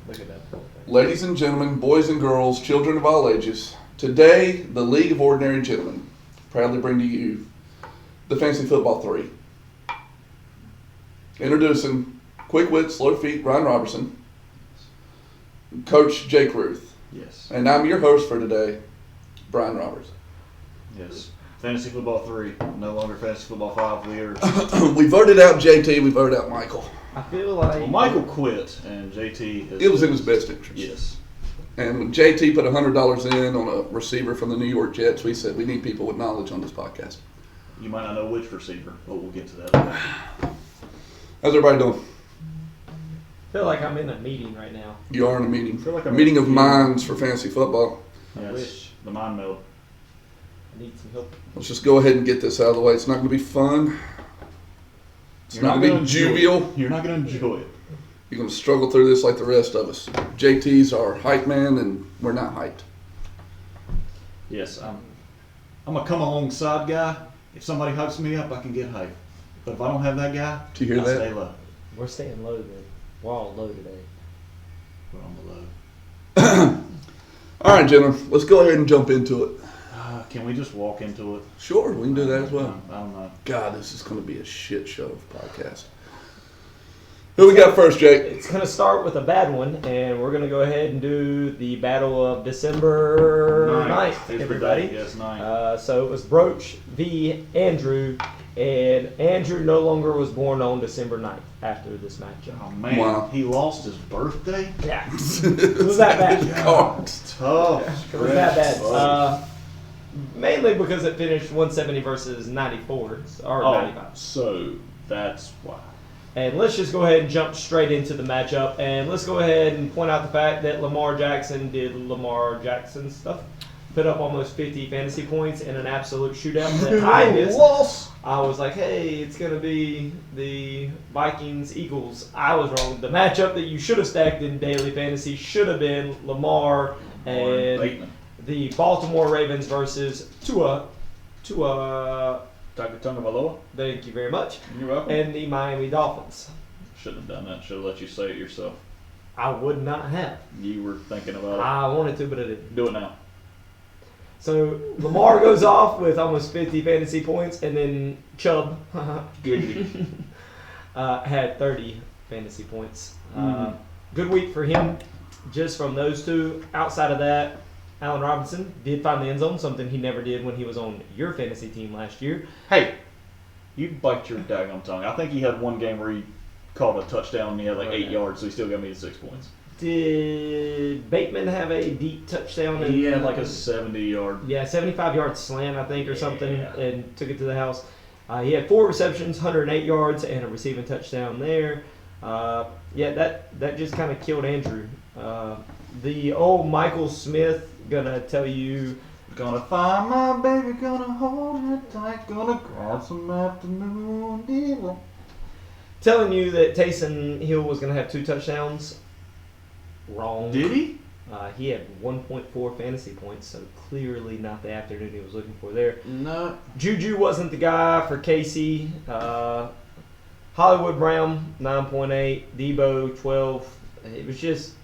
Look at that. Ladies and gentlemen, boys and girls, children of all ages, today the League of Ordinary Gentlemen proudly bring to you the Fantasy Football 3. Introducing quick wit, slow feet, Bryan Robertson, Coach Jake Ruth. Yes. And I'm your host for today, Bryan Robertson. Yes. Fantasy Football 3, no longer Fantasy Football 5. We voted out JT, we voted out Mikkel. I feel like... Well, Michael quit, and JT has... It was in his best interest. Yes. And when JT put $100 in on a receiver from the New York Jets, we said we need people with knowledge on this podcast. You might not know which receiver, but we'll get to that later. How's everybody doing? I feel like I'm in a meeting right now. You are in a meeting. I feel like A I'm meeting in of a minds for fantasy football. Yes. wish. The mind meld. I need some help. Let's just go ahead and get this out of the way. It's not going to be fun. It's not going to be jovial. You're not going to enjoy it. You're going to struggle through this like the rest of us. JT's our hype man, and we're not hyped. Yes, I'm a come alongside guy. If somebody hypes me up, I can get hyped. But if I don't have that guy, Do you hear I that? stay low. We're staying low then. We're all low today. We're on the low. All right, gentlemen, let's go ahead and jump into it. Can we just walk into it? Sure, we can do that as well. I don't know. God, this is going to be a shit show of podcast. Who we got first, Jake? It's going to start with a bad one, and we're going to go ahead and do the Battle of December 9th, everybody. Yes, 9th. So it was Broach v. Andrew, and Andrew no longer was born on December 9th after this matchup. Oh, man. Wow. He lost his birthday? Yeah. It was that bad. God. Tough. It was that bad. Mainly because it finished 170 versus 94, or 95. So that's why. And let's just go ahead and jump straight into the matchup. And let's go ahead and point out the fact that Lamar Jackson did Lamar Jackson stuff. Put up almost 50 fantasy points in an absolute shootout that I missed. Loss. I was like, hey, it's going to be the Vikings-Eagles. I was wrong. The matchup that you should have stacked in daily fantasy should have been Lamar and Bateman. the Baltimore Ravens versus Tua. Tagovailoa. Thank you very much. You're welcome. And the Miami Dolphins. Shouldn't have done that. Should have let you say it yourself. I would not have. You were thinking about it. I wanted to, but I didn't. Do it now. So Lamar goes off with almost 50 fantasy points, and then Chubb Giggity. had 30 fantasy points. Good week for him just from those two. Outside of that, Allen Robinson did find the end zone, something he never did when he was on your fantasy team last year. Hey, you bite your daggone tongue. I think he had one game where he caught a touchdown and he had like 8 yards, so he still got me to 6 points. Did Bateman have a deep touchdown? He had like a 70-yard. Yeah, 75-yard slant, I think, or something, Yeah. and took it to the house. He had 4 receptions, 108 yards, and a receiving touchdown there. That just kind of killed Andrew. The old Michael Smith gonna tell you, Gonna find my baby, gonna hold her tight, gonna grab some afternoon deal. telling you that Taysom Hill was gonna have 2 touchdowns. Wrong. Did he? He had 1.4 fantasy points, so clearly not the afternoon he was looking for there. No. Juju wasn't the guy for Casey. Hollywood Brown, 9.8. Debo, 12. It was just,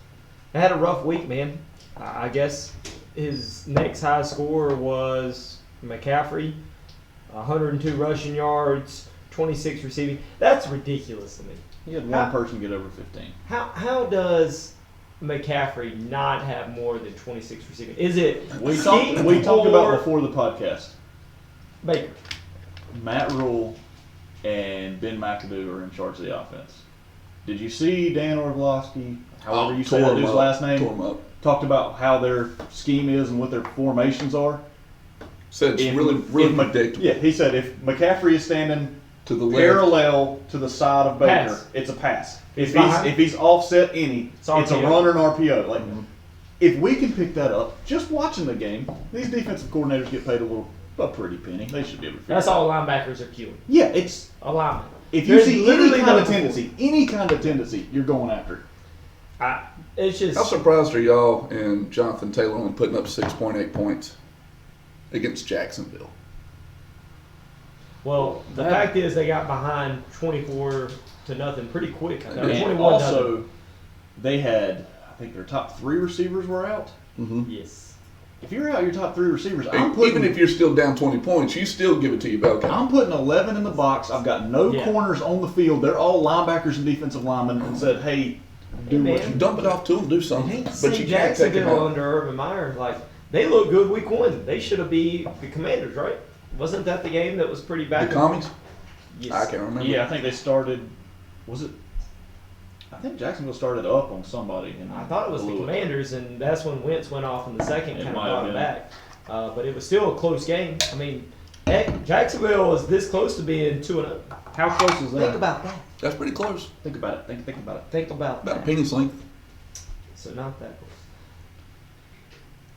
it had a rough week, man. I guess his next high score was McCaffrey, 102 rushing yards, 26 receiving. That's ridiculous to me. He had one person get over 15. How does McCaffrey not have more than 26 receiving? Is it We talked about before the podcast. Baker? Matt Rule and Ben McAdoo are in charge of the offense. Did you see Dan Orlovsky, however you say that dude's last name, Tore him up. talked about how their scheme is and what their formations are? Said it's really predictable. Yeah, he said if McCaffrey is standing To the left. parallel to the side of Baker, Pass. it's a pass. He's If he's offset any, It's it's a RPO. run or an RPO. Like if we can pick that up, just watching the game, these defensive coordinators get paid a pretty penny. They should be able to figure That's it out. all linebackers are queuing. Yeah, it's A lineman. if you There's see literally any kind no of tendency, you're going after it. It's just. How surprised are y'all and Jonathan Taylor only putting up 6.8 points against Jacksonville? Well, the fact is they got behind 24-0 pretty quick. And 21-0. also, they had, I think their top 3 receivers were out. Mm-hmm. Yes. If you're out your top 3 receivers, Even if you're still down 20 points, you still give it to your bell cow. I'm putting 11 in the box. I've got no corners on the field. They're all linebackers and defensive linemen, and said, "Hey, do what you Dump it off to them, do something. But you can't take it Jacksonville out. under Urban Meyer, like they look good week 1. They should have beat the Commanders, right? Wasn't that the game that was pretty bad? The commies? Yes. I can't remember. Yeah, I think they started. Was it? I think Jacksonville started up on somebody. And I thought it was the Commanders, and that's when Wentz went off in the second, It kind of might have brought it been. back. But it was still a close game. I mean, heck, Jacksonville was this close to being 2-0. How close is that? Think about that. That's pretty close. Think about it. Think about it. Think about About a that. penny's length. So not that close.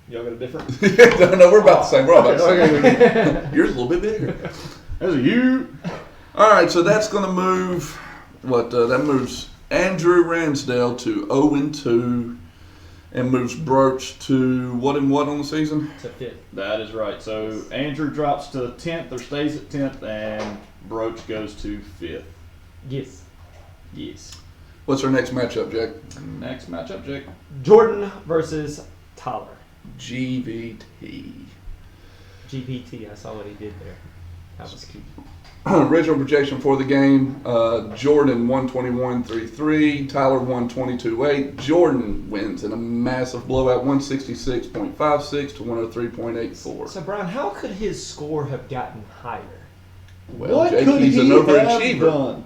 Y'all got a different? No, we're about the same. We're all about the same. Okay. Yours is a little bit bigger. There's a you. All right, so that's going to move. That moves Andrew Ransdale to 0-2, and moves Broach to what and what on the season? To 5th. That is right. So Andrew drops to 10th or stays at 10th, and Broach goes to 5th. Yes. Yes. What's our next matchup, Jack? Next matchup, Jake. Jordan versus Tyler. GVT. GPT. I saw what he did there. That was cute. Original projection for the game: Jordan 121.33, Tyler 122.8. Jordan wins in a massive blowout, 166.56 to 103.84. So Brian, how could his score have gotten higher? Well, what Jake, could he's an he have overachiever, done?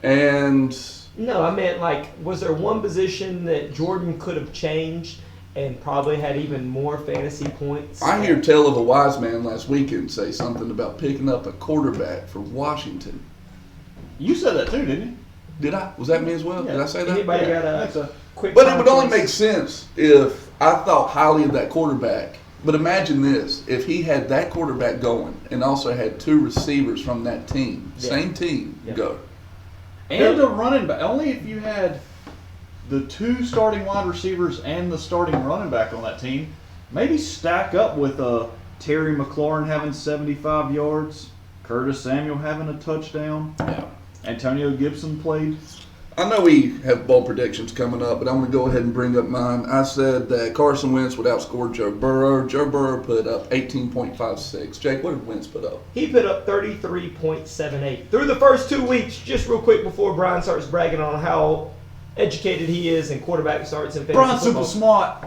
and No, I meant like, was there one position that Jordan could have changed and probably had even more fantasy points? I hear tell of a wise man last weekend say something about picking up a quarterback for Washington. You said that too, didn't you? Did I? Was that me as well? Yeah. Did I say that? Anybody Yeah, got that's a a- quick? But it time would only choice? make sense if I thought highly of that quarterback. But imagine this: if he had that quarterback going and also had 2 receivers from that team, Yeah. same team, Yeah. go. And a running back. Only if you had the 2 starting wide receivers and the starting running back on that team. Maybe stack up with Terry McLaurin having 75 yards, Curtis Samuel having a touchdown, Yeah. Antonio Gibson played. I know we have bowl predictions coming up, but I'm going to go ahead and bring up mine. I said that Carson Wentz would outscore Joe Burrow. Joe Burrow put up 18.56. Jake, what did Wentz put up? He put up 33.78 through the first 2 weeks. Just real quick before Brian starts bragging on how educated he is in quarterback starts in fantasy Brian football. super smart.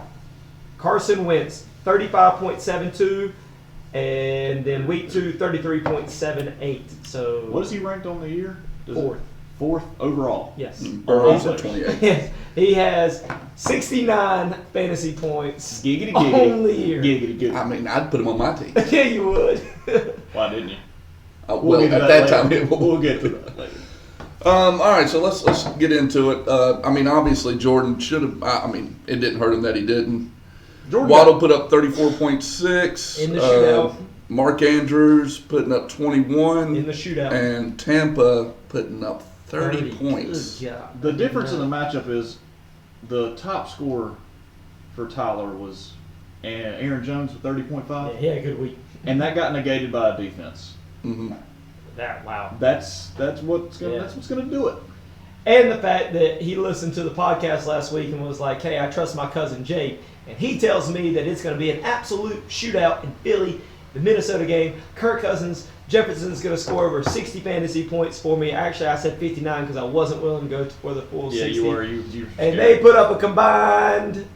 Carson Wentz 35.72, and then week 2 33.78. So What is he ranked on the year? Fourth. 4th overall. Yes. Burrow's at 28. He has 69 fantasy points Giggity on giggity. the year. Giggity giggity. I mean, I'd put him on my team. Yeah, you would. Why didn't you? Well, get to at that time, later. it will. We'll get to that later. All right, so let's get into it. I mean, obviously, Jordan should have. I mean, it didn't hurt him that he didn't. Jordan Waddle put up 34.6. In the shootout. Mark Andrews putting up 21. In the shootout. And Tampa putting up 30 points. Good God. The difference in the matchup is the top scorer for Tyler was Aaron Jones with 30.5, Yeah, he had a good week. and that got negated by a defense. Mm-hmm. Wow. That's what's gonna Yeah. that's what's gonna do it. And the fact that he listened to the podcast last week and was like, hey, I trust my cousin Jake. And he tells me that it's going to be an absolute shootout in Philly, the Minnesota game. Kirk Cousins, Jefferson's going to score over 60 fantasy points for me. Actually, I said 59 because I wasn't willing to go for the full 60. Yeah, you were. You And they put up a combined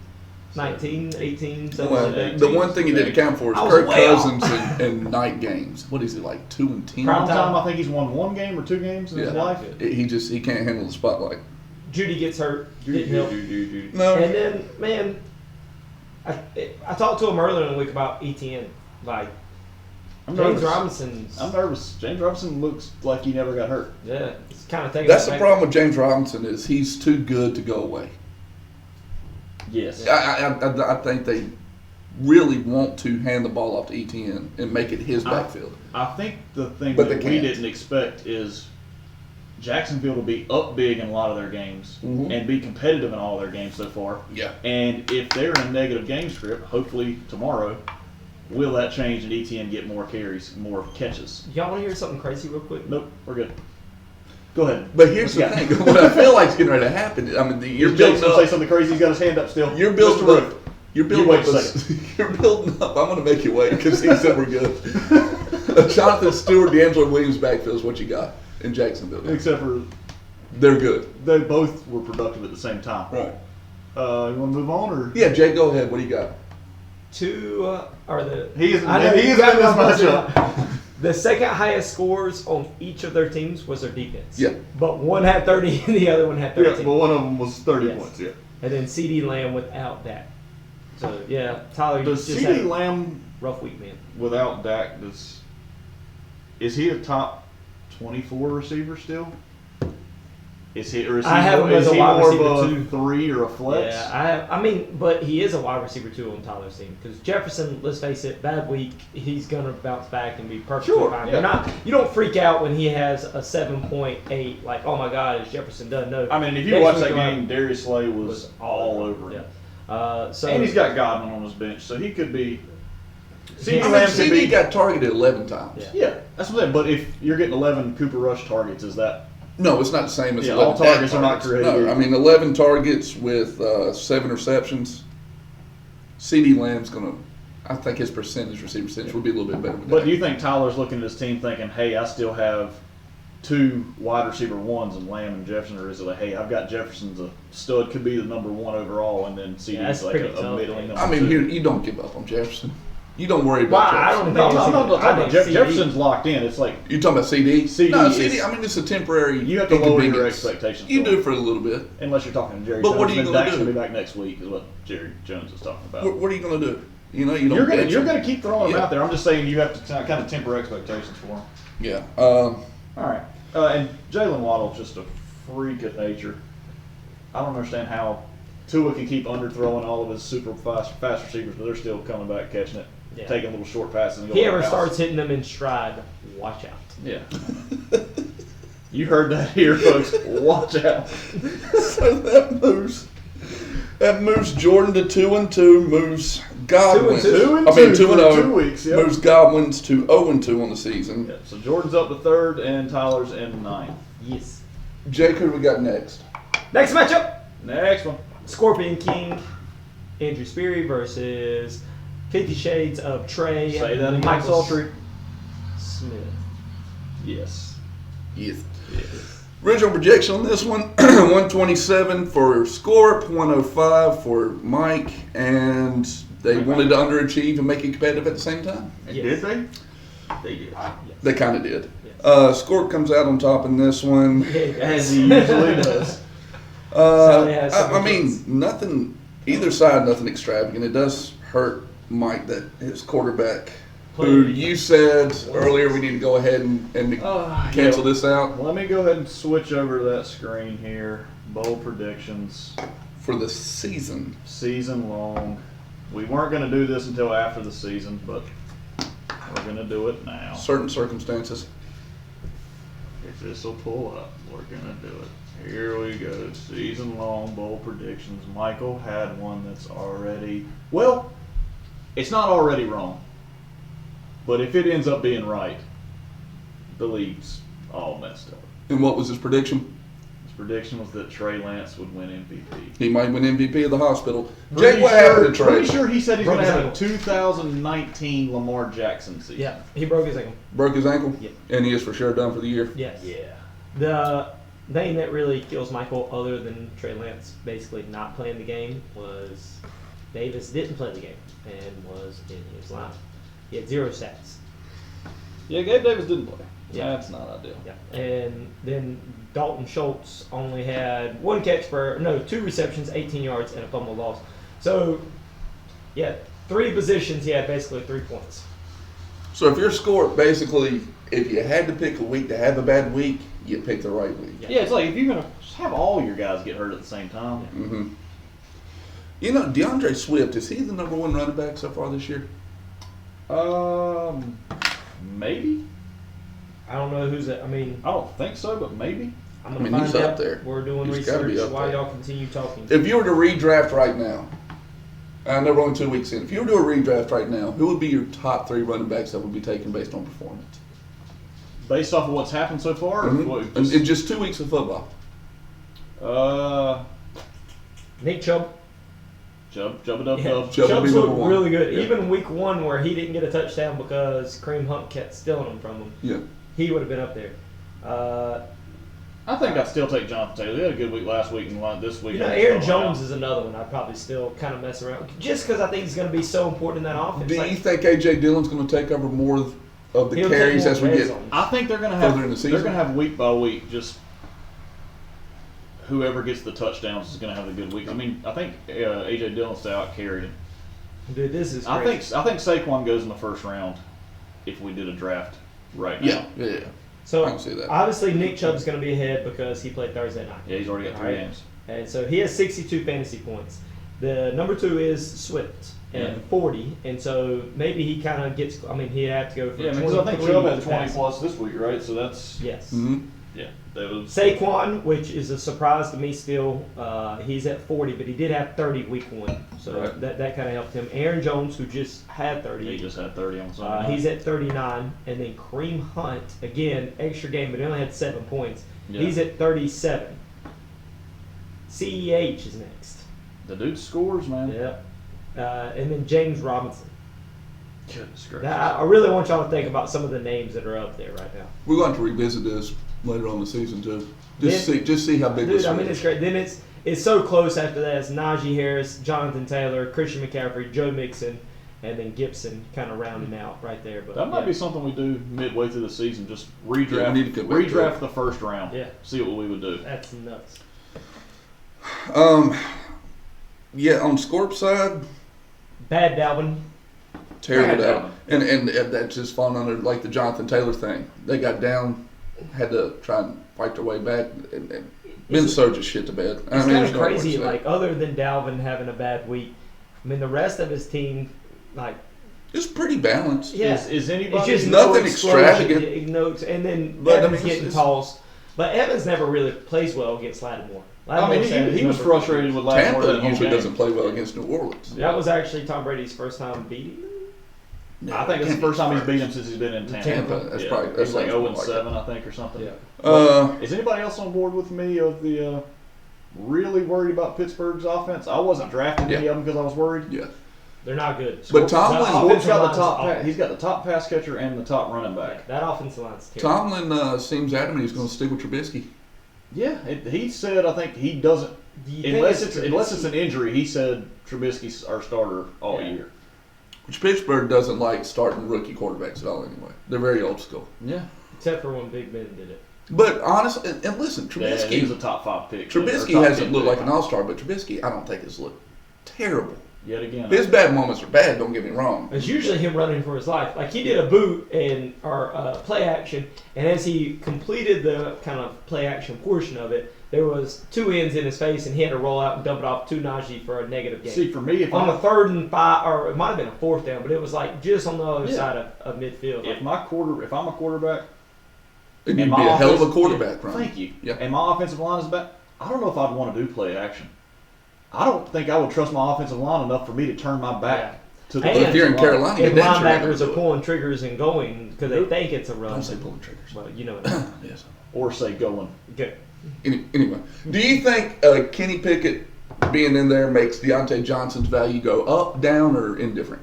19, 18, something Well, like that. the one thing he didn't account for is I was Kirk way off. Cousins in night games. What is he, like 2 and 10? Prime Prime time, I think he's won 1 game or 2 games in his Yeah. life. He can't handle the spotlight. Judy gets hurt. Didn't help. No. And then, man, I talked to him earlier in the week about ETN. Like, I'm James nervous. Robinson's. I'm nervous. James Robinson looks like he never got hurt. Yeah, it's kind of taking. That's it the back. problem with James Robinson is he's too good to go away. Yes. I think they really want to hand the ball off to ETN and make it his backfield. I think the thing But that they we can't. didn't expect is Jacksonville will be up big in a lot of their games Mhm. and be competitive in all their games so far. Yeah. And if they're in a negative game script, hopefully tomorrow, will that change and ETN get more carries, more catches? Y'all want to hear something crazy real quick? Nope, we're good. Go ahead. But here's the Yeah. thing: what I feel like is getting ready to happen. I mean, you're Jake's building gonna say up. something crazy. He's got his hand up still. You're building Mr. up. Roof. You're building wait up. a second. You're building up. I'm going to make you wait because he said we're good. Jonathan Stewart, D'Angelo Williams backfield is what you got in Jacksonville. Except for They're good. they both were productive at the same time. Right. You want to move on or? Yeah, Jay, go ahead. What do you got? He isn't. I know He you isn't got in this my matchup. The second highest scores on each of their teams was their defense. Yeah. But one had 30 and the other one had 13. Yeah, but one of them was 30 Yes. points. Yeah. And then CD Lamb without that. So yeah, Tyler Does just had CeeDee a Lamb rough week, man. without Dak is he a top 24 receiver still? Is he I have him as a wide more receiver of a too. 3 or a flex? Yeah, I mean, but he is a wide receiver too on Tyler's team because Jefferson. Let's face it, bad week. He's gonna bounce back and be perfectly Sure, fine. yeah. You don't freak out when he has a 7.8. Like, oh my God, is Jefferson done? No. I mean, if you Next watch week that he'll game, Darius Slay was all over him. Yeah. So And he's got Godwin on his bench, so he could be. I CeeDee mean, Lamb could CD be. got targeted 11 times. Yeah. Yeah, that's what I'm saying. But if you're getting 11 Cooper Rush targets, is that? No, it's not the same as Yeah, 11 all targets Dak are not created No, equal. I mean 11 targets with 7 receptions. CD Lamb's gonna. I think his receiver percentage will be a little bit better. With But Dak. do you think Tyler's looking at his team thinking, "Hey, I still have 2 wide receiver ones in Lamb and Jefferson," or is it like, "Hey, I've got Jefferson's a stud, could be the number 1 overall, and then CD's that's like pretty a tough, middling man. number I mean, 2. here you don't give up on Jefferson. You don't worry Well, about I Jefferson. don't No, think I'm not talking I about think CD Jefferson's locked in. It's like You talking about CD? CD No, is- CD. I mean, it's a temporary. you have to lower your inconvenience. expectations. You for do him. for a little bit. Unless you're talking to Jerry But Jones. what are you then gonna Dak's do? gonna be back next week, is what Jerry Jones is talking about. What are you going to do? You know, you don't. You're gonna bench him. keep throwing him Yeah. out there. I'm just saying you have to kind of temper expectations for him. Yeah. All right. And Jalen Waddle's just a freak of nature. I don't understand how Tua can keep underthrowing all of his super fast receivers, but they're still coming back, catching it, Yeah. taking little short passes. And If he going ever out. starts hitting them in stride, watch out. Yeah. You heard that here, folks. Watch out. So that moves Jordan to 2-2, moves Godwin. 2-2. 2-2 2-0. for 2 weeks, yep. Moves Godwin's to 0-2 on the season. Yeah, so Jordan's up to 3rd, and Tyler's in 9th. Yes. Jake, who do we got next? Next matchup: Next one. Scorpion King, Andrew Speary versus 50 Shades of Trey. Say that again, Michael Sultry. Smith. Yes. Yes. Original projection on this one: 127 for Scorp, 105 for Mike, and they wanted to underachieve and make it competitive at the same time. Yes. Did they? They did. They kind of did. Yes. Scorp comes out on top in this one. As he usually does. I mean, nothing. Either side, nothing extravagant. It does hurt Mike that his quarterback, who you said earlier, we need to go ahead and cancel this out Let me go ahead and switch over to that screen here. Bold predictions, for the season. season long. We weren't going to do this until after the season, but we're going to do it now. Certain circumstances. If this will pull up, we're going to do it. Here we go. Season long bold predictions. Michael had one that's already, well, it's not already wrong. But if it ends up being right, the league's all messed up. And what was his prediction? His prediction was that Trey Lance would win MVP. He might win MVP of the hospital. Jake, what happened to Trey? Pretty sure he said he's going to have a Broke 2019 Lamar Jackson season. Yeah, he broke his ankle. Broke his ankle? Yeah. And he is for sure done for the year? Yes. Yeah. The thing that really kills Michael, other than Trey Lance basically not playing the game, was Davis didn't play the game and was in his lineup. He had 0 sacks. Yeah, Gabe Davis didn't play. Yeah. That's not ideal. Yeah. And then Dalton Schultz only had 2 receptions, 18 yards, and a fumble loss. So, yeah, 3 positions, he had basically 3 points. So if you're Scorp, basically, if you had to pick a week to have a bad week, you pick the right week. Yeah, it's like if you're going to have all your guys get hurt at the same time. Mm-hmm. You know, DeAndre Swift, is he the number 1 running back so far this year? Maybe. I don't know who's that. I mean, I don't think so, but maybe. I'm going to I mean, find he's out. up there. We're doing He's gotta be research up while there. y'all continue talking. If you were to redraft right now, I know we're only 2 weeks in. If you were to do a redraft right now, who would be your top 3 running backs that would be taken based on performance? Based off of what's happened so far? Or what, In just 2 weeks of football. Nick Chubb. Jubba Dub Yeah, Dub. Chubb would Chubb's be number looked one. really good. Yeah. Even week 1 where he didn't get a touchdown because Kareem Hunt kept stealing them from him. Yeah. He would have been up there. I think I'd still take Jonathan Taylor. He had a good week last week and this week. Aaron Jones is another one I'd probably still kind of mess around with. Just because I think he's going to be so important in that offense. Do you think A.J. Dillon's going to take over more of the He'll carries take as we more get? red zones. I think they're going to Further in the have. season? They're going to have week by week. Just whoever gets the touchdowns is going to have a good week. I mean, I think A.J. Dillon stay out carried him. Dude, this is I crazy. think Saquon goes in the first round if we did a draft right now. Yeah. So I can see that. obviously Nick Chubb's going to be ahead because he played Thursday night. Yeah, he's already got 3 Alright. games. And so he has 62 fantasy points. The number 2 is Swift and 40. And so maybe he kind of gets. I mean, he'd have to go for Yeah, because I think 23 Chubb with had the 20 passing. plus this week, right? So that's Yes. Mm-hmm. yeah. That was Saquon, which is a surprise to me still, he's at 40, but he did have 30 week 1, so Right. that kind of helped him. Aaron Jones, who just had 30, he just had 30 on Sunday. night. he's at 39, and then Kareem Hunt, again, extra game, but he only had 7 points. Yeah. He's at 37. CEH is next. The dude scores, man. Yep. And then James Robinson. Goodness gracious. Now, I really want y'all to think about some of the names that are up there right now. We're going to revisit this later on in the season too. Just see how big Dude, this I mean, is. it's great. Then it's so close after that. It's Najee Harris, Jonathan Taylor, Christian McCaffrey, Joe Mixon, and then Gibson kind of rounding out right there. But That might yeah. be something we do midway through the season. Just redraft, Yeah, we need to get back to redraft it. the first round. Yeah. See what we would do. That's nuts. Yeah, on Scorp side, Bad Dalvin. terrible Bad down. And that's just falling under like the Jonathan Taylor thing. They got down, had to try and fight their way back, and been so just shit to bed. It's there's kind of no way to crazy. say it. Like other than Dalvin having a bad week, I mean the rest of his team, like It's pretty balanced. yeah, Is anybody? it's just nothing no explosion, extravagant. No, and then But, I Evans mean, getting it's- tossed. But Evans never really plays well against Lattimore. I mean, he was frustrated with Lattimore that Tampa whole usually game. doesn't play well against New Orleans. That was actually Tom Brady's first time beating him. No, I think it's the Tampa first time he's first. beat him since he's been in Tampa. Tampa, that's yeah. probably- that He's like sounds 0 more and like 7, I think, or something. Yeah. Is anybody else on board with me of the really worried about Pittsburgh's offense? I wasn't drafting any of them because I was worried. Yeah. They're not good. But Tomlin- that Scorp's offensive got the line's top. awful. He's got the top pass catcher and the top running back. That offensive line's terrible. Tomlin seems adamant he's going to stick with Trubisky. Yeah, he said I think he doesn't Do you think unless it's Trubisky? an injury. He said Trubisky's our starter all Yeah. year. Which Pittsburgh doesn't like starting rookie quarterbacks at all anyway. They're very old school. Yeah, Except for when Big Ben did it. But honestly, and listen, yeah, Trubisky, he was a top 5 pick. or Trubisky top hasn't 10 looked pick. like an all-star, but Trubisky, I don't think has looked terrible. Yet again, His bad moments are bad, don't get me wrong. It's usually him running for his life. Like he did a boot and or play action, and as he completed the kind of play action portion of it, there was 2 ends in his face, and he had to roll out and dump it off to Najee for a negative gain. see for me if on I'm the 3rd and 5, or it might have been a 4th down, but it was like just on the other Yeah. side of midfield. if I'm a quarterback, And you'd and be my a hell of a offense- quarterback, yeah, right? Thank you. Yeah. And my offensive line is back. I don't know if I'd want to do play action. I don't think I would trust my offensive line enough for me to turn my back to the. And But if you're in offensive line. Carolina, And you're damn sure not gonna linebackers do are it. pulling triggers and going because they think it's a run. Don't say pulling triggers. Well, you know. Yes. or say going. Good. Anyway, do you think Kenny Pickett being in there makes Deontay Johnson's value go up, down, or indifferent?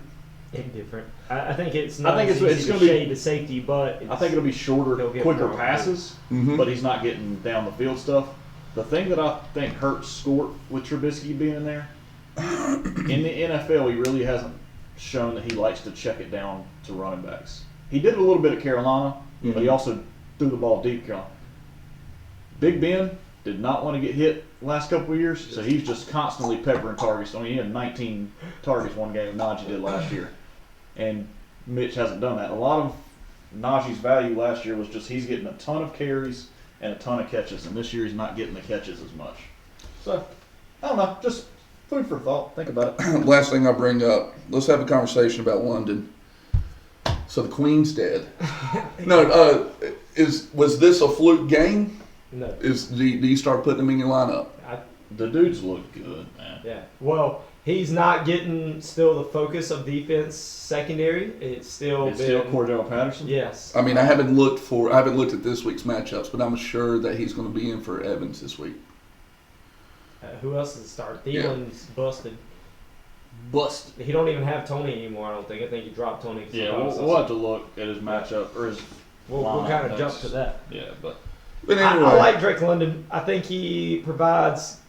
Indifferent. I think it's I not think as it's easy gonna to be- shade the safety, but I think it'll be shorter, He'll get quicker more. passes, Mhm. but he's not getting down the field stuff. The thing that I think hurts Scorp with Trubisky being in there, in the NFL, he really hasn't shown that he likes to check it down to running backs. He did it a little bit at Carolina, but he also threw the ball deep. Carolina. Big Ben did not want to get hit the last couple of years, so he's just constantly peppering targets. I mean, he had 19 targets one game, Najee did last year. And Mitch hasn't done that. A lot of Najee's value last year was just he's getting a ton of carries and a ton of catches, and this year he's not getting the catches as much. So, I don't know, just food for thought. Think about it. Last thing I bring up, let's have a conversation about London. So the Queen's dead. No, was this a fluke game? no. Do you start putting them in your lineup? The dudes look good, man. Yeah. Well, he's not getting still the focus of defense secondary. It's still Cordell Patterson. Yes. I mean, I haven't looked at this week's matchups, but I'm sure that he's going to be in for Evans this week. Who else is the starter? Thielen's busted. Busted. He don't even have Tony anymore. I don't think. I think he dropped Tony. Yeah, we'll have to look at his matchup or his. We'll kind of jump to that. Yeah, but But I anyway, like Drake London. I think he provides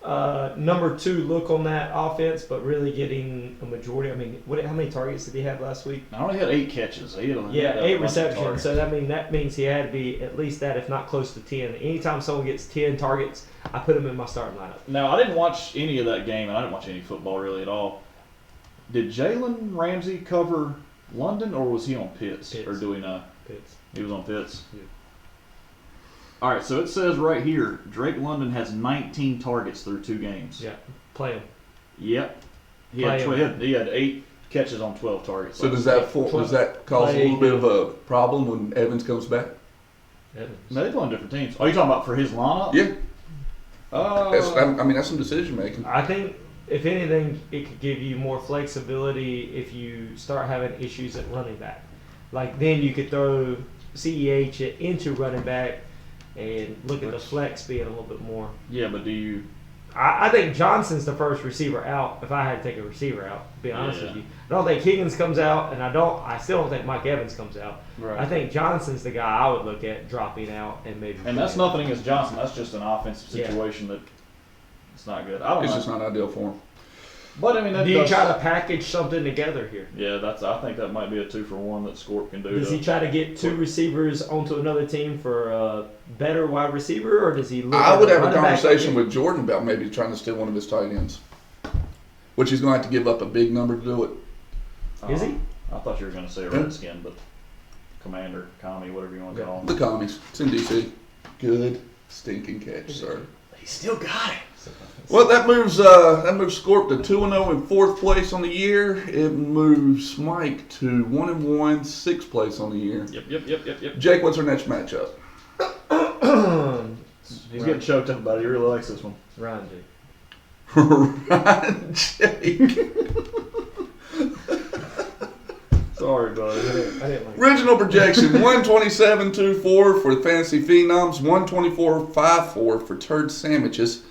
number 2 look on that offense, but really getting a majority. I mean, how many targets did he have last week? I only had 8 catches. He had 8 receptions. So that means he had to be at least that, if not close to 10. Anytime someone gets 10 targets, I put him in my starting lineup. Now, I didn't watch any of that game, and I didn't watch any football really at all. Did Jalen Ramsey cover London, or was he on Pitts? Or do we know? Pitts. He was on Pitts? Yeah. All right, so it says right here, Drake London has 19 targets through 2 games. Yeah, play him. Yep. He had 8 catches on 12 targets. so does that cause a little bit of a problem when Evans comes back? Evans. No, they play on different teams. Are you talking about for his lineup? Yeah. That's some decision making. I think, if anything, it could give you more flexibility if you start having issues at running back. Like, then you could throw CEH into running back and look at the flex being a little bit more. Yeah, but do you... I think Johnson's the first receiver out if I had to take a receiver out, to be honest with you. I don't think Higgins comes out, and I still don't think Mike Evans comes out. Right. I think Johnson's the guy I would look at dropping out and maybe. And that's nothing against Johnson. That's just an offensive situation that it's not good. I don't It's know. just not ideal for him. But I mean, do you try to package something together here? Yeah, I think that might be a 2-for-1 that Scorp can do. Does he try to get 2 receivers onto another team for a better wide receiver, or does he look I at would a have a running back conversation with Jordan about maybe trying to steal one of his tight ends, which he's going to have to give up a big number to do it. Is he? I thought you were going to say a Redskin, but Commander, Commie, whatever you want to call him. The commies. It's in DC. Good stinking catch, sir. He still got it. Well, that moves Scorp to 2-0 in 4th place on the year. It moves Mike to 1-1, 6th place on the year. Yep. Jake, what's our next matchup? He's getting choked up, buddy. He really likes this one. Ryan Jake. Ryan Jake. Sorry, buddy. I didn't like Original projection 127.24 for the Fantasy Phenoms, 124.54 for Turd Sandwiches.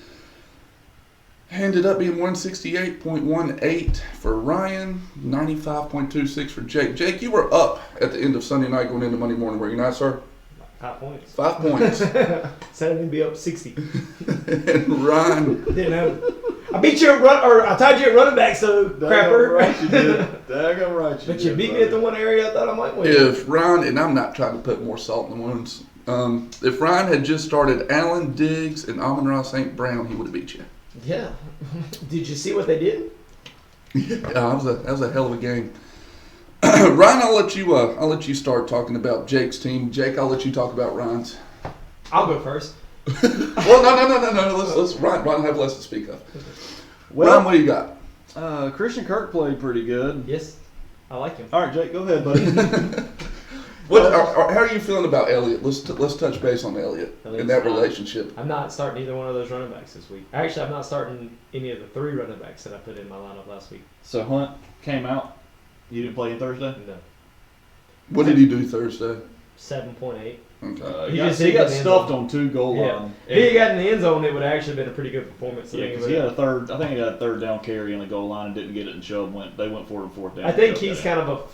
Ended up being 168.18 for Ryan, 95.26 for Jake. Jake, you were up at the end of Sunday night going into Monday morning, were you not, sir? 5 points. 5 points. Said him be up 60. And Ryan, Didn't have. I beat you I tied you at running back, so crapper. Right, you did. Daggone right, But you beat me at the one area I thought I might win. if Ryan, and I'm not trying to put more salt in the wounds, if Ryan had just started Allen Diggs and Amon-Ra St. Brown, he would have beat you. Yeah. Did you see what they did? Yeah, that was a hell of a game. Ryan, I'll let you start talking about Jake's team. Jake, I'll let you talk about Ryan's. I'll go first. Well, no. Let's Ryan have less to speak of. Well, Ryan, what do you got? Christian Kirk played pretty good. Yes. I like him. All right, Jake, go ahead, buddy. How are you feeling about Elliott? Let's touch base on Elliott and that relationship. I'm not starting either one of those running backs this week. Actually, I'm not starting any of the 3 running backs that I put in my lineup last week. So Hunt came out. You didn't play him Thursday? No. What did he do Thursday? 7.8. Okay. He got stuffed on 2 goal line. If he got in the end zone, it would have actually been a pretty good performance. Yeah, because he had a third. I think he had a 3rd down carry on the goal line and didn't get it, and they went for it on 4th down. I think he's kind of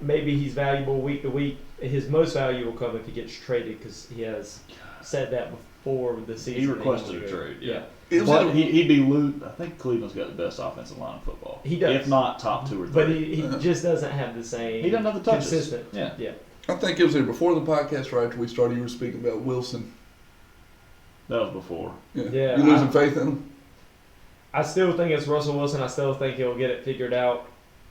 maybe he's valuable week to week. His most value will come if he gets traded, because he has said that before the season. He requested a trade. Yeah. But he'd be loot. I think Cleveland's got the best offensive line in football. He does, if not top 2 or 3. But he just doesn't have the same. He doesn't have the touches. Consistent. Yeah. I think it was either before the podcast or after we started. You were speaking about Wilson. That was before. Yeah, You losing faith in him? I still think it's Russell Wilson. I still think he'll get it figured out.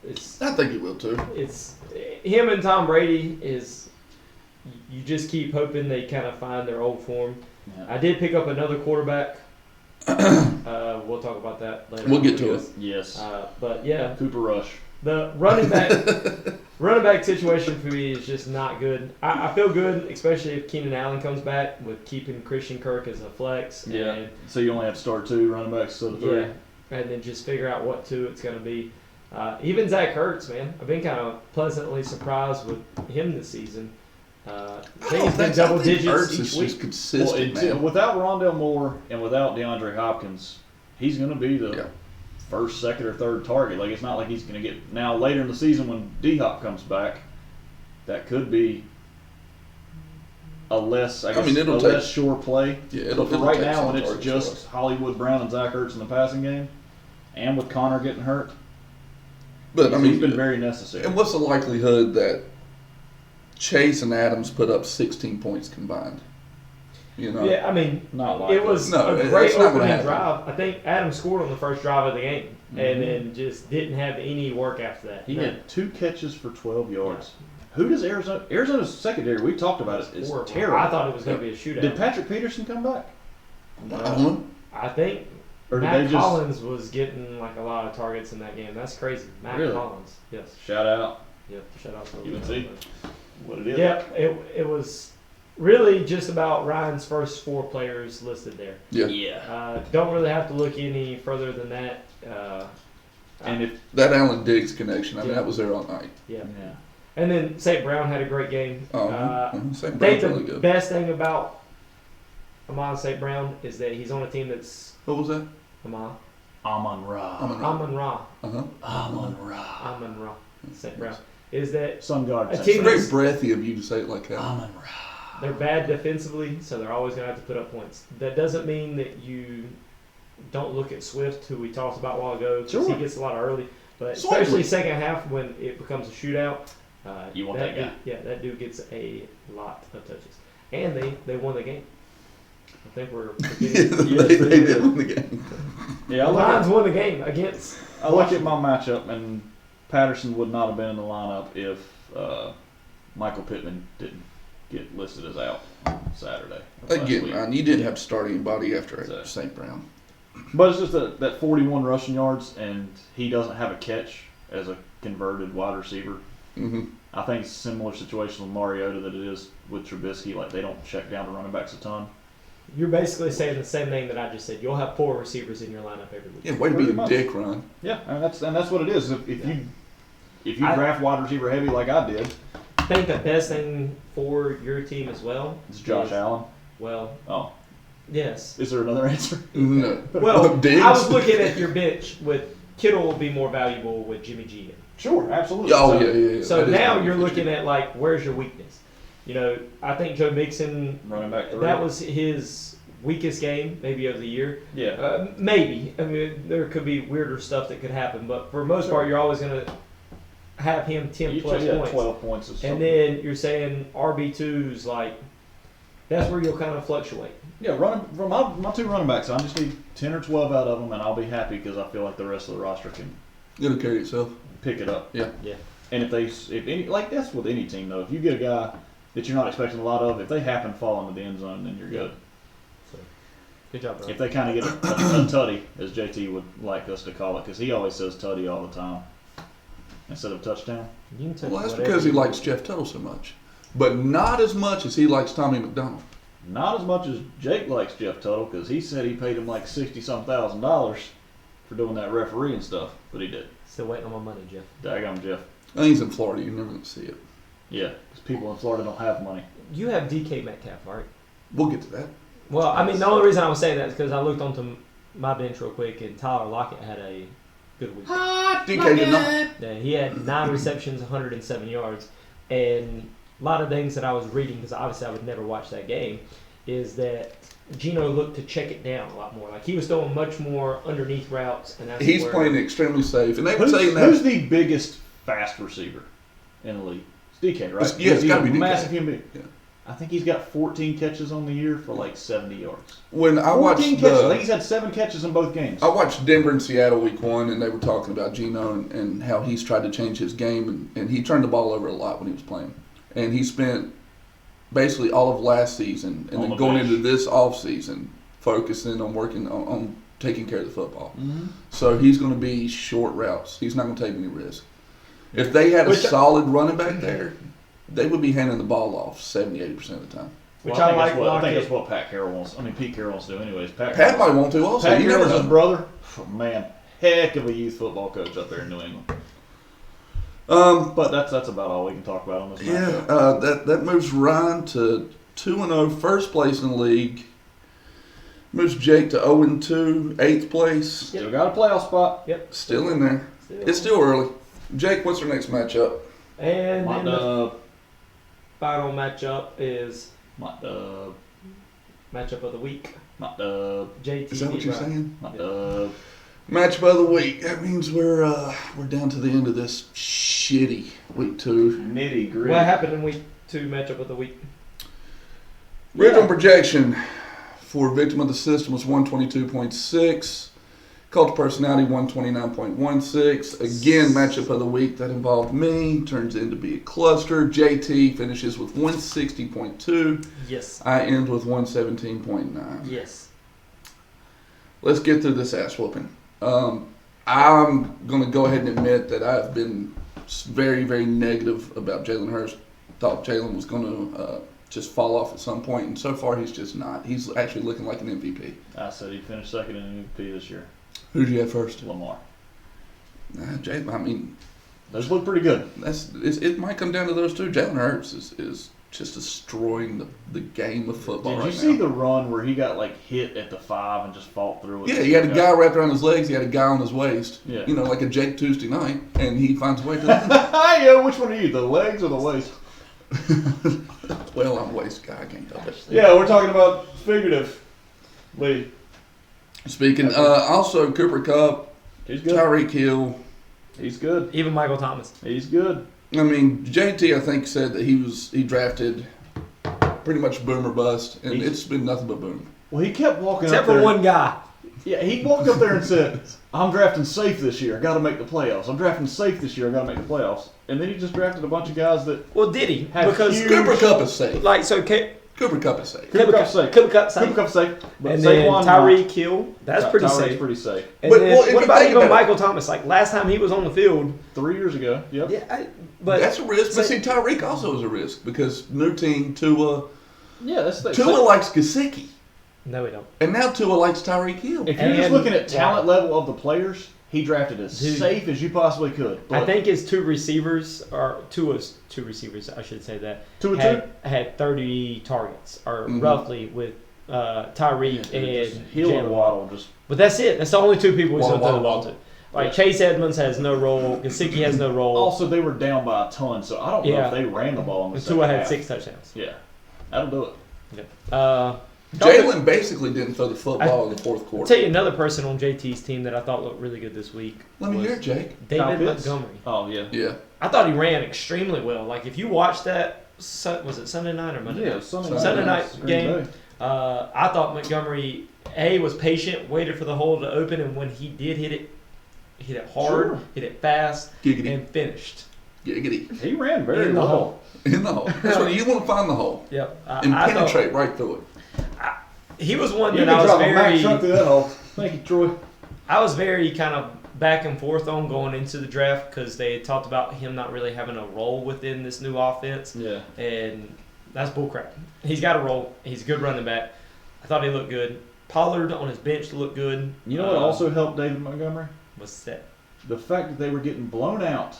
I think he will too. It's him and Tom Brady is. You just keep hoping they kind of find their old form. Yeah. I did pick up another quarterback. We'll talk about that later. We'll get to it. Yes. But yeah, Cooper Rush. The running back situation for me is just not good. I feel good, especially if Keenan Allen comes back, with keeping Christian Kirk as a flex. Yeah. And, So you only have to start 2 running backs instead of 3. yeah, and then just figure out what 2 it's going to be. Even Zach Ertz, man, I've been kind of pleasantly surprised with him this season. I think he's been double digits Ertz each is week. just consistent, man. Without Rondell Moore and without DeAndre Hopkins, he's going to be the first, second, or third target. Like, it's not like he's going to get now later in the season when D-Hop comes back. That could be a less, less sure play. Yeah, but for it'll right take now, some when it's targets just for us. Hollywood Brown and Zach Ertz in the passing game, and with Connor getting hurt, But he's been very necessary. And what's the likelihood that Chase and Adams put up 16 points combined? You know? Yeah, I mean, Not likely. it was No, a great it's not gonna opening happen. drive. I think Adams scored on the first drive of the game, and then just didn't have any work after that. He None. had 2 catches for 12 yards. Who does Arizona? Arizona's secondary, we talked about it, is Horrible. terrible. I thought it was going to be a shootout. Did Patrick Peterson come back? I don't know. I think Or did Matt they just Collins was getting like a lot of targets in that game. That's crazy. Matt Really? Collins. Yes. shout out? Yep. Shout out to UNC. What it is? Yep. It was really just about Ryan's first 4 players listed there. Yeah. Don't really have to look any further than that. And if That Allen Diggs connection, I mean, Yeah. that was there all night. Yeah. yeah, And then St. Brown had a great game. St. I Brown's think really the good. best thing about Amon St. Brown is that he's on a team that's What was that? Amon Ra. Amon Ra. Uh-huh. Amon Ra. Amon Ra. St. Brown. Is that Sun Guard. A Saints. team It's that's- very breathy of you to say it like that. Amon Ra. they're bad defensively, so they're always going to have to put up points. That doesn't mean that you don't look at Swift, who we talked about a while ago, because Sure. he gets a lot of early. But Slightly. especially second half when it becomes a shootout, You want that guy. dude, yeah, that dude gets a lot of touches, and they won the game. I think we're forgetting. Yeah, they did win the game. Yeah, The Lions won the game against. I look at my matchup, and Patterson would not have been in the lineup if Michael Pittman didn't get listed as out Saturday. of last Again, week. Ryan, you didn't have to start anybody after So- St. Brown. But it's just that 41 rushing yards, and he doesn't have a catch as a converted wide receiver. Mm-hmm. I think it's a similar situation with Mariota that it is with Trubisky. Like, they don't check down to running backs a ton. You're basically saying the same thing that I just said. You'll have 4 receivers in your lineup every week. Yeah, way to be Pretty a much. dick, Ryan. Yeah, and that's what it is. If you I- draft wide receiver heavy like I did, I think the best thing for your team as well it's Josh is- Allen. Well, Oh, yes. is there another answer? No. Well, Diggs? I was looking at your bench with Kittle will be more valuable with Jimmy G. in. Sure, absolutely. Oh, yeah. So That is now good. you're looking at like where's your weakness? You know, I think Joe Mixon. Running back 3. That was his weakest game maybe of the year. Yeah. Maybe. I mean, there could be weirder stuff that could happen, but for the most part, you're always going to have him 10 You plus said, points. 12 points. Or something. And then you're saying RB2's like that's where you'll kind of fluctuate. yeah, running from my 2 running backs. I just need 10 or 12 out of them, and I'll be happy because I feel like the rest of the roster can It'll carry itself. pick it up. Yeah. Yeah. And if any, like that's with any team though, if you get a guy that you're not expecting a lot of, if they happen to fall into the end zone, then you're good. So, good job, bro. If they kind of get a tutty, as JT would like us to call it, because he always says tutty all the time instead of touchdown. You can take Well, that's whatever because he you likes Jeff Tuttle so much. But not as much as he likes Tommy McDonald. Not as much as Jake likes Jeff Tuttle, because he said he paid him like $60,000 for doing that refereeing stuff, but he did. Still waiting on my money, Jeff. Daggum Jeff. I think he's in Florida. You're never going to see it. Yeah, because people in Florida don't have money. You have DK Metcalf, right? We'll get to that. Well, I mean, the only reason I was saying that is because I looked onto my bench real quick, and Tyler Lockett had a good week. DK did not. Yeah, he had 9 receptions, 107 yards, and a lot of things that I was reading, because obviously I would never watch that game, is that Geno looked to check it down a lot more. Like he was throwing much more underneath routes, and that's He's where, playing extremely safe. And they were Who's, saying who's that. the biggest fast receiver in the league? It's DK, right? Yeah, it's He's gotta a be DK. massive human being. Yeah. I think he's got 14 catches on the year for like 70 yards. When I 14 watched catches. I think the, he's had 7 catches in both games. I watched Denver and Seattle week 1, and they were talking about Geno and how he's tried to change his game, and he turned the ball over a lot when he was playing. And he spent basically all of last season and On then the going bench. into this offseason focusing on working on taking care of the football. Mm-hmm. So he's going to be short routes. He's not going to take any risk. If they had a Which- solid running back there, they would be handing the ball off 70-80% of the time. Which Well, I like. I think that's what Pat Carroll wants. I mean, Pete Carroll wants to do anyways. Pat might want to also. Pat You never Carroll's his know. brother. Oh, man, heck of a youth football coach up there in New England. But that's about all we can talk about on this Yeah, matchup. that moves Ryan to 2-0, first place in the league. Moves Jake to 0-2, 8th place. Still got a playoff spot. Yep. Still in there. It's still early. Jake, what's our next matchup? And My then the dub. final matchup is My dub. matchup of the week. My dub. JT. Is that what you're Ryan. saying? My dub. Matchup of the week. That means we're down to the end of this shitty week 2. Nitty gritty. What happened in week 2 matchup of the week? Original projection for victim of the system was 122.6. Cult of personality 129.16. Again, matchup of the week that involved me turns into be a cluster. JT finishes with 160.2. Yes. I end with 117.9. Yes. Let's get through this ass whooping. I'm going to go ahead and admit that I've been very, very negative about Jalen Hurts. Thought Jalen was going to just fall off at some point, and so far he's just not. He's actually looking like an MVP. I said he'd finish second in MVP this year. Who did you have first? Lamar. Jalen. I mean, Those look pretty good. it might come down to those two. Jalen Hurts is just destroying the game of football Did right you see now. the run where he got like hit at the 5 and just fought through it? Yeah, he had a guy wrapped around his legs. He had a guy on his waist. Yeah. You know, like a Jake Tuesday night, and he finds a way to the end. Yeah, which one are you? The legs or the waist? Well, I'm a waist guy. I can't help it. Yeah, we're talking about figurative. Lee. Speaking, also Cooper Kupp, He's good. Tyreek Hill. He's good. Even Michael Thomas. He's good. I mean, JT, I think, said that he drafted pretty much boom or bust, and it's been nothing but boom. Well, he kept walking Except up for there. one guy. Yeah, he walked up there and said, I'm drafting safe this year. I got to make the playoffs. I'm drafting safe this year. I got to make the playoffs. And then he just drafted a bunch of guys that Well, did he? Had Because huge- Cooper Kupp is safe. like so, Cooper Kupp is safe. Cooper Kupp's safe. Cooper Kupp safe. Cooper Kupp's safe. But And then Saquon Tyreek Hill. That's not. pretty Tyreek's safe. pretty safe. And But, then, well, if what you about think even about it- Michael Thomas? Like last time he was on the field. 3 years ago. Yep. Yeah, but That's a risk. But see, Tyreek also is a risk because new team Tua Yeah, that's the Tua likes Gesicki, no, we don't. and now Tua likes Tyreek Hill. If you're just And- looking at talent level of the players, he drafted as Dude. safe as you possibly could. I But think his two receivers, I should say that, Two and had 30 targets, or Mhm. roughly, with Tyreek just and Hill and Jalen. Waddle just But that's it. That's the only two people he's going to throw the ball Waddle. to. Like Yeah. Chase Edmonds has no role. Gesicki has no role. also they were down by a ton, so I don't know Yeah. if they ran the ball in the And second Tua had half. 6 touchdowns. Yeah, that'll do it. Jalen basically didn't throw the football in the fourth I'll quarter. tell you another person on JT's team that I thought looked really good this week. Let me was hear it, Jake. Kyle David Pitts? Montgomery. Oh yeah. Yeah. I thought he ran extremely well. Like if you watched that, was it Sunday night or Monday? night? Sunday night game. I thought Montgomery was patient, waited for the hole to open, and when he did hit it hard, Sure. hit it fast, Giggity. and finished. Giggity. He ran very In the well. hole. In the hole. That's what you want to find the hole Yep. and I thought penetrate right through it. he was one You that can I was drop a Mack truck very, through that hole. Thank you, Troy. I was very kind of back and forth on going into the draft because they had talked about him not really having a role within this new offense, Yeah. and that's bullcrap. He's got a role. He's a good running back. I thought he looked good. Pollard on his bench looked good. You know what also helped David Montgomery? Was that? The fact that they were getting blown out,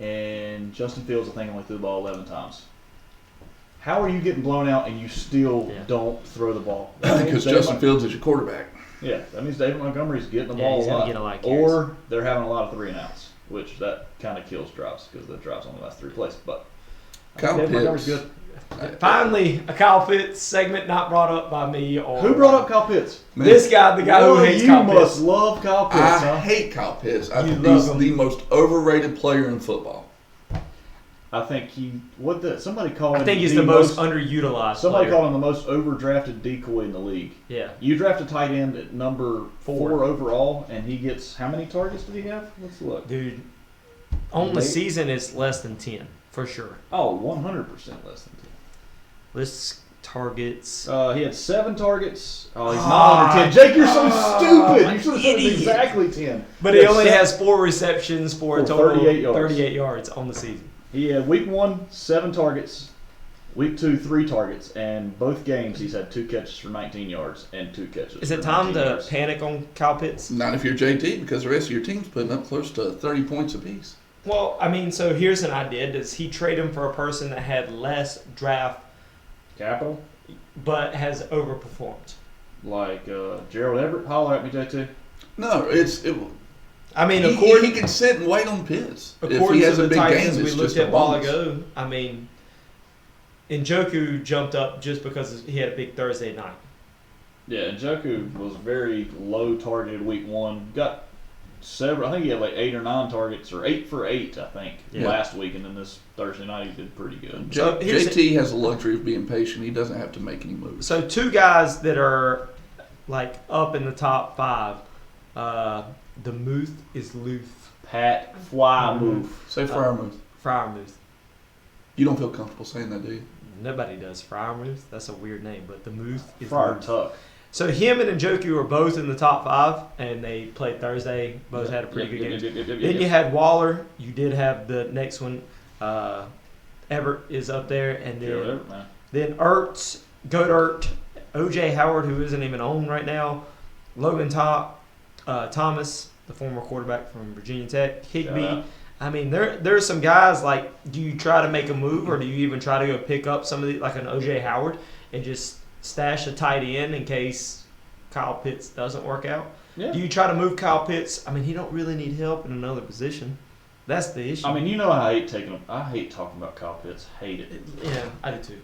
and Justin Fields, I think, only threw the ball 11 times. How are you getting blown out and you still don't throw the ball? That means Because David Justin Fields is your quarterback. Yeah, that means David Montgomery's getting the Yeah, ball he's a gonna lot. get a lot of carries. Or they're having a lot of 3 and outs, which that kind of kills drives because the drives only last 3 plays. But I think Kyle David Montgomery's Pitts. good. Finally, a Kyle Pitts segment not brought up by me or Who brought up Kyle Pitts? Man, this guy, the guy who hates you Kyle must Pitts. love Kyle Pitts, I huh? hate Kyle Pitts. I You think love he's him. the most overrated player in football. I think somebody called him I think he's the most underutilized. somebody player. called him the most overdrafted decoy in the league. Yeah. You draft a tight end at number 4 4 overall, and he gets how many targets did he have? Let's look. Dude, on the Late. season it's less than 10 for sure. Oh, 100% less than 10. Let's targets. He had 7 targets. Oh, he's not under 10. Jake, you're so stupid. You should have said idiot. exactly 10. But he only has 4 receptions for a total 38 of yards. 38 yards on the season. He had week 1, 7 targets. Week 2, 3 targets. And both games, he's had 2 catches for 19 yards and 2 catches. Is it for time 19 to yards. panic on Kyle Pitts? Not if you're JT, because the rest of your team's putting up close to 30 points apiece. Well, I mean, so here's an idea. Does he trade him for a person that had less draft Capital? but has overperformed? Like Gerald Everett? Holler at me, JT. No, I mean, he according can sit and wait on Pitts. If according he to has the a big Titans game, we it's looked just at a while bonus. ago, I mean, Njoku jumped up just because he had a big Thursday night. Yeah, Njoku was very low targeted week 1. Got several. I think he had like 8 or 9 targets, or 8 for 8, I think, Yeah. last week. And then this Thursday night, he did pretty good. So here's JT has the luxury of being patient. He doesn't have to make any moves. So 2 guys that are like up in the top 5. The Muth is Luth. Pat Frymouth. Say Frymouth. Frymouth. You don't feel comfortable saying that, do you? Nobody does. Frymouth. That's a weird name, but the Muth is Friar Luth. Tuck. So him and Njoku are both in the top 5, and they played Thursday. Both had a pretty good game. Then you had Waller. You did have the next one. Everett is up there, and then Ertz, Goddard, O.J. Howard, who isn't even on right now, Logan Thomas, the former quarterback from Virginia Tech, Higbee. I mean, there's some guys like, do you try to make a move, or do you even try to go pick up somebody like an O.J. Howard and just stash a tight end in case Kyle Pitts doesn't work out? Yeah. Do you try to move Kyle Pitts? I mean, he don't really need help in another position. That's the issue. I mean, you know, I hate talking about Kyle Pitts. Hate it. Yeah, I do too.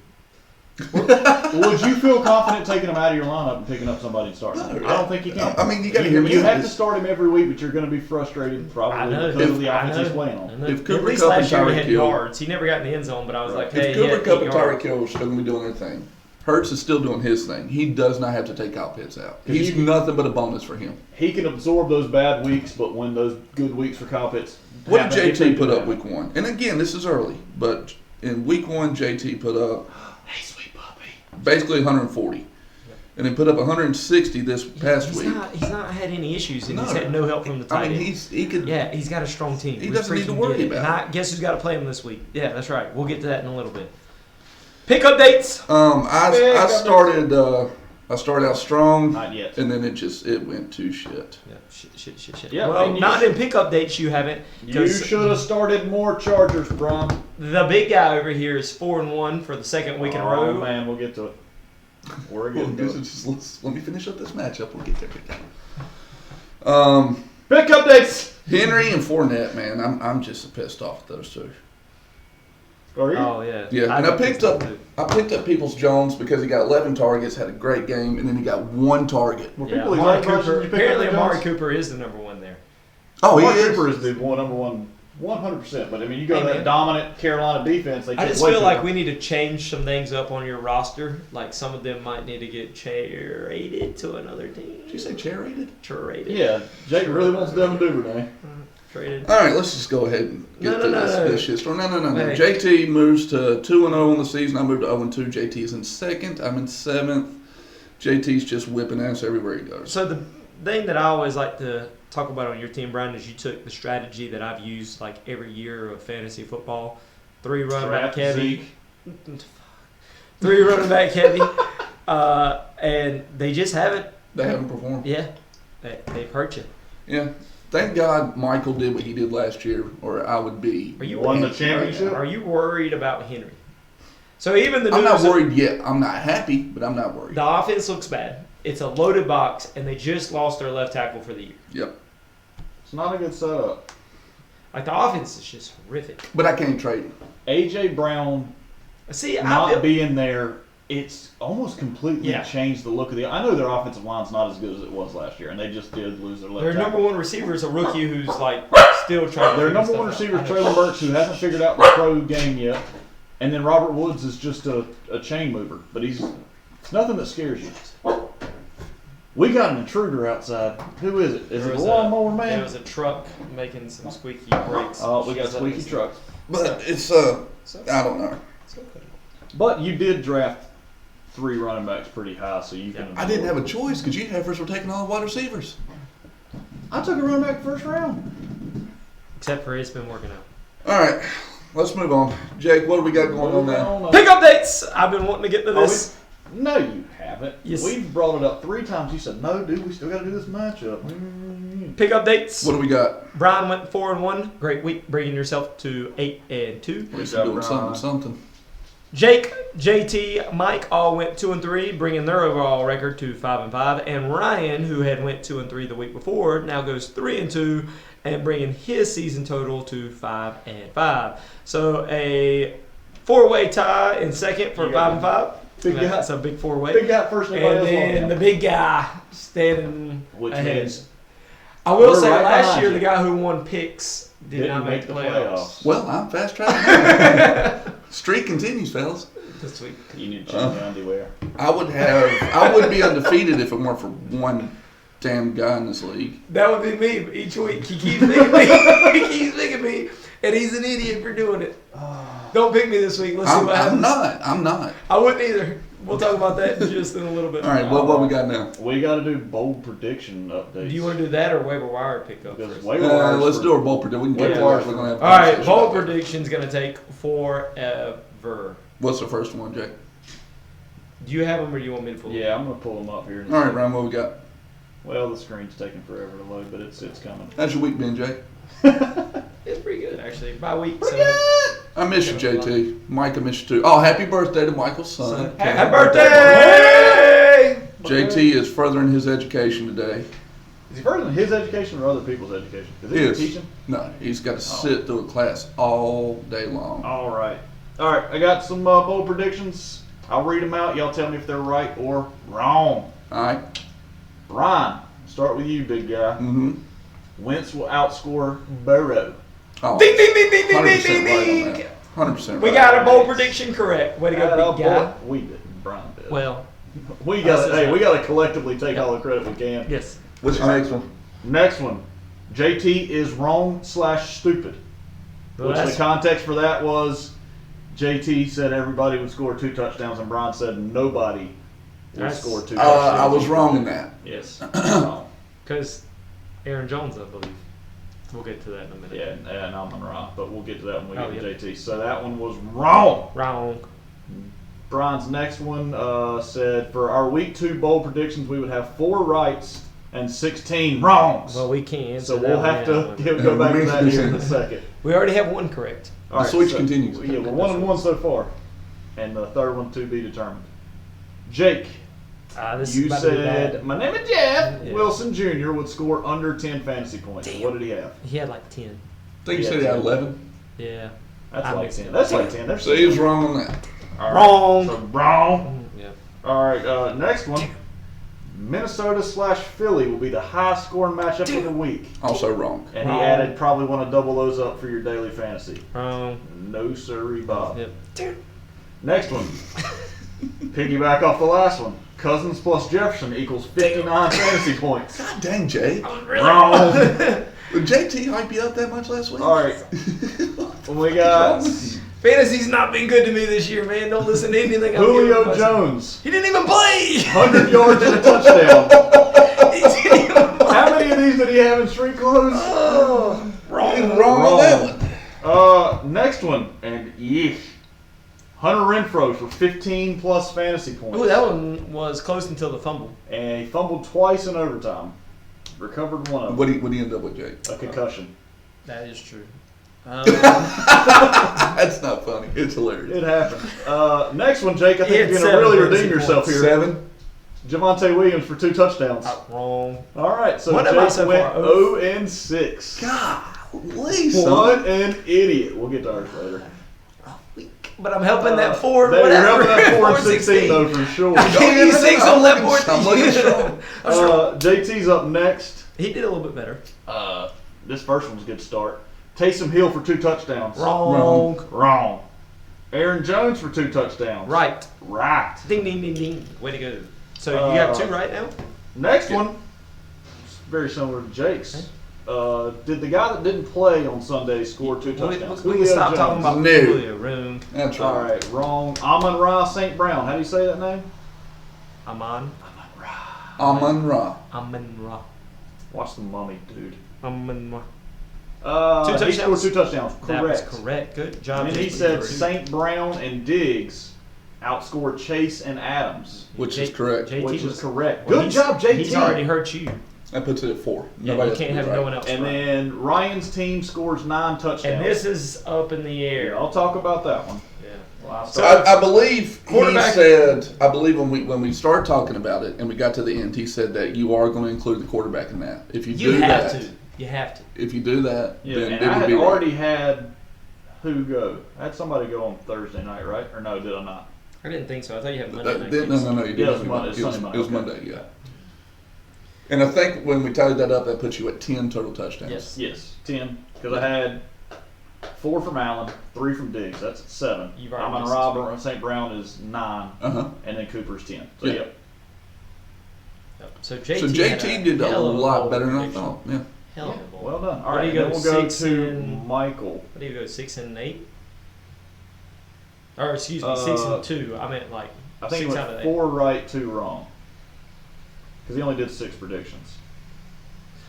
Would you feel confident taking him out of your lineup and picking up somebody and starting him? No, I don't think you can. I mean, you got to hear me. You out. have to start him every week, but you're going to be frustrated probably because of the offense he's playing on. If At Cooper least Kupp last and year he Tyreek had Hill- yards. He never got in the end zone, but I was like, If hey, Cooper he had Kupp 8 and yards. Tyreek Hill are still going to be doing their thing, Hurts is still doing his thing. He does not have to take Kyle Pitts out. He's nothing but a bonus for him. He can absorb those bad weeks, but when those good weeks for Kyle Pitts What happen, did he JT can put do up that. week 1? And again, this is early, but in week 1, JT put up basically 140. And then put up 160 this past He's week. not had any issues, and he's No. had no help from the tight I mean, end. he could. Yeah, he's got a strong team. He We doesn't need to freaking worry get it. about And it. I guess who's got to play him this week? Yeah, that's right. We'll get to that in a little bit. Pick updates. I started out strong, Not yet. and then it went to shit. Yeah, shit. Yeah, well, and you not in pick updates. You haven't. You 'Cause should have started more Chargers, Brian. the big guy over here is 4-1 for the second week in a row. Oh, man, we'll get to it. We're getting to it. Let me finish up this matchup. We'll get there. Pick updates. Henry and Fournette, man, I'm just pissed off at those two. Are you? Oh yeah. Yeah, and I got picked this up too. Peoples Jones because he got 11 targets, had a great game, and then he got 1 target. Were Yeah, people Amari excited about Cooper. you pick Apparently, up Amari Jones? Cooper is the number 1 there. Oh, he Amari is. Cooper is the number one, 100%. But I mean, you go Hey, to that man. dominant Carolina defense. They I take just way feel too like much. we need to change some things up on your roster. Like some of them might need to get traded to another team. Did you say chair-rated? Traded. Yeah, Jake really wants Devin Duvernay. Traded. All right, let's just go ahead and get No. this shit started. No. Hey. JT moves to 2-0 on the season. I moved to 0-2. JT is in 2nd. I'm in 7th. JT's just whipping ass everywhere he goes. So the thing that I always like to talk about on your team, Bryan, is you took the strategy that I've used like every year of fantasy football. 3 running back Draft heavy. Zeke. 3 running back heavy. And they just haven't. They haven't performed. Yeah. They've hurt you. Yeah. Thank God Michael did what he did last year, or I would be. Are you Won the worried- championship? Are you worried about Henry? So even the I'm not news- worried yet. I'm not happy, but I'm not worried. The offense looks bad. It's a loaded box, and they just lost their left tackle for the year. Yep. It's not a good setup. Like the offense is just horrific. But I can't trade him. A.J. Brown See, I not feel, being there, it's almost completely Yeah. changed the look of the. I know their offensive line's not as good as it was last year, and they just did lose their left their tackle. number 1 receiver is a rookie who's like still trying to Their figure number stuff one out. receiver I is know. Traylon Burks, who hasn't figured out the pro game yet. And then Robert Woods is just a chain mover. But it's nothing that scares you. We got an intruder outside. Who is it? Is There it was the lawnmower There man? was a truck making some squeaky brakes. Oh, we got She's squeaky like, trucks. But it's, So- I don't know. it's okay. But you did draft 3 running backs pretty high, so you can. I didn't have a choice because you heifers were taking all the wide receivers. I took a running back first round. Except for it's been working out. All right, let's move on. Jake, what do we got going on now? Pick updates! I've been wanting to get to this. No, you haven't. Yes. We've brought it up 3 times. You said, no, dude, we still got to do this matchup. Pick updates. What do we got? Bryan went 4-1. Great week, bringing yourself to 8-2. At least doing something. Jake, JT, Mike all went 2-3, bringing their overall record to 5-5. And Ryan, who had went 2-3 the week before, now goes 3-2 and bringing his season total to 5-5. So a 4-way tie in second for 5-5. Big guy. That's a big 4-way. Big guy first. And then the big guy standing Which ahead. means I will we're say right last behind year you. the guy who won picks did not make the playoffs. Well, I'm fast tracking. Streak continues, fellas. This week. you need to change your underwear. I would be undefeated if it weren't for one damn guy in this league. That would be me each week. He keeps picking me. He keeps picking me. And he's an idiot for doing it. Don't pick me this week. Let's see what happens. I'm not. I wouldn't either. We'll talk about that just in a little bit. All right, what we got now? We got to do bold prediction updates. Do you want to do that or waiver wire pickup Because first? waiver wires Let's for- do our bold prediction. We can get Yeah. to ours. We're gonna have. All right, conversation bold about that. prediction's going to take forever. What's the first one, Jake? Do you have them or do you want me to pull them? Yeah, I'm gonna pull them up here. In a All right, second. Ryan, what we got? Well, the screen's taking forever to load, but it's coming. How's your week been, Jake? It's pretty good, actually. By week, Pretty so. good. I miss you, JT. Mike, I miss you too. Oh, happy birthday to Michael's son. Happy birthday! JT is furthering his education today. Is he further than his education or other people's education? Is he Yes. teaching? No, he's got to sit through a class all day long. All right. I got some bold predictions. I'll read them out. Y'all tell me if they're right or wrong. All right. Brian, start with you, big guy. Mm-hmm. Wentz will outscore Burrow. Oh, Ding, ding, ding, ding, ding, 100% ding, right on ding, that. ding. 100% We right. got a bold prediction correct. Way to go, big guy. We didn't. Brian did. Well, we got to collectively take all the credit we can. yes. What's your next one? Next one. JT is wrong/stupid. Well, Which the that's- context for that was JT said everybody would score 2 touchdowns, and Brian said nobody will That's- score 2 touchdowns. I was wrong in that. Yes. Because Aaron Jones, I believe. We'll get to that in a minute. Yeah, and I'm right, but we'll get to that when we get to yep. JT. So that one was wrong. Wrong. Brian's next one said for our week 2 bold predictions, we would have 4 rights and 16 wrongs. Well, we can. so that we'll one have down. to go back to that here in a second. We already have one correct. All The switch continues. Yeah, we're 1-1 so far, and the third one to be determined. Jake, This is you about to be said bad. my name is Jeff Yeah. Wilson Jr. would score under 10 fantasy points. Damn. What did he have? He had like 10. I think you said he had 11. Yeah. That's I like mixed 10. it That's up. like 10. There's So he was wrong on that. All right. Wrong. So wrong. Yeah. All right. Next one. Minnesota/Philly will be the highest scoring matchup of the week. Also wrong. And Wrong. he added probably want to double those up for your daily fantasy. Wrong. No sirree, Bob. Yep. Next one. Piggyback off the last one. Cousins plus Jefferson equals 59 fantasy points. God dang, Jay. Wrong. Did JT hype you up that much last week? All right. We What's wrong got with you? Fantasy's not been good to me this year, man. Don't listen to anything I'm giving Julio myself. Jones. He didn't even play. 100 yards and a touchdown. He didn't even play. How many of these did he have in street clothes? Oh, wrong. Wrong on that one. Next one. And yeesh. Hunter Renfro for 15 plus fantasy points. Ooh, that one was close until the fumble. And he fumbled twice in overtime. Recovered one of them. What do you end up with, Jake? A concussion. That is true. That's not funny. It's hilarious. It happened. Next one, Jake. I think He you're had going to 7 really fantasy redeem yourself points. here. 7. Javonte Williams for 2 touchdowns. Wrong. All right, so What am I Jake so went far? 0-6. Golly, son. What an idiot. We'll get to ours later. But I'm helping that 4 You're whatever. helping that 4 and 4-16. 16 though for sure. I gave you 6 on that 4 I'm looking strong. JT's up next. He did a little bit better. This first one's a good start. Taysom Hill for 2 touchdowns. Wrong. Wrong. Aaron Jones for 2 touchdowns. Right. Right. Ding, ding, ding, ding. Way to go. So you have 2 right now? Next one, it's very similar to Jake's. Did the guy that didn't play on Sunday score 2 touchdowns? We can Julio stop Jones. talking about No. Julio. Wrong. That's All right. right, wrong. Amon-Ra St. Brown. How do you say that name? Amon-Ra. Amon-Ra. Watch the Mummy, dude. Amon-Ra. He scored 2 touchdowns. Correct. That was correct. Good job. And he said St. Brown and Diggs outscored Chase and Adams. Which is correct. Which is correct. Well, Good job, JT. He's already hurt you. That puts it at 4. Yeah, Nobody you else can't can have be no right. one else. And right. then Ryan's team scores 9 touchdowns. And this is up in the air. I'll talk about that one. Yeah. Well, So I believe he Quarterback- said, I believe when we started talking about it and we got to the end, he said that you are going to include the quarterback in that. If you do have that, to. You have to. if you do that, yeah, then and it I would had be already right. had who go? I had somebody go on Thursday night, right? Or no, did I not? I didn't think so. I thought you had Monday night. No, you did. Yeah, it was Monday. It was Sunday night. It was Okay. Monday, yeah. And I think when we tallied that up, that puts you at 10 total touchdowns. Yes. Yes, 10. Because I had 4 from Allen, 3 from Diggs. That's 7. You've already I'm on missed Robert and St. Brown is 9, Uh-huh. and then Cooper's 10. So Yeah. yep. Yep. So JT, So had JT did a hell of lot bold better than I prediction. thought. Yeah. Hell of a bold. Well done. All What do right, you then go, we'll go 6 to and- Michael. What do you go, 6 and 8? Or excuse me, 6 and 2. I meant like I think 6 he out of went 8. 4 right, 2 wrong. Because he only did 6 predictions.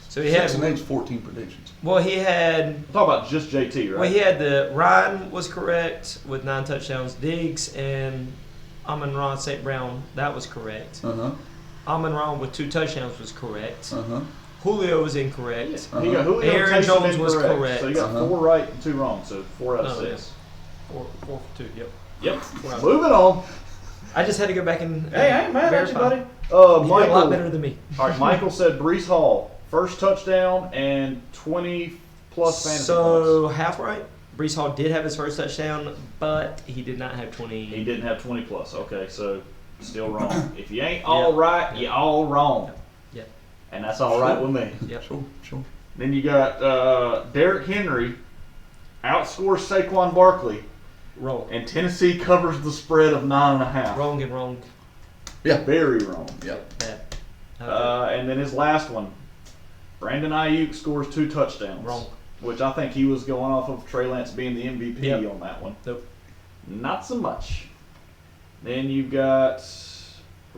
So he 6 had. and 8's 14 predictions. Well, he had. I'm talking about just JT, right? Well, he had the Ryan was correct with 9 touchdowns. Diggs and Amon-Ra St. Brown, that was correct. Uh-huh. Amon-Ra with 2 touchdowns was correct. Uh-huh. Julio was incorrect. Yeah. He got Julio Aaron Taysom Jones was incorrect. correct. So you got Uh-huh. 4 right and 2 wrong. So 4 out of No, 6. 4 for 2. Yep. Yep. Wow. Moving on. I just had to go back and. Hey, I ain't mad at you, verify. buddy. You did a lot Michael. better than me. All right, Michael said Brees Hall, first touchdown and 20 plus fantasy So points. half right. Brees Hall did have his first touchdown, but he did not have 20. He didn't have 20 plus. Okay, so still wrong. If you ain't all right, you all wrong. Yep. And that's all right with me. Yep. Sure. Then you got Derrick Henry outscores Saquon Barkley, Wrong. and Tennessee covers the spread of 9.5. Wrong and wrong. Very wrong. Yeah. Bad. And then his last one, Brandon Ayuk scores 2 touchdowns. Wrong. Which I think he was going off of Trey Lance being the MVP Yep. on that one. Nope. Not so much. Then you got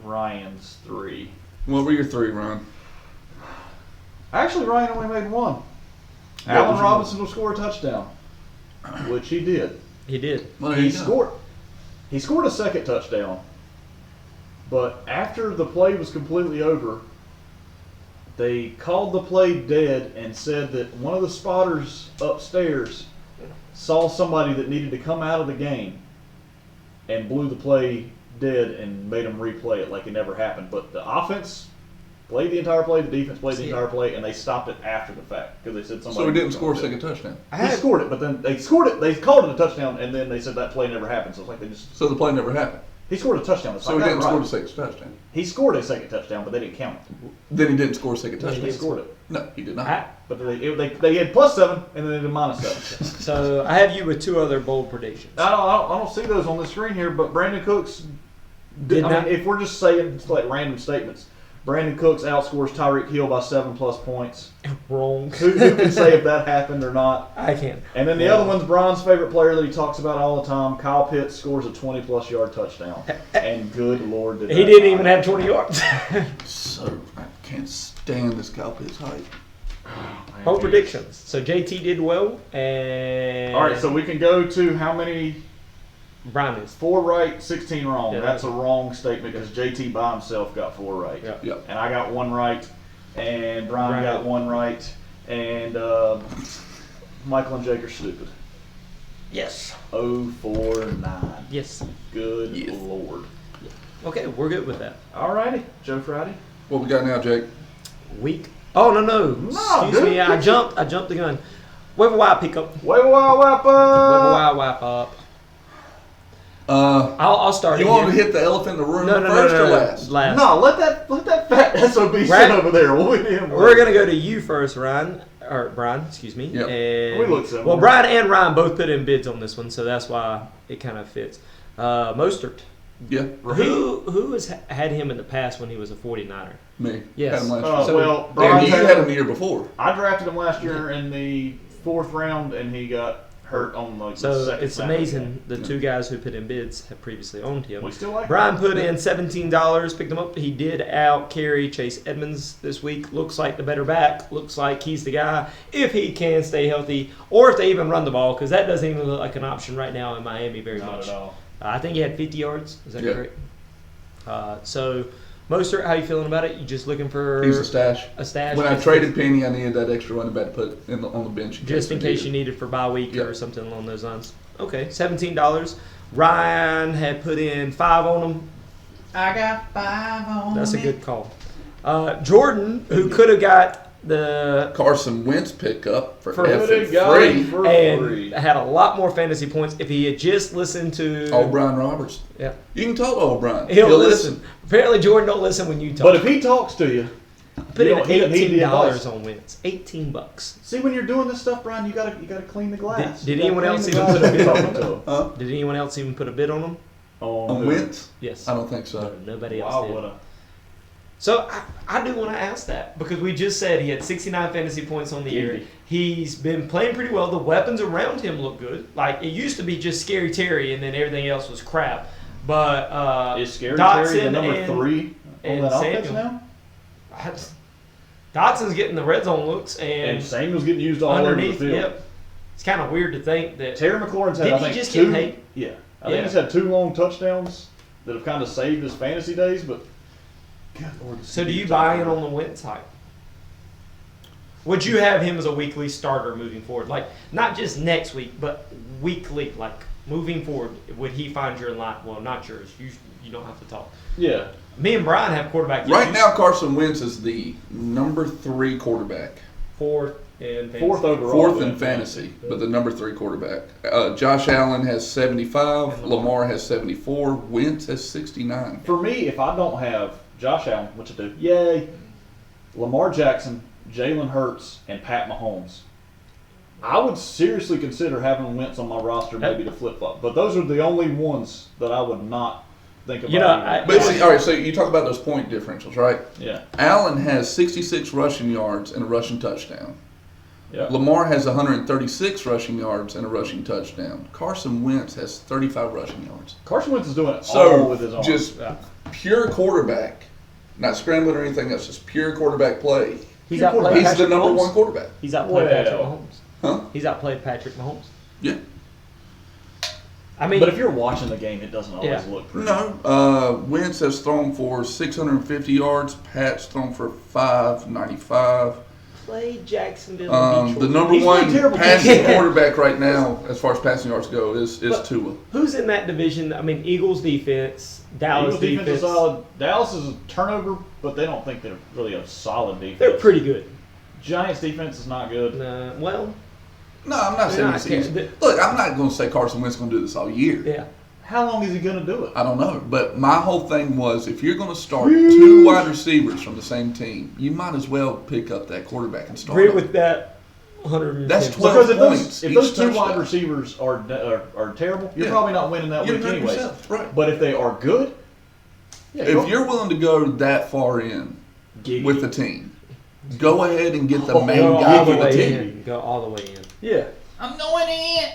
Ryan's 3. What were your 3, Ron? Actually, Ryan only made 1. What Allen was Robinson will score a touchdown, which he did. He did. Well, there He you go. scored. He scored a second touchdown, but after the play was completely over, they called the play dead and said that one of the spotters upstairs saw somebody that needed to come out of the game and blew the play dead and made them replay it like it never happened. But the offense played the entire play, the defense played the entire play, and they stopped it after the fact because they said somebody. So he didn't was score a gonna do second it. touchdown. He scored it, but then they scored it. They called it a touchdown, and then they said that play never happened. So it's like they just So the play never happened. he scored a touchdown. So he didn't score a second touchdown. He scored a second touchdown, but they didn't count it. Then he didn't score a second No, he They touchdown. did. scored it, No, he did not. but they had +7 and then they did -7. So I have you with 2 other bold predictions. I don't see those on the screen here, but Brandon Cooks. Did I not- mean, if we're just saying like random statements, Brandon Cooks outscores Tyreek Hill by 7+ points. Wrong. Who can say if that happened or not? I can't. And then the other one's Brian's favorite player that he talks about all the time. Kyle Pitts scores a 20+ yard touchdown. And good Lord, did He that didn't not even have 20 yards. So I can't stand this Kyle Pitts height. Man, Bold geez. predictions. So JT did well, and All right, so we can go to how many? Bryan is. 4 right, 16 wrong. Yeah, That's a wrong statement because JT by himself got 4 right. Yeah. Yep. And I got 1 right, and Brian Right. got 1 right, and Michael and Jake are stupid. Yes. 0-4-9. Yes. Good Yes. Lord. Okay, we're good with that. All righty, Joe Friday. What we got now, Jake? Week. Oh no. No, Excuse dude. me. I jumped the gun. Waiver wire pickup. Waiver wire wipe Waiver up. wire wipe up. Uh, I'll start. you it want to here. hit the elephant in the room No, first or no. last? Last. No, let that fat SOB sit Right. over there. We'll leave him. We're gonna go to you first, Ryan. Or Bryan, excuse me. Yep. And, We look similar. well, Bryan and Ryan both put in bids on this one, so that's why it kind of fits. Mostert. Yeah, Who has had him in the past when he was a 49er? me. Yes. Had him last year. Well, And Brian you had him the year before. I drafted him last year in the 4th round, and he got hurt on the So second it's snap of the amazing game. the two guys who put in bids have previously owned him. We still like Bryan him. put in $17, picked him up. He did out carry Chase Edmonds this week. Looks like the better back. Looks like he's the guy if he can stay healthy, or if they even run the ball, because that doesn't even look like an option right now in Miami very Not much. at all. I think he had 50 yards. Is that Yeah. correct? So, Mostert, how you feeling about it? You just looking for He's a stash. a stash? When I traded Penny, I needed that extra running back to put on the bench. Just in we case needed you it. needed for bye week Yep. or something along those lines. Okay, $17. Ryan had put in 5 on him. I got 5 on That's a it. good call. Jordan, who could have got the Carson Wentz pickup for For effing free. free. For and free. had a lot more fantasy points if he had just listened to. Old Brian Roberts. Yeah, You can talk to old Brian. he'll listen. Apparently, Jordan don't listen when you talk. But if he talks to you, put you in don't- he doesn't need the $18 advice. on wins, $18. See, when you're doing this stuff, Brian, you gotta clean the glass. Did You gotta anyone clean else the even glass put a when bid you're on talking to him. Huh? Did anyone else even put a bid on him? On who? Wentz? Yes. I don't think so. No, nobody else Wow, did. what a So I do want to ask that because we just said he had 69 fantasy points on the year. Gimme. He's been playing pretty well. The weapons around him look good. Like it used to be just Scary Terry and then everything else was crap. But is Scary Dotson Terry the number and- 3 on and that offense Samuel. now? Dotson's getting the red zone looks And and Samuel's getting used all underneath. over the field. Yep, it's kind of weird to think that. Terry McLaurin's had, Didn't I he think, just 2. get paid? Yeah, I Yeah. think he's had 2 long touchdowns that have kind of saved his fantasy days. But good Lord, So do you buy in on the Wentz hype? Would you have him as a weekly starter moving forward? Like, not just next week, but weekly, like, moving forward, would he find your line? Well, not yours. You don't have to talk. Yeah, Me and Bryan have quarterback Right issues. now, Carson Wentz is the number 3 quarterback. Fourth in fantasy. 4th overall. Fourth in yeah. fantasy, but the number 3 quarterback. Josh Allen has 75. And Lamar. Lamar has 74. Wentz has 69. For me, if I don't have Josh Allen, which I do, yay, Lamar Jackson, Jalen Hurts, and Pat Mahomes, I would seriously consider having Wentz on my roster maybe to flip-flop. But those are the only ones that I would not think about. You know, even. But see, all right, so you talk about those point differentials, right? Yeah. Allen has 66 rushing yards and a rushing touchdown. Yeah. Lamar has 136 rushing yards and a rushing touchdown. Carson Wentz has 35 rushing yards. Carson Wentz is doing it So, all with his arm. just Yeah. pure quarterback, not scrambling or anything else, just pure quarterback play. He's He's outplayed He's Patrick the number Mahomes. 1 quarterback. He's outplayed Patrick Well. Mahomes. Huh? He's outplayed Patrick Mahomes. Yeah. I mean, But if you're watching the game, it doesn't always Yeah. look pretty. No, Wentz has thrown for 650 yards. Pat's thrown for 595. play Jacksonville. and The Detroit. number He's playing 1 terrible passing defense. quarterback right now, as far as passing yards go, is But- Tua. Who's in that division? I mean, Eagles defense, Dallas Eagles defense is defense. solid. Dallas is a turnover, but they don't think they're really a solid defense. They're pretty good. Giants defense is not good. Well, No, I'm not saying They're it's not easy. good. Look, I'm not going to say Carson Wentz is going to do this all year. yeah. How long is he going to do it? I don't know. But my whole thing was if you're going to start 2 wide receivers from the same team, you might as well pick up that quarterback and start Agree him. with that. 110. That's 12 Because if points those each 2 wide touchdown. receivers are terrible, you're Yeah. probably not winning that You're week hurting anyways. yourself, right. But if they are good, yeah, If you're willing to go that far in with the team, go ahead and get the main Go guy all the for the way team. in. Go all the way in. yeah, I'm going in.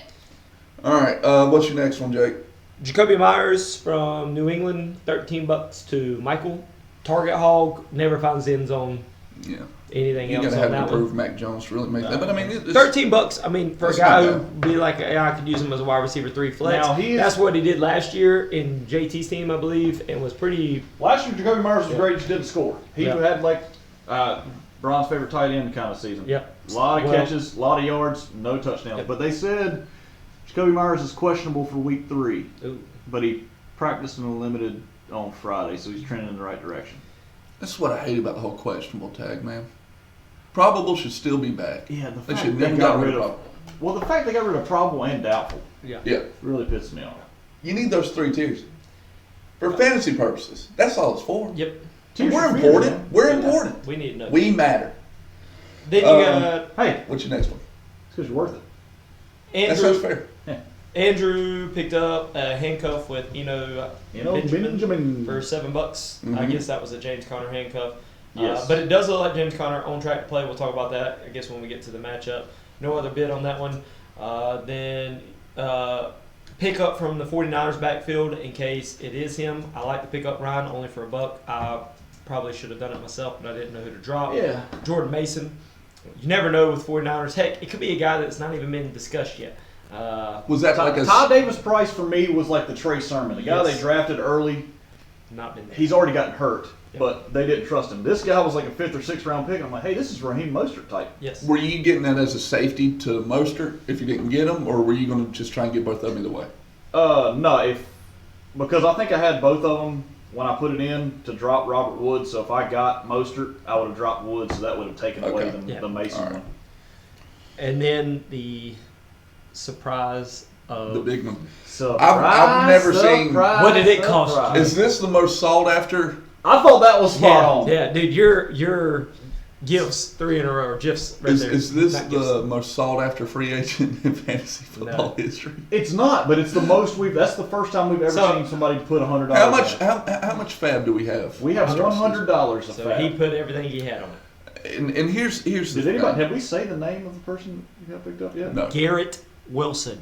All right, what's your next one, Jake? Jacoby Myers from New England, $13 to Mikkel. Target hog, never finds the end zone. Yeah, Anything you else gotta on have that to one? prove Mac Jones to really make that. But I mean, it's, $13. I mean, for a That's guy not who'd be like, yeah, I could use him as a wide receiver 3 flex. Now, he is- That's what he did last year in JT's team, I believe, and was pretty. last year Jacoby Myers was Yeah. great. Just didn't score. He Yeah. had like Brian's favorite tight end kind of season. Yep. A lot of Well- catches, a lot of yards, no touchdowns. Yep. But they said Jacoby Myers is questionable for week 3. Ooh. But he practiced and limited on Friday, so he's trending in the right direction. that's what I hate about the whole questionable tag, man. Probable should still be back. Yeah, the They fact should they never got got rid of. Well, the fact they got rid of probable and doubtful Yeah. Yeah, really pisses me off. you need those 3 tiers for fantasy purposes. That's all it's for. Yep. Tiers We're are weird, important. man. We're Yeah. important. We need to know. We matter. Then you got Hey, What's your next one? it's because you're worth it. That sounds Andrew. fair. Andrew picked up a handcuff with Benjamin for $7. I Mhm. guess that was a James Conner handcuff. Yes. But it does look like James Conner on track to play. We'll talk about that, I guess, when we get to the matchup. No other bid on that one. Then pick up from the 49ers backfield in case it is him. I like to pick up Ryan only for $1. I probably should have done it myself, but I didn't know who to drop. Yeah. Jordan Mason. You never know with 49ers. Heck, it could be a guy that's not even been discussed yet. Was that like a Ty Davis Price for me was like the Trey Sermon, the guy Yes. they drafted early. Not been there. He's already gotten hurt, Yep. but they didn't trust him. This guy was like a 5th or 6th round pick. I'm like, hey, this is Raheem Mostert type. Yes. Were you getting that as a safety to Mostert if you didn't get him, or were you going to just try and get both of them either way? No, because I think I had both of them when I put it in to drop Robert Woods. So if I got Mostert, I would have dropped Woods, so that would have taken away Okay. the Mason All right. one. And then the surprise of The big one. Surprise, never seen- surprise, What did it cost you? surprise. Is this the most sought after? I thought that was spot on. Yeah, dude, your gifts 3 in a row, or gifs right there. Is this Not the gifts. most sought after free agent in fantasy football history? It's not, but it's the most that's the first time we've ever So- seen somebody put $100. How much? down. How much fab do we have? We have $100 of So fab. he put everything he had on it. And here's Did the anybody? thing. Have we say the name of the person you got picked up yet? No. Garrett Wilson,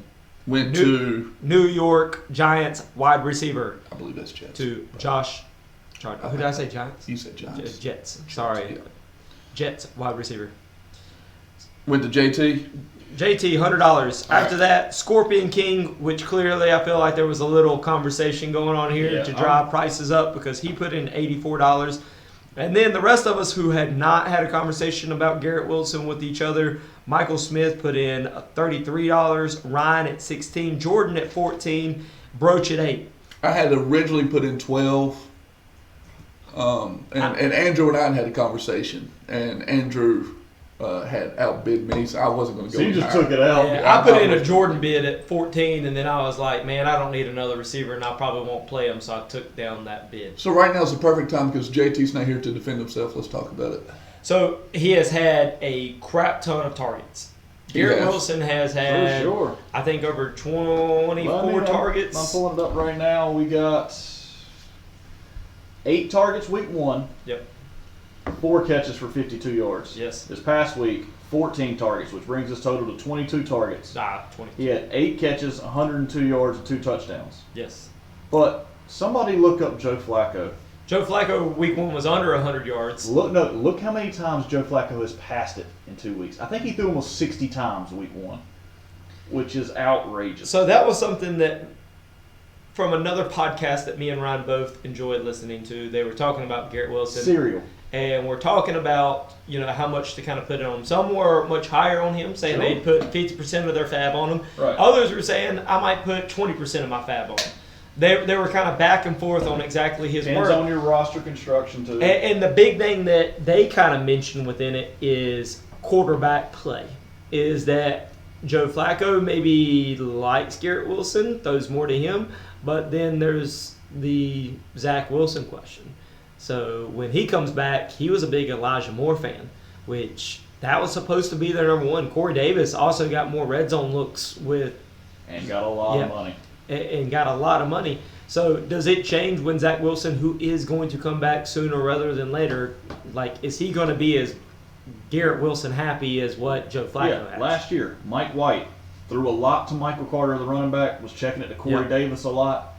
Went to, New York Giants wide receiver, I believe that's Jets. to Josh. Who did I say? Giants. You said Giants. Jets. Sorry, Yeah. Jets wide receiver. Went to JT. JT, $100. After that, Scorpion King, which clearly I feel like there was a little conversation going on here Yeah, to drive prices up because he put in $84. And then the rest of us who had not had a conversation about Garrett Wilson with each other, Michael Smith put in $33, Ryan at $16, Jordon at $14, Broach at $8. I had originally put in 12. And Andrew and I had a conversation, and Andrew had outbid me, so I wasn't going to go. So you just higher. took it out. Yeah, I put in a Jordan bid at 14, and then I was like, man, I don't need another receiver, and I probably won't play him, so I took down that bid. So right now is the perfect time because JT's not here to defend himself. Let's talk about it. So he has had a crap ton of targets. Garrett Yes. Wilson has had, Sure. I think, over 24 targets. I'm pulling it up right now. We got 8 targets week 1. Yep. 4 catches for 52 yards. Yes. This past week, 14 targets, which brings his total to 22 targets. 20. He had 8 catches, 102 yards, and 2 touchdowns. Yes. But somebody look up Joe Flacco. Joe Flacco, week 1 was under 100 yards. Look how many times Joe Flacco has passed it in 2 weeks. I think he threw almost 60 times week 1, which is outrageous. So that was something that, from another podcast that me and Ryan both enjoyed listening to, they were talking about Garrett Wilson. Serial. And we're talking about, how much to kind of put it on him. Some were much higher on him, saying Sure. they'd put 50% of their fab on him. Right. Others were saying, I might put 20% of my fab on him. They were kind of back and forth on exactly his Depends work. on your roster construction, too. And the big thing that they kind of mentioned within it is quarterback play. Is that Joe Flacco maybe likes Garrett Wilson, throws more to him, but then there's the Zach Wilson question. So when he comes back, he was a big Elijah Moore fan, which that was supposed to be their number one. Corey Davis also got more red zone looks and got a lot of money. and got a lot of money. So does it change when Zach Wilson, who is going to come back sooner rather than later, is he going to be as Garrett Wilson happy as what Joe Flacco Yeah, has? last year, Mike White threw a lot to Michael Carter, the running back, was checking it to Corey Yeah. Davis a lot.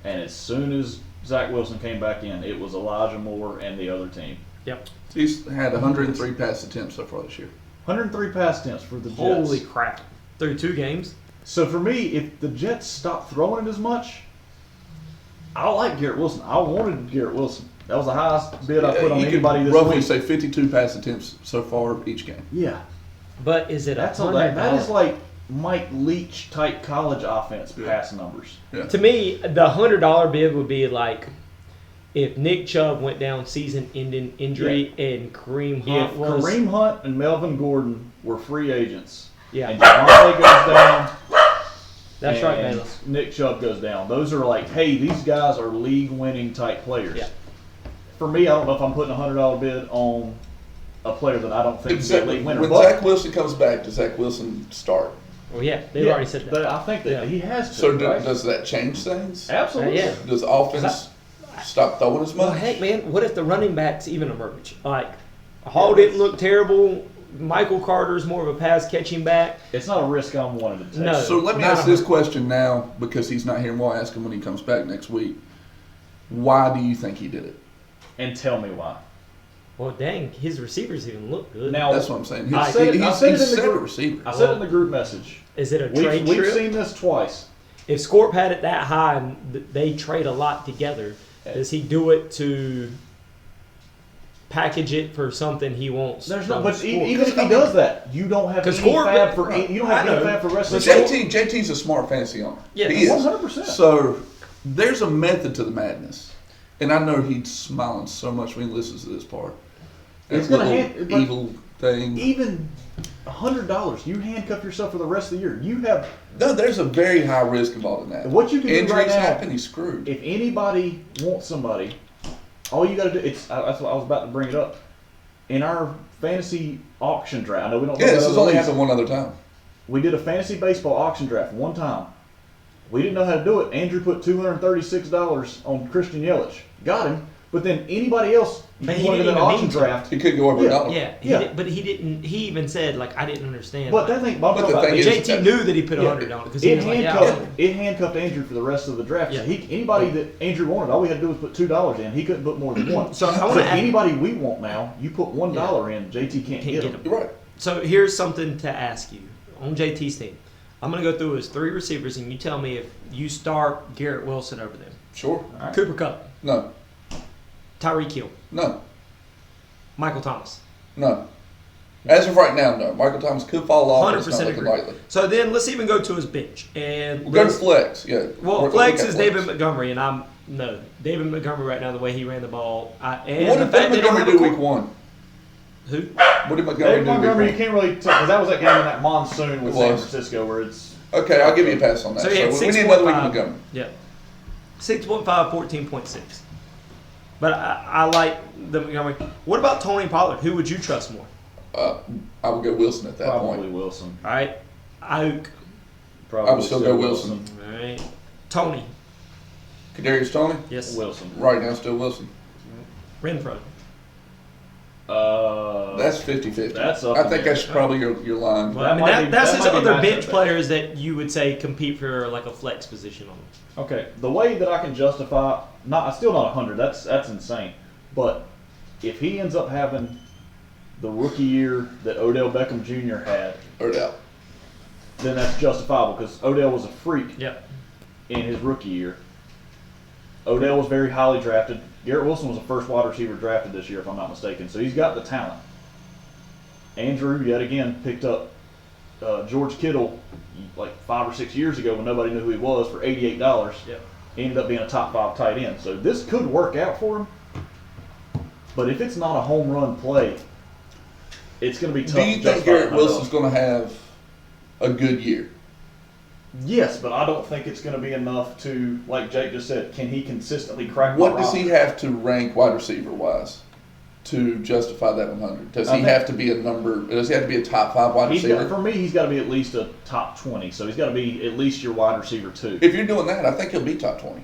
And as soon as Zach Wilson came back in, it was Elijah Moore and the other team. Yep. He's had 103 pass attempts so far this year. 103 pass attempts for the Jets. Holy crap. Through 2 games? So for me, if the Jets stop throwing it as much, I like Garrett Wilson. I wanted Garrett Wilson. That was the highest bid I put on you anybody could this roughly week. say 52 pass attempts so far each game. Yeah, But is it that's $100? that is like Mike Leach type college offense Yeah. pass numbers. Yeah. To me, the $100 bid would be like if Nick Chubb went down season-ending injury and Kareem Hunt If was. Kareem Hunt and Melvin Gordon were free agents, Yeah. and Javante goes down, That's right, and Bayless. Nick Chubb goes down. Those are like, hey, these guys are league-winning type players. Yeah. For me, I don't know if I'm putting a $100 bid on a player that I don't think is a Exactly. league winner. When But Zach Wilson comes back, does Zach Wilson start? Well, yeah, they've yeah, already said that. But I think that Yeah. he has to. So right? does that change things? Absolutely. Yeah. Does the offense stop throwing as Well, much? heck, man, what if the running backs even emerge? Like, Hall didn't look terrible Michael Carter's more of a pass catching back. It's not a risk I'm wanting to take. No. So let me Not ask this question now because he's not here, and we'll ask him when he comes back next week. Why do you think he did it? And tell me why. Well, dang, his receivers even look good. Now, That's what I'm saying. I said it in the group. receiver. I said it in the group message. Is it a trade We've trip? seen this twice. If Scorp had it that high and they trade a lot together, does he do it to package it for something he wants? There's from no, but Scorp? even if he does that, you don't have any 'Cause Scorp- fab for you don't have I any know. fab for the rest But of the JT's a smart fantasy owner. Yeah, he is. 100%. So there's a method to the madness, and I know he's smiling so much when he listens to this part. It's That gonna little but evil thing. even $100, you handcuff yourself for the rest of the year. You have No, there's a very high risk involved in that. what you can do Injuries right now. happen, he's screwed. If anybody wants somebody, all you got to do. That's what I was about to bring it up. In our fantasy auction draft, I know we don't. Yeah, talk this about has other only leagues. happened one other time. We did a fantasy baseball auction draft one time. We didn't know how to do it. Andrew put $236 on Christian Yelich. Got him. But then anybody else, But you he wanted didn't an even auction mean to. draft. He could go over Yeah. a dollar. Yeah, Yeah. but he didn't. He even said like I didn't understand. But like, that thing, I'm But talking the about, thing but is- JT knew that he put Yeah. 100 on it because he it was like, yeah, handcuffed, I'll- it handcuffed Andrew for the rest of the draft. Yeah. So anybody that Andrew wanted, all we had to do was put $2 in. He couldn't put more than one. So I wanna add- anybody we want now, you put $1 in, JT can't get get him. You're right. So here's something to ask you on JT's team. I'm gonna go through his 3 receivers and you tell me if you start Garrett Wilson over them. Sure. Right. Cooper Kupp, No. Tyreek Hill, No. Michael Thomas. No. As of right now, no. Michael Thomas could fall off. 100% But it's not agree. looking likely. So then let's even go to his bench and We'll go to let's- flex. Yeah. well, We're- flex look is at David flex. Montgomery, and I'm no David Montgomery right now. The way he ran the ball, and What the did fact David they don't Montgomery have do a week one? Who? What did Montgomery David do Montgomery, you week one? can't really tell because that was that game in that monsoon with It San was. Francisco where it's Okay, I'll give you a pass on that. So he had we need another week of 6.5. Montgomery. Yeah, 6.5, 14.6. But I like the Montgomery. What about Tony Pollard? Who would you trust more? I would go Wilson at that probably point. Wilson. All right, Ayuk. Probably I would still go Wilson. All right, Tony. Kadarius Toney? Yes. Wilson. Right now, still Wilson. Renfro. That's 50-50. That's up I in think there. that's probably your line. Well, I mean, might be- that's that his might be other matchup bench there. players that you would say compete for like a flex position on. Okay, the way that I can justify, still not 100. That's insane. But if he ends up having the rookie year that Odell Beckham Jr. had, Or doubt. then that's justifiable because Odell was a freak Yep. in his rookie year. Odell was very highly drafted. Garrett Wilson was the first wide receiver drafted this year, if I'm not mistaken. So he's got the talent. Andrew, yet again, picked up George Kittle like 5 or 6 years ago when nobody knew who he was for $88. Yep. He ended up being a top 5 tight end. So this could work out for him. But if it's not a home run play, it's going to be tough. Do you to think justify Garrett $100. Wilson's going to have a good year? Yes, but I don't think it's going to be enough to, like Jake just said, can he consistently crack What my does he roster? have to rank wide receiver wise to justify that 100? Does I he think- have to be a number? Does he have to be a top 5 wide He's receiver? got, for me, he's got to be at least a top 20. So he's got to be at least your wide receiver 2. If you're doing that, I think he'll be top 20.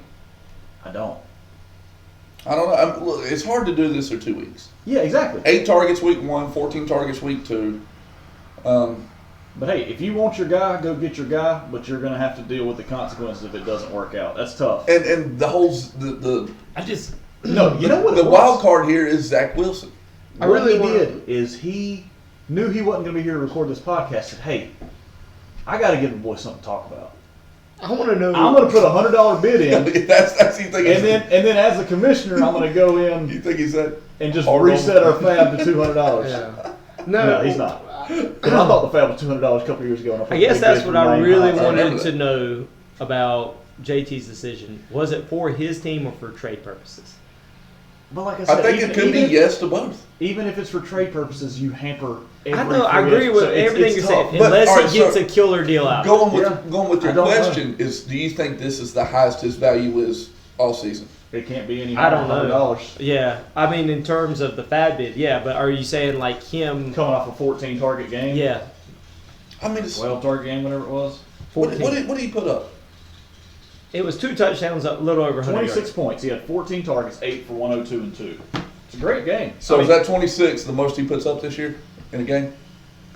I don't. I don't know. Look, it's hard to do this for 2 weeks. Yeah, exactly. 8 targets week 1, 14 targets week 2. But hey, if you want your guy, go get your guy. But you're going to have to deal with the consequences if it doesn't work out. That's tough. And the whole the I just No, you know what? the it was? wild card here is Zach Wilson. I What really he wanna- did is he knew he wasn't going to be here to record this podcast. Said, "Hey, I got to give the boys something to talk about. I want to know. I'm going to put a $100 bid in, that's you think. and then as the commissioner, I'm going to go in you think he's that? and just Hard reset on- our fab to $200." Yeah. No, he's not. 'Cause I thought the fab was $200 a couple years ago. And I put guess big that's bid what for I Wayne really Hines. wanted remember to that. know about JT's decision. Was it for his team or for trade purposes? But like I said, I think it could be yes to both. Even if it's for trade purposes, you hamper. Every I know. I free agree agent. with So it's- everything it's you're tough. saying, But, unless alright, he gets so- a killer deal out. Going with Yeah. going with your I don't know. question is, do you think this is the highest his value is all season? It can't be any I higher don't than know. $100 Yeah, I mean in terms of the fab bid, yeah. But are you saying like him? coming off a 14 target game. Yeah, I mean, it's, 12 target game, whatever it was. 14. what did he put up? It was 2 touchdowns, a little over 100 26 yards. points. He had 14 targets, 8 for 102 and 2. It's a great game. So I is mean- that 26 the most he puts up this year in a game?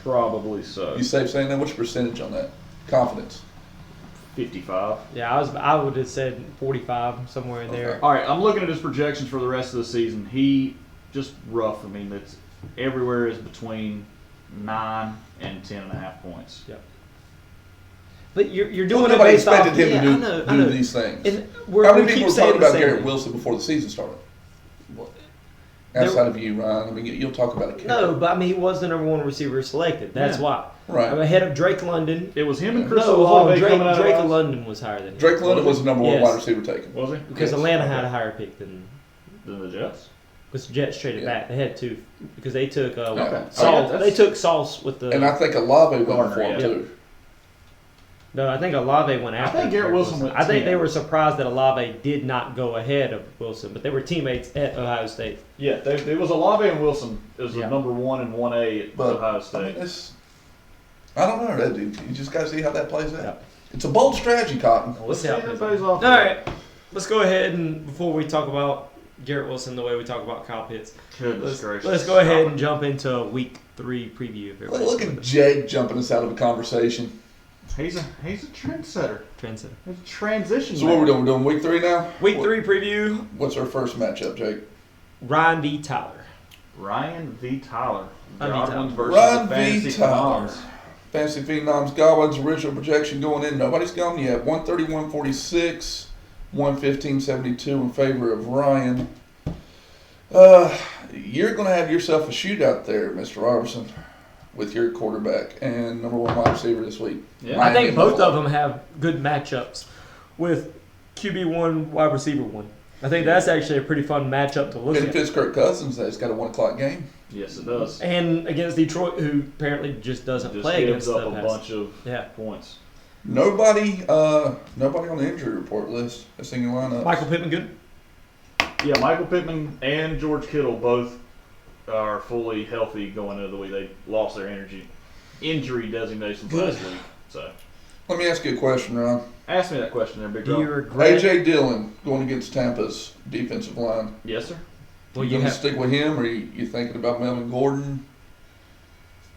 Probably so. You safe saying that? What's your percentage on that? Confidence. 55. Yeah, I would have said 45, somewhere in there. Okay. All right, I'm looking at his projections for the rest of the season. He just rough. I mean, it's everywhere is between 9 and 10.5 points. Yep. But you're doing Well, it nobody based off. expected him I to do know. these things. And How we many keep people were saying talking the about same Garrett thing. Wilson before the season started? There- Outside of you, Ryan. I mean, you'll talk about it. No, but I mean, he was the number one receiver selected. That's Yeah. why. Right. I'm ahead of Drake London. It was him and Yeah. Chris No, hold on. Olave Drake coming out of us. London was higher than him. Drake London was the number one Yes. wide receiver taken. Was he? Because Yes. Atlanta had Okay. a higher pick than The Jets. because the Jets traded Yeah. back. They had two because they took Okay. Sauce. Oh, They took Sauce with the. And I think Olave went Gardner, for him, yeah. too. No, I think Olave went after. think Garrett Wilson went I think 10. they were surprised that Olave did not go ahead of Wilson, but they were teammates at Ohio State. Yeah, it was Olave and Wilson. It was Yeah. the number 1 and 1A at But, Ohio I mean, State. I don't know, that dude. You just got to see how that plays out. Yeah. It's a bold strategy, Cotton. Let's see how how it it plays pays off. All right, let's go ahead and before we talk about Garrett Wilson the way we talk about Kyle Pitts, Goodness gracious. let's go ahead and jump into Week 3 preview. If everybody's Look with at us. Jake jumping us out of a conversation. He's a trendsetter. Trendsetter. He's a transition. So what man. we're doing? We're doing week 3 now? Week 3 preview: What's our first matchup, Jake? Ryan v. Tyler. Ryan v. Tyler. Ryan v. Godwin Tyler. versus Ryan the v. Fantasy Tyler. Phenoms. Fantasy Phenoms, Godwin's original projection going in. Nobody's gone yet. 131.46, 115.72 in favor of Ryan. You're going to have yourself a shootout there, Mr. Robertson, with your quarterback and number 1 wide receiver this week. Yeah. I think Miami both Buffalo. of them have good matchups with QB1, wide receiver 1. I think that's actually a pretty fun matchup to look at. Benefits Kirk Cousins. That's got a 1 o'clock game. Yes, it does. And against Detroit, who apparently just doesn't Just play gives against up the a pass. bunch of Yeah. points. Nobody on the injury report list. That's in your lineup. Michael Pittman good? Yeah, Michael Pittman and George Kittle both are fully healthy going into the week. They lost their injury designations Good. last week. So, Let me ask you a question, Ron. ask me that question there, Big Do you Dog. regret? A.J. Dillon going against Tampa's defensive line. Yes, sir. Well, you you going to have. stick with him, or you thinking about Melvin Gordon?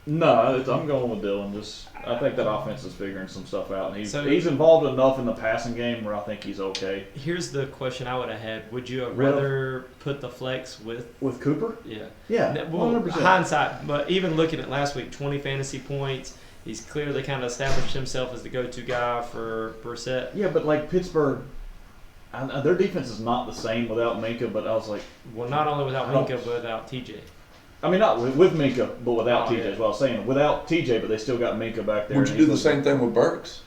No, I'm going with Dylan. I think that offense is figuring some stuff out, and So- he's involved enough in the passing game where I think he's okay. Here's the question I would have had: would you have Really? rather put the flex with? With Cooper? Yeah. Yeah, Well, 100%. hindsight, but even looking at last week, 20 fantasy points. He's clearly kind of established himself as the go-to guy for Brissett. Yeah, but like Pittsburgh, their defense is not the same without Minka. But I was like, Well, not only without I don't- Minka, but without TJ. I mean, not with Minka, but without Oh, TJ yeah. as well. I was saying without TJ, but they still got Minka back there. Would you and do he's the looking- same thing with Burks?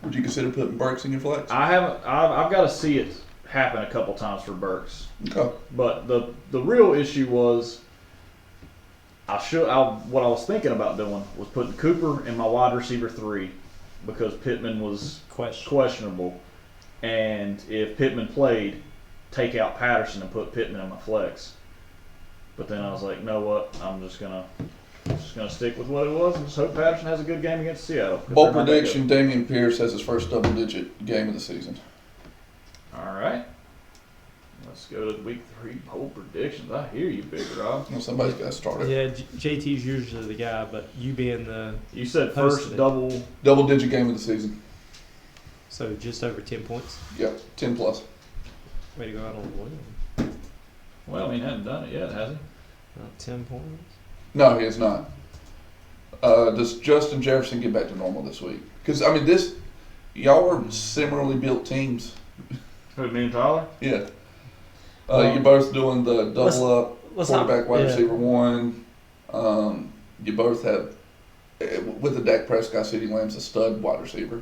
Would you consider putting Burks in your flex? I haven't. I've got to see it happen a couple times for Burks. Okay. But the real issue was, what I was thinking about doing was putting Cooper in my wide receiver 3 because Pittman was questionable, and if Pittman played, take out Patterson and put Pittman in my flex. But then I was like, know what? I'm just gonna stick with what it was and just hope Patterson has a good game against Seattle. 'cause Bold they're not that prediction: Damian Pierce has his first double-digit game of the season. good. All right. Let's go to the week 3 bold predictions. I hear you, Big Rob. Well, somebody's got to start it. Yeah, JT's usually the guy, but you being the You said Posted first it. double. Double-digit game of the season. so just over 10 points. Yep, 10 plus. Way to go out on a win. Well, he hasn't done it yet, has he? Not 10 points. No, he is not. Does Justin Jefferson get back to normal this week? Because I mean, y'all are similarly built teams. Who, me and Tyler? Yeah. You're both doing the double up Let's not. quarterback, wide yeah. receiver 1. You both have, with the Dak Prescott, CeeDee Lamb's a stud wide receiver.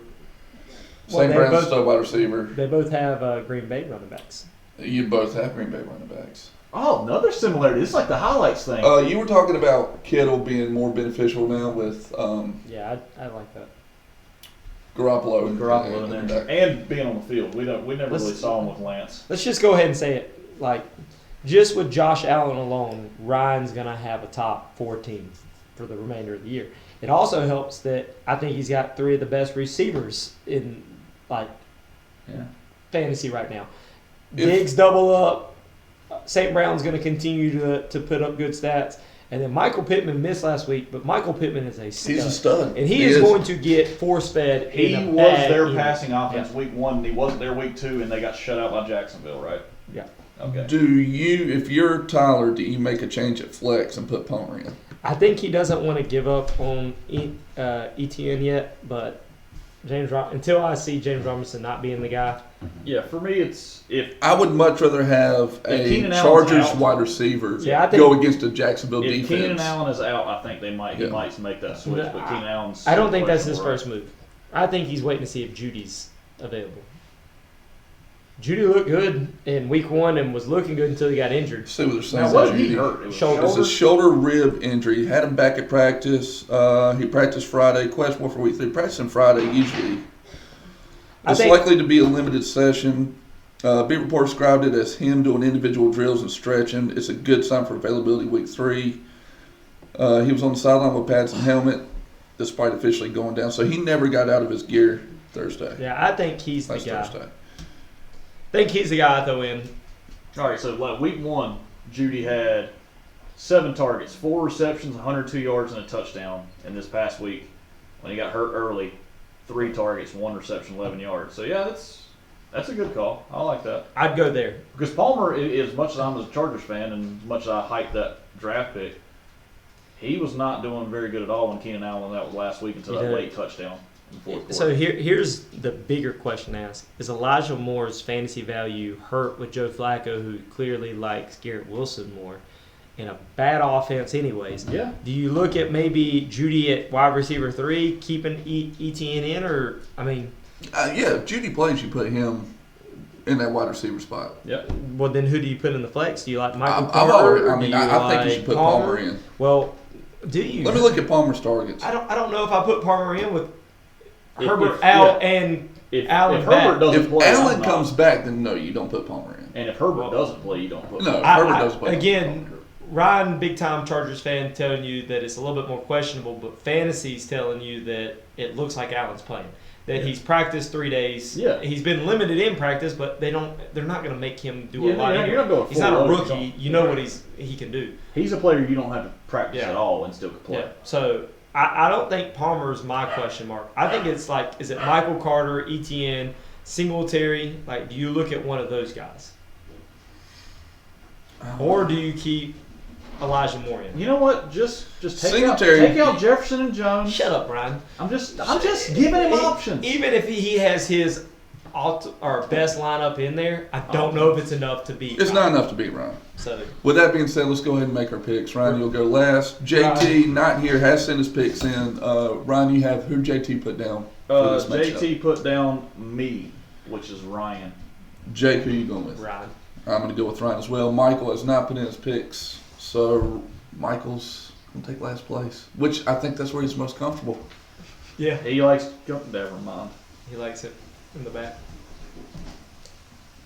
Well, St. they Brown's a both- stud wide receiver. They both have Green Bay running backs. You both have Green Bay running backs. Oh, another similarity. It's like the highlights thing. You were talking about Kittle being more beneficial now with Yeah, I like that. Garoppolo and Garoppolo in there. Dak. And being on the field. We never Let's- really saw him with Lance. Let's just go ahead and say it. Like, just with Josh Allen alone, Ryan's going to have a top 4 team for the remainder of the year. It also helps that I think he's got 3 of the best receivers in, like, Yeah. fantasy right now. If- Diggs double up. St. Brown's going to continue to put up good stats. And then Michael Pittman missed last week, but Michael Pittman is a stud. He's a stud. And he is going to get force-fed. He in a was bad their end. passing offense week 1, and he wasn't there week 2, and they got shut out by Jacksonville, right? Yeah. Okay. Do you, if you're Tyler, do you make a change at flex and put Palmer in? I think he doesn't want to give up on ETN yet, but until I see James Robinson not being the guy. Yeah, for me, it's if I would much rather have a Keenan Allen's Chargers out, wide receiver Yeah, I think- go against a Jacksonville if defense. Keenan Allen is out, I think he Yeah. might make that switch. No, But Keenan Allen's I don't think that's his questionable, first move. I think he's waiting to see if Judy's available. Judy looked good in week 1 and was looking good until he got injured. See what they're Right? saying Now, about what did he Judy. hurt? It was Shoulder. It's a shoulder rib injury. Had him back at practice. He practiced Friday. Questionable for week 3. Practicing Friday usually. I It's think- likely to be a limited session. Beat Report described it as him doing individual drills and stretching. It's a good sign for availability week 3. He was on the sideline with pads and helmet, despite officially going down. So he never got out of his gear Thursday. Yeah, I think he's the Last guy. Thursday. I think he's the guy I throw in. All right, so like week 1, Judy had 7 targets, 4 receptions, 102 yards, and a touchdown. And this past week, when he got hurt early, 3 targets, 1 reception, 11 yards. So yeah, that's a good call. I like that. I'd go there. Because Palmer, as much as I'm a Chargers fan and as much as I hyped that draft pick, he was not doing very good at all when Keenan Allen was out last week until He that did. late touchdown in the fourth quarter. So here's the bigger question to ask. Is Elijah Moore's fantasy value hurt with Joe Flacco, who clearly likes Garrett Wilson more, in a bad offense anyways? Yeah. Do you look at maybe Judy at wide receiver 3, keeping ETN in, or, I mean... Yeah, if Judy plays, you put him in that wide receiver spot. Yep. Well, then who do you put in the flex? Do you like Michael I've Carter? already, I Do mean, you I think you like should put Palmer in. Well, do you? Let me look at Palmer's targets. I don't know if I put Palmer in with If- Herbert if- out yeah. and If, Allen if back. Herbert doesn't If play, I'm Allen not. comes back, then no, you don't put Palmer in. And if Herbert doesn't play, you don't put No, if Palmer. Herbert doesn't play. again, Ryan, big time Chargers fan, telling you that it's a little bit more questionable, but fantasy's telling you that it looks like Allen's playing. That he's practiced 3 days. Yeah. He's been limited in practice, but they're not going to make him do Yeah, a lot. you're not going He's not a full load, rookie. so- You know what he can do. He's a player you don't have to practice Yeah. at all and still can play. Yeah. So I don't think Palmer's my question mark. I think it's like, is it Michael Carter, ETN, Singletary? Like, do you look at one of those guys, or do you keep Elijah Moore in? You know what? Just Singletary- take out Jefferson and Jones. Shut up, Brian. I'm just giving him options. Even if he has his best lineup in there, I don't know if it's enough to beat. It's Ryan. not enough to beat Ryan. So With that being said, let's go ahead and make our picks. Ryan, you'll go last. JT, not here, has sent his picks in. Ryan, you have who JT put down for this matchup? JT put down me, which is Ryan. Jake, who you going with? Ryan. I'm going to go with Ryan as well. Michael has not put in his picks, so Michael's going to take last place, which I think that's where he's most comfortable. Yeah, He likes never mind. he likes it in the back.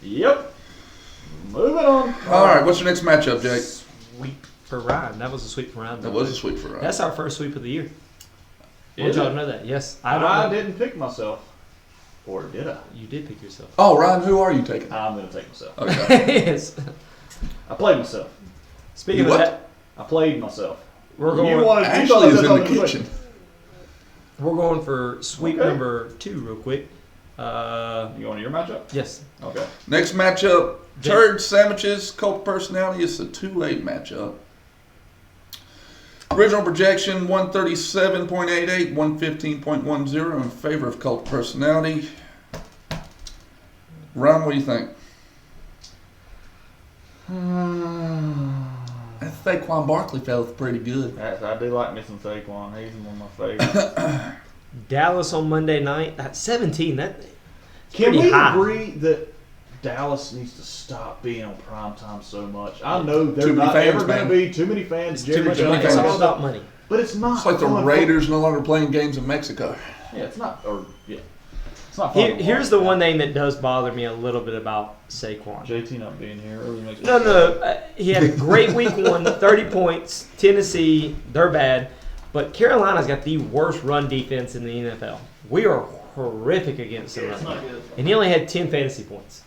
Yep. Moving on. All right, what's your next matchup, Jake? Sweep for Ryan. That was a sweep for Ryan. That was a sweep for Ryan. That's our first sweep of the year. Is Did y'all it? know that? Yes. I don't I know. didn't pick myself, or did I? You did pick yourself. Oh, Ryan, who are you taking? I'm gonna take myself. Okay. Yes. I played myself. Speaking What? of that, I played myself. we're You going. wanted Ashley is in the kitchen. kitchen. We're going for sweep Okay. number 2 real quick. You going to your matchup? Yes. Okay. Next matchup, Jake. Turd Sandwiches, Cult Personality. It's a 2-8 matchup. Original projection 137.88, 115.10 in favor of Cult Personality. Ron, what do you think? That Saquon Barkley fella's pretty good. I do like missing Saquon. He's one of my favorites. Dallas on Monday night. That's 17. That Can pretty we high. agree that Dallas needs to stop being on primetime so much? I know Too there's many not fans, ever going man. to be too many fans. too Jerry much Jones, money. It's fans. all about money. but it's not. It's like the fun. Raiders no longer playing games in Mexico. Yeah, it's not. Or yeah, it's not fun. to Here's watch. the one thing that does bother me a little bit about Saquon. JT not being here really makes No. He had a great week 1, 30 points. Tennessee, they're bad. But Carolina's got the worst run defense in the NFL. We are horrific against the run. It's not good. And he only had 10 fantasy points.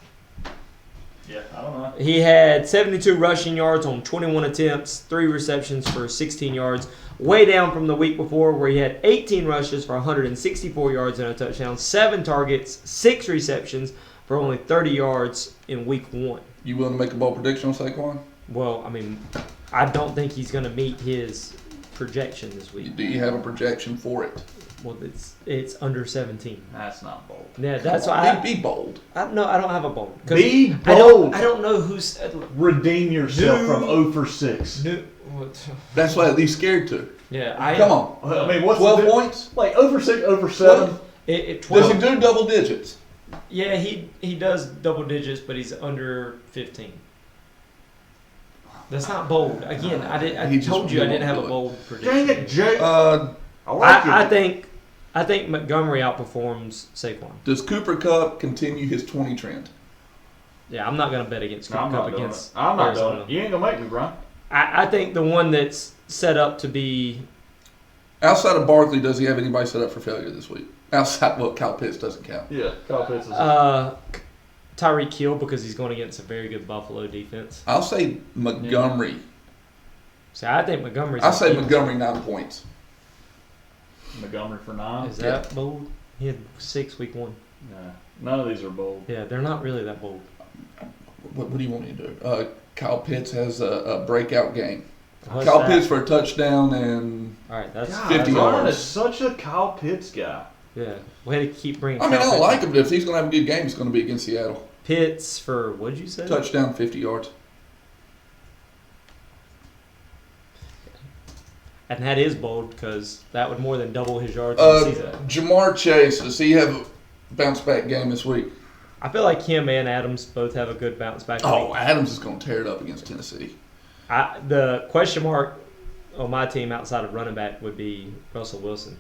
Yeah, I don't know. He had 72 rushing yards on 21 attempts, 3 receptions for 16 yards, way down from the week before where he had 18 rushes for 164 yards and a touchdown, 7 targets, 6 receptions for only 30 yards in week 1. You willing to make a bold prediction on Saquon? Well, I mean, I don't think he's going to meet his projection this week. Do you have a projection for it? Well, it's under 17. That's not bold. Yeah, that's Come why on, be bold. I don't have a bold. 'Cause Be I bold. don't know who's Redeem yourself Dude. from 0 for 6. That's why he's scared to. Yeah, Come on. I mean, what's 12 the points? Like 0 for 6, 0 for 7. It Does 12. he do double digits? Yeah, he does double digits, but he's under 15. That's not bold. Again, I He just told you I didn't have a won't do it. bold Dang prediction. it, Jake. Uh, I like I think Montgomery outperforms Saquon. does Cooper Kupp continue his 20 trend? Yeah, I'm not going to bet against No, Cooper I'm Kupp not doing it. against I'm not Arizona. doing it. You ain't gonna make me, Bryan. I think the one that's set up to be Outside of Barkley, does he have anybody set up for failure this week? Outside, well, Kyle Pitts doesn't count. Yeah, Kyle Pitts is. Tyreek Hill because he's going against a very good Buffalo defense. I'll say Montgomery. So I think Montgomery's. I'll say Montgomery 9 points. Montgomery for 9. Is that bold? He had 6 week 1. Nah, none of these are bold. Yeah, they're not really that bold. What do you want me to do? Kyle Pitts has a breakout game. What's Kyle that? Pitts for a touchdown and All right, that's God, 50 Bryan yards. is such a Kyle Pitts guy. Yeah, way to keep bringing. I mean, I Kyle don't like Pitts. him, but if he's going to have a good game, it's going to be against Seattle. Pitts for what'd you say? Touchdown, 50 yards. And that is bold because that would more than double his yards in the season. Jamar Chase, does he have a bounce back game this week? I feel like him and Adams both have a good bounce back. Oh, week. Adams is going to tear it up against Tennessee. The question mark on my team outside of running back would be Russell Wilson.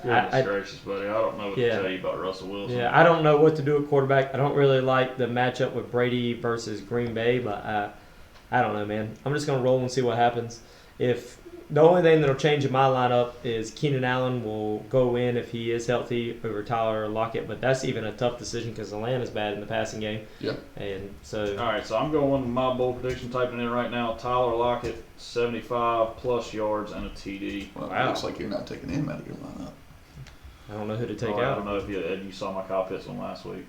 Goodness gracious, buddy. I don't know what Yeah. to tell you about Russell Wilson. Yeah, I don't know what to do at quarterback. I don't really like the matchup with Brady versus Green Bay, but I don't know, man. I'm just gonna roll and see what happens. If the only thing that'll change in my lineup is Keenan Allen will go in if he is healthy over Tyler Lockett, but that's even a tough decision because Atlanta's bad in the passing game. Yeah. And so All right, so I'm going with my bold prediction, typing in right now. Tyler Lockett, 75+ yards and a TD. Well, Wow. It looks like you're not taking him out of your lineup. I don't know who to take I out. don't know if you saw my Kyle Pitts one last week.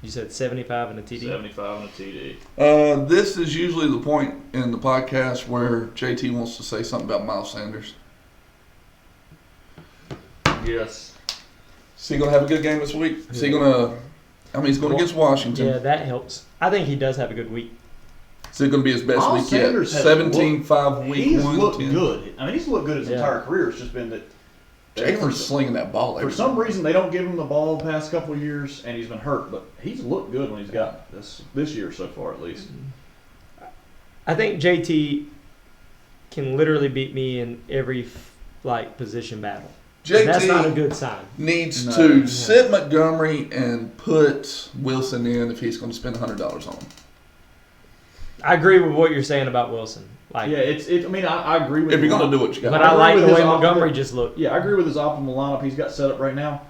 You said 75 and a TD. 75 and a TD. This is usually the point in the podcast where JT wants to say something about Miles Sanders. Yes. Is he going to have a good game this week? Is he going to – I mean, he's going against Washington. Yeah, that helps. I think he does have a good week. Is it going to be his best Miles week yet? Sanders has 17-5 week He's 1. looked 10. good. I mean, he's looked good his Yeah. entire career. It's just been that Jalen's slinging that ball for every some time. reason they don't give him the ball the past couple of years, and he's been hurt. But he's looked good when he's got this year so far, at least. I think JT can literally beat me in every position battle. And that's not a JT good sign. needs No. to sit Montgomery and put Wilson in if he's going to spend $100 on him. I agree with what you're saying about Wilson. Like, Yeah, I mean, I agree with If you're you. going to do what you got but to I do. like with the his way optimal- Montgomery just looked. Yeah, I agree with his optimal lineup he's got set up right now.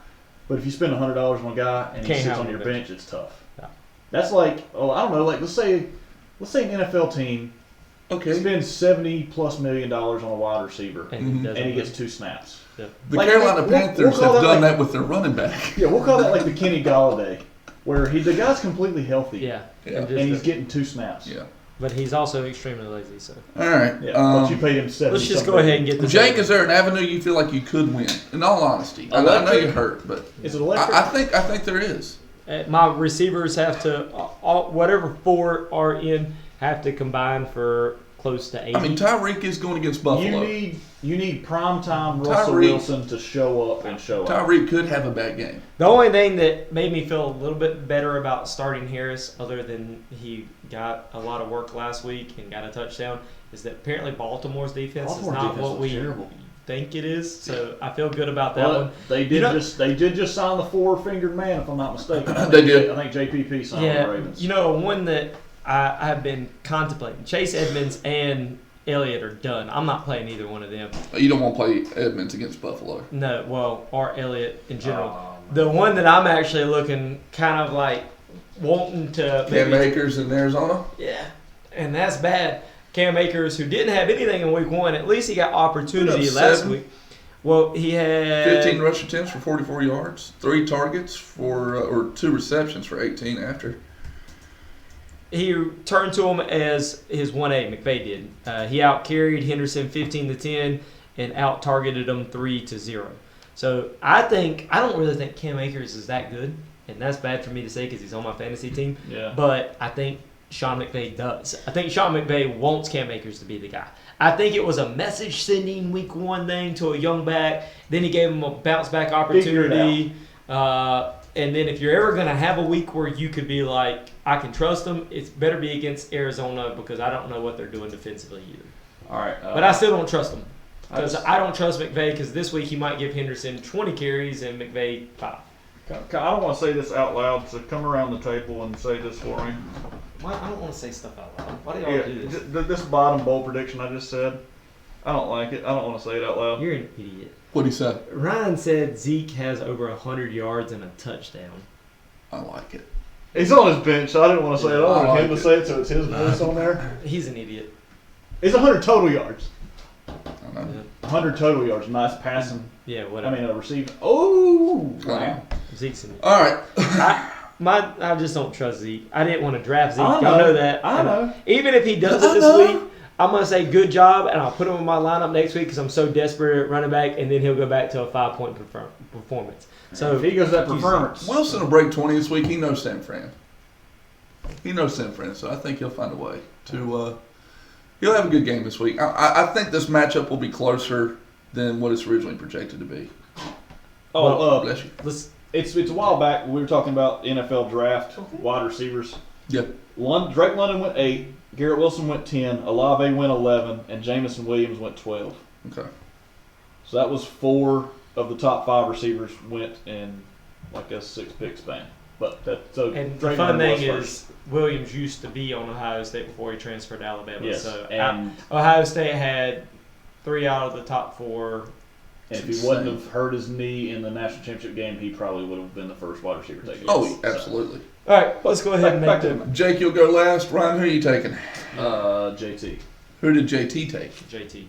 But if you spend $100 on a guy and he Can't sits have on him your on the bench, it's tough. Yeah. That's like, I don't know, like let's say an NFL team Okay. spends $70+ million on a wide receiver And Mhm. he doesn't and he win. gets 2 snaps. The Like, Carolina we'll Panthers call have that done like- that with their running back. Yeah, we'll call that like the Kenny Galladay, where the guy's completely healthy. Yeah. Yeah. And And he's just- getting 2 snaps. Yeah. but he's also extremely lazy. So All right. Yeah, but you paid him 70. let's just go ahead and get this. Jake, over. is there an avenue you feel like you could win? In all honesty, I know Electric? you're hurt, but Is it electric? I think there is. My receivers have to, whatever 4 are in, have to combine for close to 80. I mean, Tyreek is going against Buffalo. You need primetime Russell Tyreek- Wilson to show up and show out. Tyreek could have a bad game. The only thing that made me feel a little bit better about starting Harris, other than he got a lot of work last week and got a touchdown, is that apparently Baltimore's defense Baltimore's is not defense what looks we terrible. think it is. So I feel good about that But one. they did You know- just sign the 4-fingered man, if I'm not mistaken. I They think- did. I think JPP signed the Yeah, Ravens. you know, one that I have been contemplating. Chase Edmonds and Elliott are done. I'm not playing either one of them. You don't want to play Edmonds against Buffalo. No, well, or Elliott in general. Oh, The one that I'm actually looking kind of like wanting to Cam maybe, Akers in Arizona. yeah, and that's bad. Cam Akers, who didn't have anything in week 1, at least he got opportunity Put up last 7. week. Well, he had 15 rush attempts for 44 yards, 3 targets for or 2 receptions for 18 after. He turned to him as his 1A, McVay did. He out-carried Henderson 15-10 and out-targeted him 3-0. So I don't really think Cam Akers is that good, and that's bad for me to say because he's on my fantasy team. Yeah. But I think Sean McVay does. I think Sean McVay wants Cam Akers to be the guy. I think it was a message-sending week 1 thing to a young back. Then he gave him a bounce-back opportunity. And then if you're ever going to have a week where you could be like, I can trust them, it's better be against Arizona because I don't know what they're doing defensively either. All right. But I still don't trust them because I don't trust McVay because this week he might give Henderson 20 carries and McVay 5. I don't want to say this out loud, so come around the table and say this for me. Why? I don't want to say stuff out loud. Why do y'all do this? This bottom bowl prediction I just said, I don't like it. I don't want to say it out loud. You're an idiot. What'd he say? Ryan said Zeke has over 100 yards and a touchdown. I like it. He's on his bench, so I didn't want to say it. I don't I want like him to it. say it, so it's his voice on there. He's an idiot. It's 100 total yards. I know. 100 total yards. Nice passing. Yeah, I whatever. mean, receiving. Oh, wow. Zeke's an idiot. All right. I just don't trust Zeke. I didn't want to draft Zeke. I Y'all know. know that. I And know. Even if he does it this week, I'm going to say good job, and I'll put him in my lineup next week because I'm so desperate at running back, and then he'll go back to a 5-point performance. So If he goes that performance. Wilson will break 20 this week. He knows San Fran. So I think he'll find a way to. He'll have a good game this week. I think this matchup will be closer than what it's originally projected to be. Bless you. It's a while back. We were talking about NFL draft wide receivers. Yeah. Drake London went 8, Garrett Wilson went 10, Olave went 11, and Jamison Williams went 12. Okay. So that was 4 of the top 5 receivers went in like a 6-pick span. But And the Drake fun London thing was is, first. Williams used to be on Ohio State before he transferred to Alabama. Yes, So and Ohio State had 3 out of the top 4. if he wouldn't have hurt his knee in the national championship game, he probably would have been the first wide receiver taken. Oh, absolutely. All right, let's go ahead and make Back to them. Jake, you'll go last. Ryan, who are you taking? JT. Who did JT take? JT.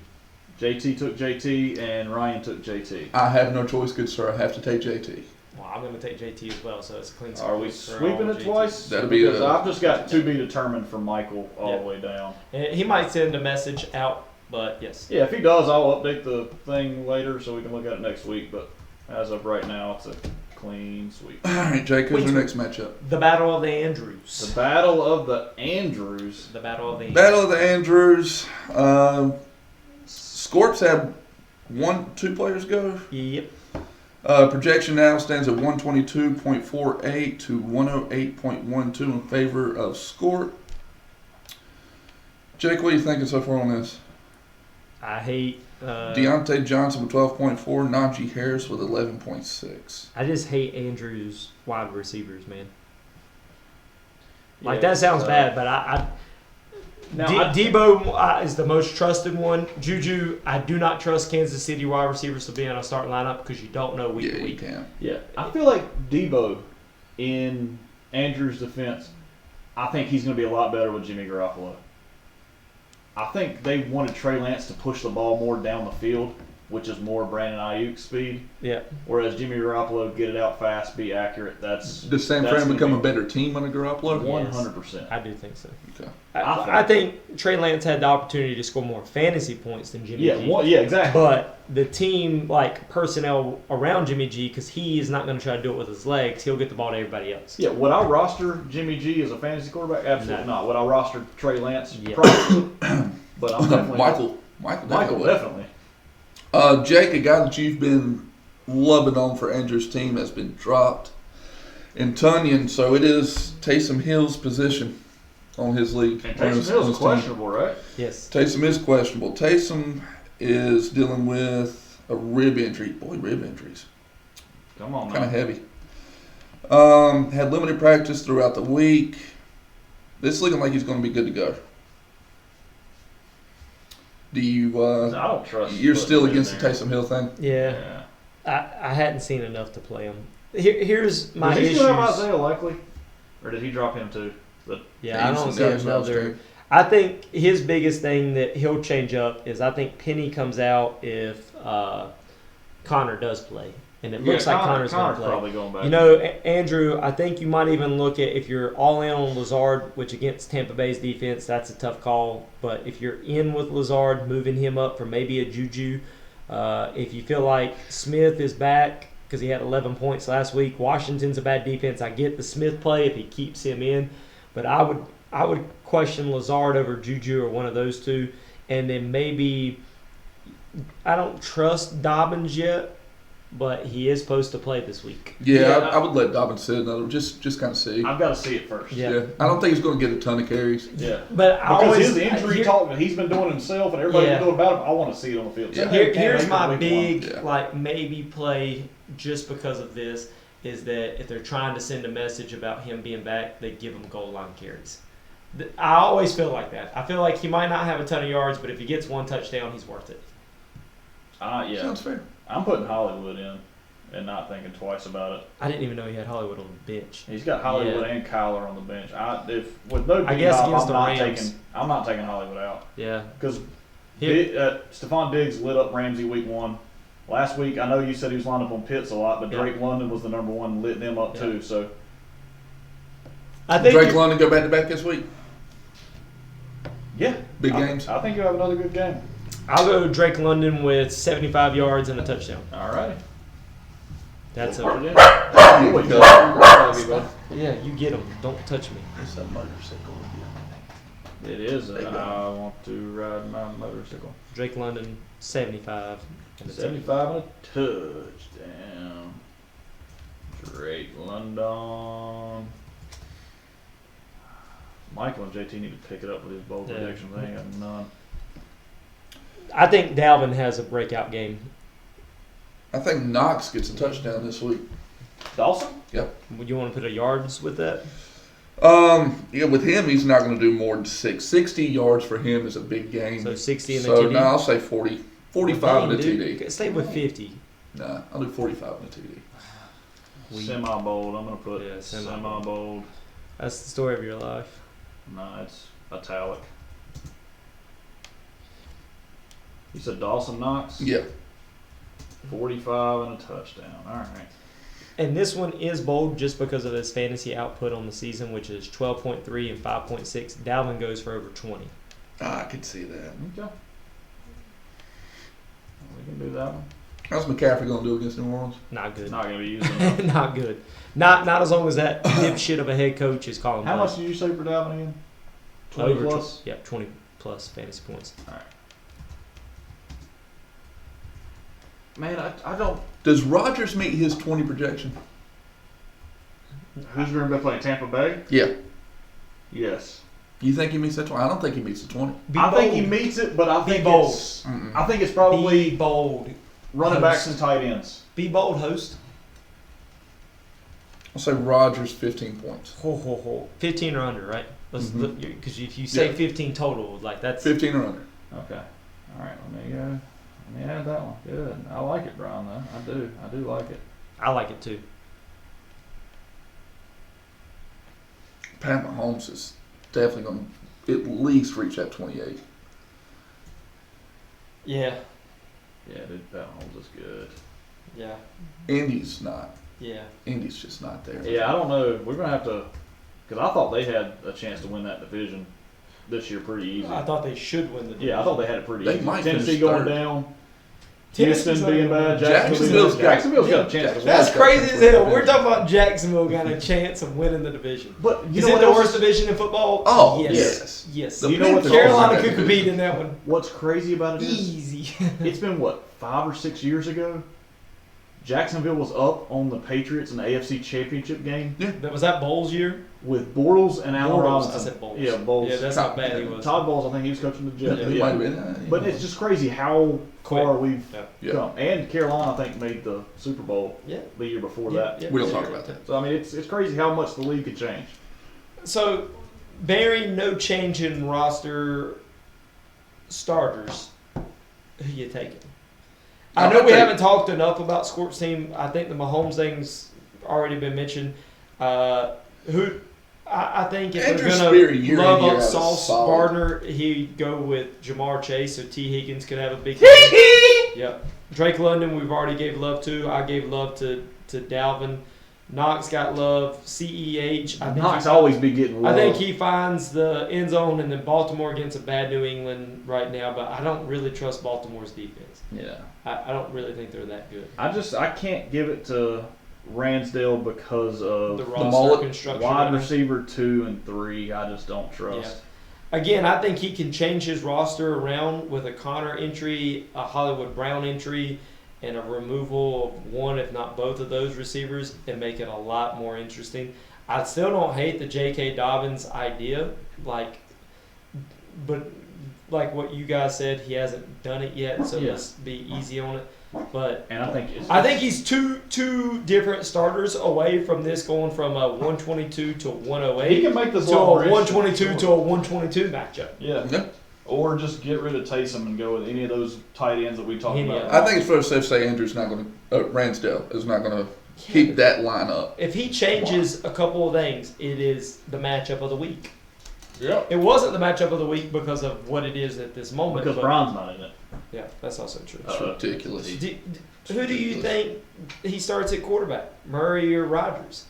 JT took JT, and Ryan took JT. I have no choice, good sir. I have to take JT. Well, I'm going to take JT as well, so it's a clean sweep. Are we for sweeping all it JT. twice? That'll be Because a- I've just got to be determined from Michael all the way down. And he might send a message out, but yes. Yeah, if he does, I'll update the thing later so we can look at it next week. But as of right now, it's a clean sweep. All right, Jake, who's your next matchup? The Battle of the Andrews. The Battle of the Andrews. The Battle of the Andrews. Battle of the Andrews. Scorp's had 2 players go. Yep. Projection now stands at 122.48 to 108.12 in favor of Scorp. Jake, what are you thinking so far on this? I hate. Deontay Johnson with 12.4, Najee Harris with 11.6. I just hate Andrews wide receivers, man. Like Yeah, that sounds bad, but Debo is the most trusted one. Juju, I do not trust Kansas City wide receivers to be on a starting lineup because you don't know week Yeah, to you week. can. Yeah, I feel like Debo, in Andrews' defense, I think he's going to be a lot better with Jimmy Garoppolo. I think they wanted Trey Lance to push the ball more down the field, which is more Brandon Ayuk's speed. Yeah. Whereas Jimmy Garoppolo, get it out fast, be accurate. Does San Fran become a better team under Garoppolo? 100%. I do think so. Okay. I think Trey Lance had the opportunity to score more fantasy points than Jimmy G. Yeah, exactly. But the team, personnel around Jimmy G, because he is not going to try to do it with his legs, he'll get the ball to everybody else. Yeah, would I roster Jimmy G as a fantasy quarterback? Absolutely No. not. Would I roster Trey Lance? Yeah. Probably. But I'm definitely Michael definitely. Jake, a guy that you've been loving on for Andrew's team, has been dropped in Tunyon, so it is Taysom Hill's position on his league. And on Taysom his Hill's team. questionable, right? Yes. Taysom is questionable. Taysom is dealing with a rib injury. Boy, rib injuries. Come on, Kind of man. heavy. Had limited practice throughout the week. This is looking like he's going to be good to go. Do you? I don't trust. You're putting still him in against the there. Taysom Hill thing? Yeah. I hadn't seen enough to play him. Here's my Does he issues. still have Isaiah Likely? Or did he drop him too? Yeah, I don't he's see got his own another. strength. I think his biggest thing that he'll change up is I think Penny comes out if Connor does play, and it looks like Connor's going to play. Probably going back. You know, Andrew, I think you might even look at if you're all in on Lazard, which against Tampa Bay's defense, that's a tough call. But if you're in with Lazard, moving him up for maybe a Juju. If you feel like Smith is back because he had 11 points last week, Washington's a bad defense. I get the Smith play if he keeps him in, but I would question Lazard over Juju or one of those two, and then maybe I don't trust Dobbins yet. But he is supposed to play this week. Yeah, I would let Dobbins sit another. Just kind of see. I've got to see it first. Yeah. I don't think he's going to get a ton of carries. Yeah. But because his injury talk that he's been doing himself and everybody's been doing about him, I want to see it on the field. Yeah. Here's my big maybe play just because of this is that if they're trying to send a message about him being back, they give him goal line carries. I always feel like that. I feel like he might not have a ton of yards, but if he gets one touchdown, he's worth it. Yeah. Sounds fair. I'm putting Hollywood in and not thinking twice about it. I didn't even know he had Hollywood on the bench. He's got Hollywood and Kyler on the bench. With no I guess D-Hop, against the Rams. I'm not taking Hollywood out. Yeah. Because Stephon Diggs lit up Ramsey week 1. Last week, I know you said he was lined up on Pitts a lot, but Drake London was the number one, lit them up too. So I think Drake London go back-to-back this week. Yeah. Big games. I think you'll have another good game. I'll go Drake London with 75 yards and a touchdown. All right. That's We'll a yeah. yeah. You get him. Don't touch me. It's a motorcycle again. It is. I want to ride my motorcycle. Drake London 75 and a 75 and a touchdown. Drake London. Michael and JT need to pick it up with his bold predictions. They ain't got none. I think Dalvin has a breakout game. I think Knox gets a touchdown this week. Dawson? Yep. Would you want to put a yards with that? Yeah, with him, he's not going to do more than 60 yards for him is a big game. So 60 and a So, TD? no, I'll say 40. 45 and a TD. Stay with 50. Nah, I'll do 45 and a TD. Semi-bold. I'm going to put semi-bold. semi-bold. That's the story of your life. No, it's italic. You said Dawson Knox? Yeah. 45 and a touchdown. All right. And this one is bold just because of his fantasy output on the season, which is 12.3 and 5.6. Dalvin goes for over 20. I could see that. Okay. We can do that one. How's McCaffrey going to do against New Orleans? Not good. Not going to be using that. Not good. Not as long as that dipshit of a head coach is calling. How much did you say for Dalvin again? 20 Over plus? Yeah, 20 plus fantasy points. All right. Man, I don't. Does Rodgers meet his 20 projection? Who's going to be playing Tampa Bay? Yeah. Yes. You think he meets that 20? I don't think he meets the 20. I think he meets it, but I think bold. it's. I think it's probably Be bold. running backs and tight ends. Be bold, host. I'll say Rodgers 15 points. 15 or under, right? Because if you say 15 total, like that's 15 or under. Okay. All right. Let me add that one. Good. I like it, Bryan. Though I do like it. I like it too. Pat Mahomes is definitely going to at least reach that 28. Yeah. Yeah, dude. Pat Mahomes is good. Yeah. Indy's not. Yeah. Indy's just not there. Yeah, I don't know. We're gonna have to, because I thought they had a chance to win that division this year pretty easy. I thought they should win the division. Yeah, I thought they had it pretty They easy. might Tennessee finish going third. down. Tennessee's Houston being not bad. gonna Jacksonville's Jacksonville's got a chance to win. That's crazy as hell. We're talking about Jacksonville got a chance of winning the division. But you Is know it what the else worst is- division in football? Oh, yes. yes. You know what's Carolina also could that compete division. in that one. What's crazy about it is Easy. it's been what 5 or 6 years ago. Jacksonville was up on the Patriots in the AFC Championship game Was that Bowles year? with Bortles and Allen Bortles. Robinson. I said Bowles. Yeah, Bowles. Yeah, that's how bad he was. Todd Bowles, I think he was coaching the Jets. It might have been. But it's just crazy how far we've Yeah. come. And Carolina, I think, made the Super Bowl Yeah. the year before that. Yeah. We don't talk about that. So, I mean, it's crazy how much the league could change. So, bearing no change in roster starters, who you taking? I know we haven't talked enough about Scorp's team. I think the Mahomes thing's already been mentioned. Who I think if Andrew they're Spear, going year to in, love year up out, is Sauce solid. Gardner, he'd go with Jamar Chase, so T. Higgins could have a big game. Yep. Drake London, we've already gave love to. I gave love to Dalvin. Knox got love. CEH. Knox always be getting love. I think he finds the end zone, and then Baltimore against a bad New England right now, but I don't really trust Baltimore's defense. Yeah. I don't really think they're that good. I can't give it to Ransdale because of The roster mullet, construction. wide right now. receiver 2 and 3. I just don't trust. Again, I think he can change his roster around with a Connor entry, a Hollywood Brown entry, and a removal of one, if not both of those receivers, and make it a lot more interesting. I still don't hate the J.K. Dobbins idea, but like what you guys said, he hasn't done it yet, so Yeah. let's be easy on it. But And I think he's two different starters away from this, going from a 122 to a 108 he can make this to a a lot more 122 interesting. to a 122 matchup. Yeah. Yeah. Or just get rid of Taysom and go with any of those tight ends that we talked Any about. of I think it's fair to say Andrew's not going to, Ransdale is not going to keep that line up. If he changes a couple of things, it is the matchup of the week. Yep. It wasn't the matchup of the week because of what it is at this moment. Because but- Bryan's not in it. Yeah, that's also true. It's ridiculous. Who do you think he starts at quarterback, Murray or Rodgers?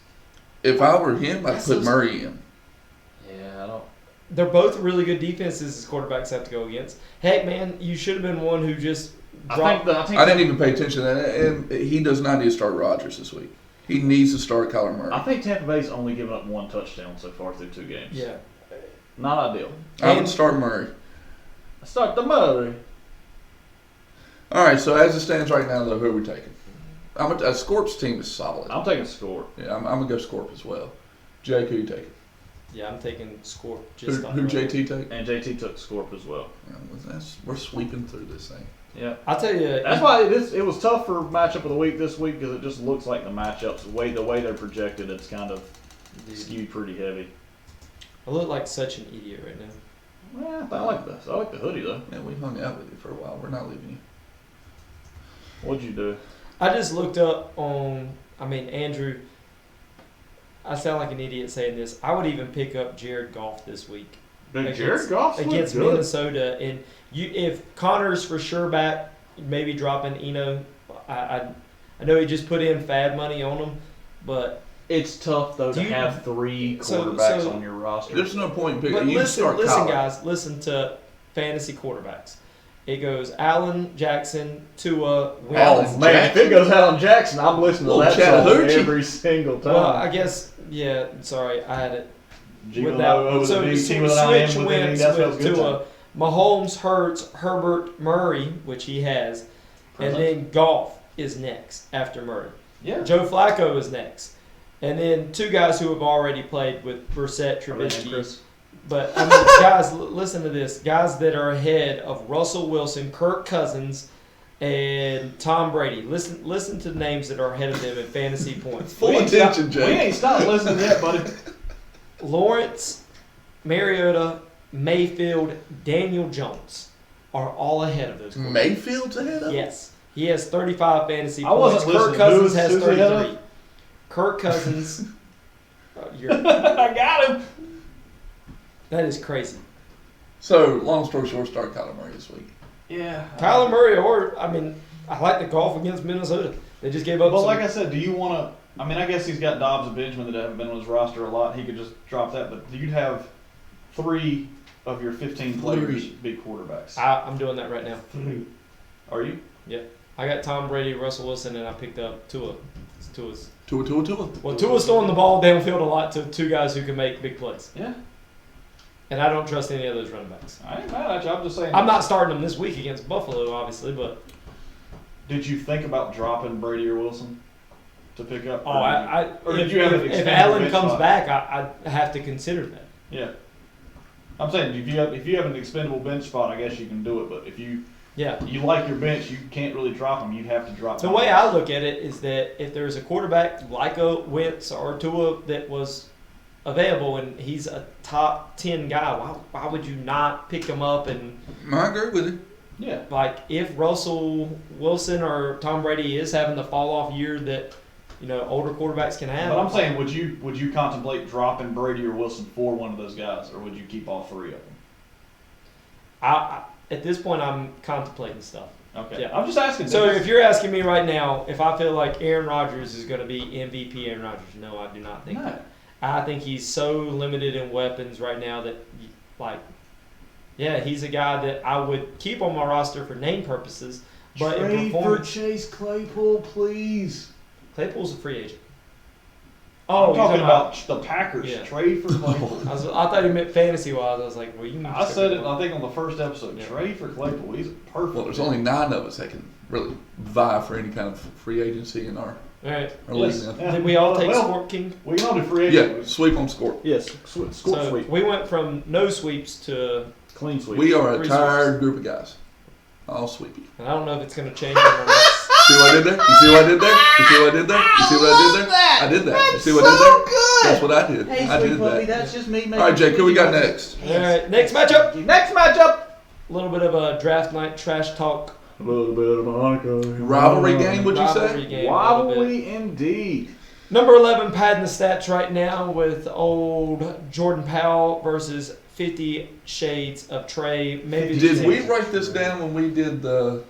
If I were him, I'd That's put so- Murray in. Yeah, I don't. They're both really good defenses as quarterbacks have to go against. Heck, man, you should have been one who just dropped. I think I didn't even pay attention to that, and he does not need to start Rodgers this week. He needs to start Kyler Murray. I think Tampa Bay's only given up 1 touchdown so far through 2 games. Yeah. Not ideal. I would start Murray. Start the Murray. All right, so as it stands right now, though, who are we taking? Scorp's team is solid. I'm taking Scorp. Yeah, I'm going to go Scorp as well. Jake, who you taking? Yeah, I'm taking Scorp. Who JT take? And JT took Scorp as well. We're sweeping through this thing. Yeah. I'll tell you. That's why it was tough for matchup of the week this week because it just looks like the matchups, the way they're projected, it's kind of skewed pretty heavy. I look like such an idiot right now. Well, I like the hoodie though. Yeah, we hung out with you for a while. We're not leaving you. What'd you do? I just looked up Andrew. I sound like an idiot saying this. I would even pick up Jared Goff this week. Jared Goff against Minnesota, and if Connor's for sure back, maybe dropping Eno. I know he just put in fad money on him, but it's tough though to have 3 quarterbacks on your roster. There's no point in but picking. You listen, start listen, Kyler. guys, listen to fantasy quarterbacks. It goes Allen, Jackson, Tua, Wentz. Allen. Man, if it goes Allen Jackson, I'm listening to Little that song Chattahoochee. every single time. Well, I guess sorry, I had it. G with the big T with an I switch M with an E, Wentz that's what's with good Tua. time. Mahomes, Hurts, Herbert, Murray, which he has, and then Goff is next after Murray. Yeah. Joe Flacco is next, and then 2 guys who have already played with Brissett, Trubisky. But guys, listen to this: guys that are ahead of Russell Wilson, Kirk Cousins, and Tom Brady. Listen to the names that are ahead of them in fantasy points. Full attention, Jake. We ain't stopped listening yet, buddy. Lawrence, Mariota, Mayfield, Daniel Jones are all ahead of those. Mayfield's ahead of him? Yes, he has 35 fantasy I points. wasn't Kirk listening. Cousins has Who's ahead of 33. Kirk Cousins, I got him. that is crazy. So, long story short, start Kyler Murray this week. Yeah. Kyler Murray, I like the golf against Minnesota. They just gave up. But some, like I said, do you want to? I mean, I guess he's got Dobbs and Benjamin that haven't been on his roster a lot. He could just drop that. But you'd have 3 of your 15 players be quarterbacks. I'm doing that right now. Are you? Yeah, I got Tom Brady, Russell Wilson, and I picked up Tua. Tua's. Tua. Well, Tua's throwing the ball downfield a lot to 2 guys who can make big plays. Yeah. And I don't trust any of those running backs. I ain't mad at you. I'm just saying. I'm not starting them this week against Buffalo, obviously, but Did you think about dropping Brady or Wilson to pick up? or did you have an if expanded Allen bench comes spot? back, I have to consider that. Yeah. I'm saying if you have an expendable bench spot, I guess you can do it. But if you like your bench, you can't really drop them. You'd have to drop. The way I look at it is that if there's a quarterback like a Wentz or Tua that was available and he's a top 10 guy, why would you not pick him up? And I agree with you. Yeah. like if Russell Wilson or Tom Brady is having the fall off year that older quarterbacks can have. But I'm saying, would you contemplate dropping Brady or Wilson for one of those guys, or would you keep all three of them? At this point, I'm contemplating stuff. Okay. Yeah. I'm just asking. So if you're asking me right now, if I feel like Aaron Rodgers is going to be MVP Aaron Rodgers, no, I do not think that. I think he's so limited in weapons right now that, he's a guy that I would keep on my roster for name purposes. But in trade for performance, Chase Claypool, please. Claypool's a free agent. Oh, I'm you're talking about the Packers. Yeah. Trade for Claypool. I thought he meant fantasy-wise. I was like, well, you can I just said it, I think, on the first episode. Yeah. Trade for Claypool. He's perfect. Well, there's only 9 of us that can really vie for any kind of free agency in our All right. league. Yes. now. Yeah. Did we all take Well, Scorp King? We can all do free Yeah, agent. sweep on Scorp. Yes, score So sweep. we went from no sweeps to, Clean sweep. We are a Three tired group of guys. All sweepy. and I don't know if it's going to change on our next. See what I did there? You see what I did there? You see what I did there? You see what I did there? that. I did that. You That's see what I did so there? good. That's what I did. Hey, I sweet did puppy, that. that's just me making. All right, Jake, who we got sweet next? All right, next matchup. Next matchup. A little bit of a draft night trash talk. A little bit of Monica. Rivalry game, would you Rivalry say? game a little bit. Rivalry indeed. Number 11 padding the stats right now with old Jordan Powell versus 50 Shades of Trey. Maybe Did we write this down when we did the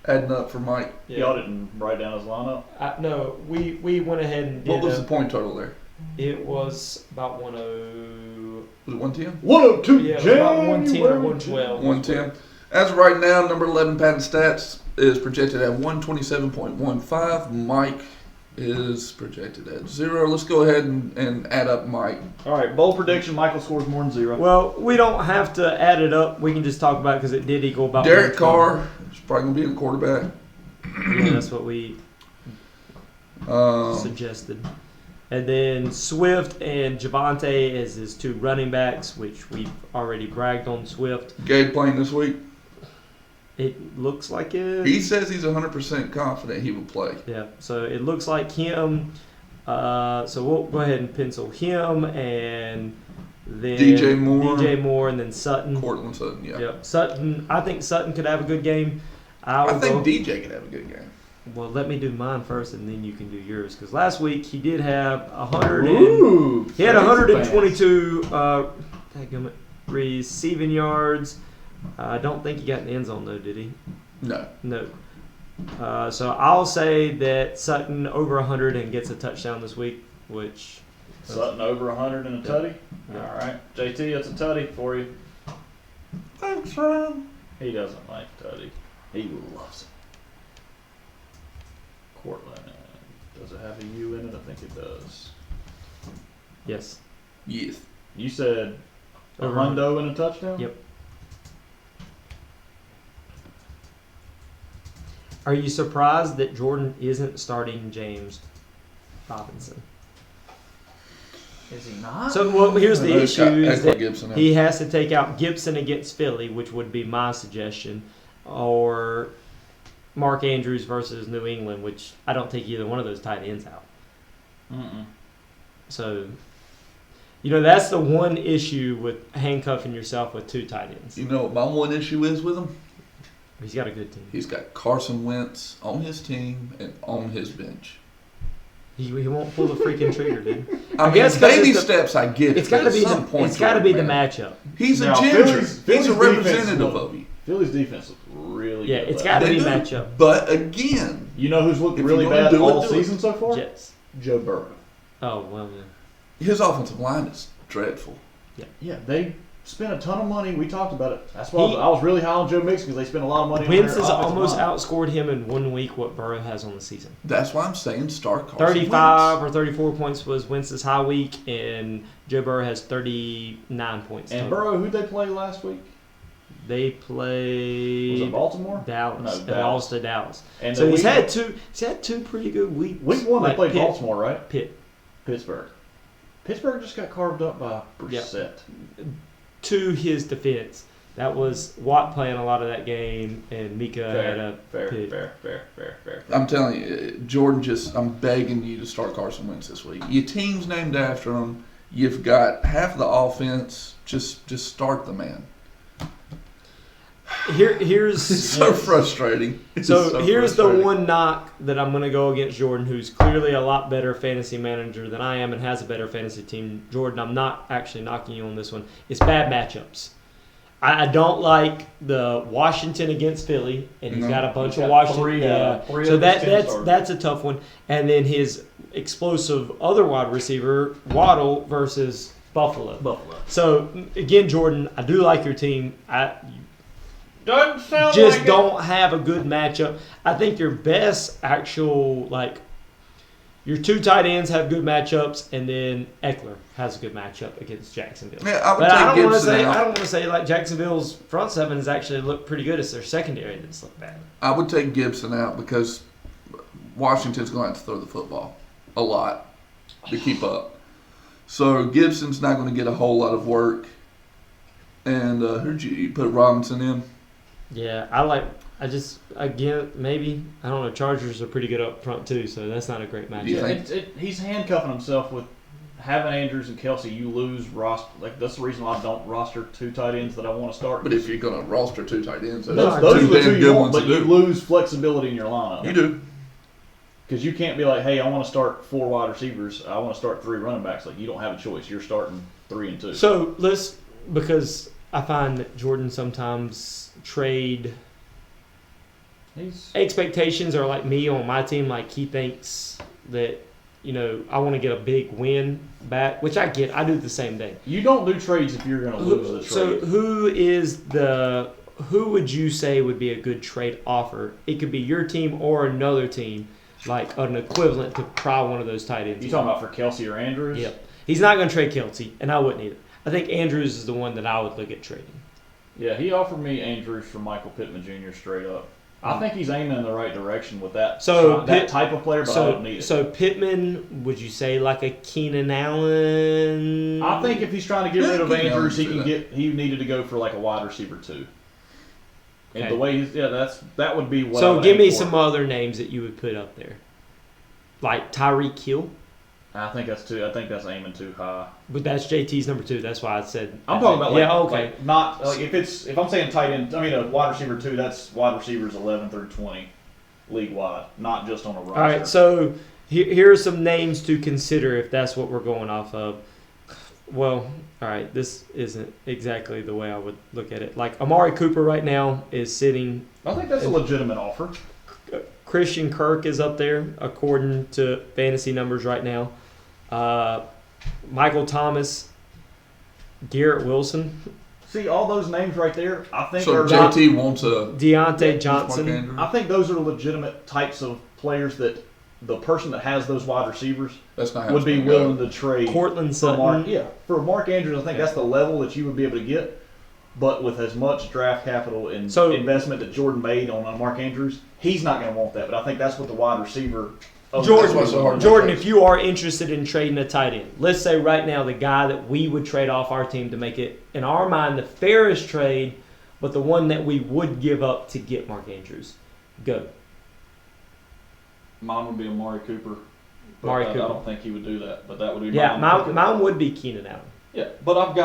adding up for Mike? Y'all didn't write down his lineup? No, we went ahead and did What was the point total there? it was about 10. Was it 110? 102. Yeah, it was about 110 or 112. 110. As of right now, number 11 patent stats is projected at 127.15. Mike is projected at 0. Let's go ahead and add up Mike. All right, bold prediction: Michael scores more than 0. Well, we don't have to add it up. We can just talk about it because it did equal about Derek 112. Carr is probably going to be the quarterback. Yeah, that's what we suggested. And then Swift and Javonte as his 2 running backs, which we've already bragged on Swift. Gabe playing this week. It looks like it. He says he's 100% confident he will play. Yeah, so it looks like him. So we'll go ahead and pencil him and then DJ Moore. And then Sutton. Cortland Sutton, yeah. Yep, Sutton. I think Sutton could have a good game. I think DJ could have a good game. Well, let me do mine first, and then you can do yours. Because last week he did have 100. Ooh, He had fancy 122 receiving yards. I don't think he got an end zone though, did he? No. No. So I'll say that Sutton over 100 and gets a touchdown this week, which Sutton over 100 and a tutty. Yeah. All right, JT, that's a tutty for you. Thanks, Ryan. He doesn't like tutty. He loves it. Cortland. Does it have a U in it? I think it does. yes. Yes. You said a Over hundo and a touchdown? Yep. Are you surprised that Jordan isn't starting James Robinson? Is he not? So, well, here's the issue: is that Gibson in. he has to take out Gibson against Philly, which would be my suggestion, or Mark Andrews versus New England, which I don't take either one of those tight ends out. Mm-mm. So, that's the one issue with handcuffing yourself with 2 tight ends. You know what my one issue is with him? He's got a good team. He's got Carson Wentz on his team and on his bench. He won't pull the freaking trigger, dude. I mean, guess 'cause baby it's the- steps, I get it. It's got to but be at some point, it's got to be the man. matchup. He's a Now, ginger. Philly's He's a defense representative look- of you. Philly's defense looks really Yeah, good. it's though. got to They be do. matchup. But again, You know who's looked If really you're gonna bad do it, all do it. season so far? Jets. Joe Burrow. Oh well, yeah. his offensive line is dreadful. Yeah, they spent a ton of money. We talked about it. That's why He- I was really high on Joe Mixon because they spent a lot of money. Wentz on has their offensive almost line. outscored him in 1 week what Burrow has on the season. That's why I'm saying start Carson 35 Wentz. or 34 points was Wentz's high week, and Joe Burrow has 39 points. And total. Burrow, who'd they play last week? They Was played it Baltimore? Dallas. No, and Dallas. lost to Dallas. And So the he's week- had two pretty good weeks. Week 1 they Like played Pitt- Baltimore, right? Pitt. Pittsburgh. Pittsburgh just got carved up by Yeah. Brissett. To his defense, that was Watt playing a lot of that game, and Mika had a pick. Fair. I'm telling you, Jordan, I'm begging you to start Carson Wentz this week. Your team's named after him. You've got half the offense. Just start the man. here's It's so frustrating. It's So here's the frustrating. one knock that I'm going to go against Jordan, who's clearly a lot better fantasy manager than I am and has a better fantasy team. Jordan, I'm not actually knocking you on this one. It's bad matchups. I don't like the Washington against Philly, and he's No. got a bunch He's of got Washington. three So of his 10 starters. that's a tough one. And then his explosive other wide receiver, Waddle versus Buffalo. So again, Jordan, I do like your team. Doesn't sound Just like don't have a good matchup. I think your best actual, your two tight ends have good matchups, and then Eckler has a good matchup against Jacksonville. Yeah, I would But take I don't want to Gibson say out. Jacksonville's front seven has actually looked pretty good. It's their secondary that's looked bad. I would take Gibson out because Washington's going to have to throw the football a lot to keep up. So Gibson's not going to get a whole lot of work. And who'd you put Robinson in? Yeah, maybe, I don't know, Chargers are pretty good up front too, so that's not a great matchup. Yeah. He's handcuffing himself with having Andrews and Kelsey. You lose roster. That's the reason why I don't roster two tight ends that I want to start. But if you're going to roster two tight ends, those that's are two the damn two you good want, ones but to you do. lose flexibility in your lineup. You do. Because you can't be like, hey, I want to start 4 wide receivers. I want to start 3 running backs. Like, you don't have a choice. You're starting 3 and 2. So because I find that Jordan sometimes trade expectations are like me on my team. Like he thinks that, I want to get a big win back, which I get. I do the same thing. You don't do trades if you're going to lose the trade. So who would you say would be a good trade offer? It could be your team or another team, like an equivalent to probably one of those tight ends. You talking about for Kelsey or Andrews? Yep. He's not going to trade Kelsey, and I wouldn't either. I think Andrews is the one that I would look at trading. Yeah, he offered me Andrews for Michael Pittman Jr. straight up. I think he's aiming in the right direction with that type of player, but I don't need it. So Pittman, would you say like a Keenan Allen? I think if he's trying to get rid of Keenan Andrews, Allen's he needed to go for like a wide receiver too. And Okay. the way that would be what. I So would give aim me for. some other names that you would put up there, like Tyreek Hill. I think that's aiming too high. But that's JT's number 2. That's why I said. I'm talking about okay. if I'm saying tight end, I mean a wide receiver 2. That's wide receivers 11 through 20, league wide, not just on a roster. All right, so here are some names to consider if that's what we're going off of. Well, all right, this isn't exactly the way I would look at it. Like Amari Cooper right now is sitting. I think that's a legitimate offer. Christian Kirk is up there according to fantasy numbers right now. Michael Thomas, Garrett Wilson, See all those names right there. I think So are JT wants a Deontay Mark Johnson. Andrews. I think those are legitimate types of players that the person that has those wide receivers That's not how would it's be gonna go. willing to trade Cortland for Mark. Sutton. Yeah, for Mark Andrews, I think that's the level that you would be able to get. But with as much draft capital and So- investment that Jordan made on Mark Andrews, he's not going to want that. But I think that's what the wide receiver. That's why it's so Jordan, hard to Jordan, trade. if you are interested in trading a tight end, let's say right now the guy that we would trade off our team to make it, in our mind, the fairest trade, but the one that we would give up to get Mark Andrews. Go. Mine would be Amari Cooper. But Amari I Cooper. don't think he would do that. But that would be Yeah, mine. mine would be Keenan Allen. Yeah, but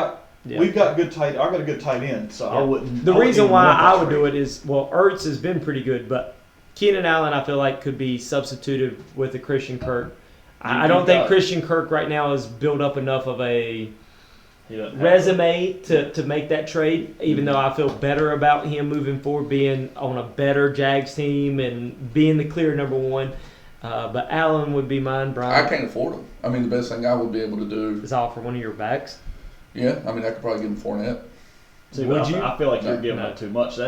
we've got good tight. I've got a good tight end, so I Yeah. wouldn't. The reason why I would do it. it is, well, Ertz has been pretty good, but Keenan Allen I feel like could be substituted with a Christian Kirk. I don't think Christian Kirk right now has built up enough of a resume to make that trade, even though I feel better about him moving forward, being on a better Jags team and being the clear number 1. But Allen would be mine, Bryan. I can't afford him. I mean, the best thing I would be able to do, Is offer one of your backs. yeah. I mean, I could probably give him Fournette. See, Would but you? I feel like you're No. giving that too much. I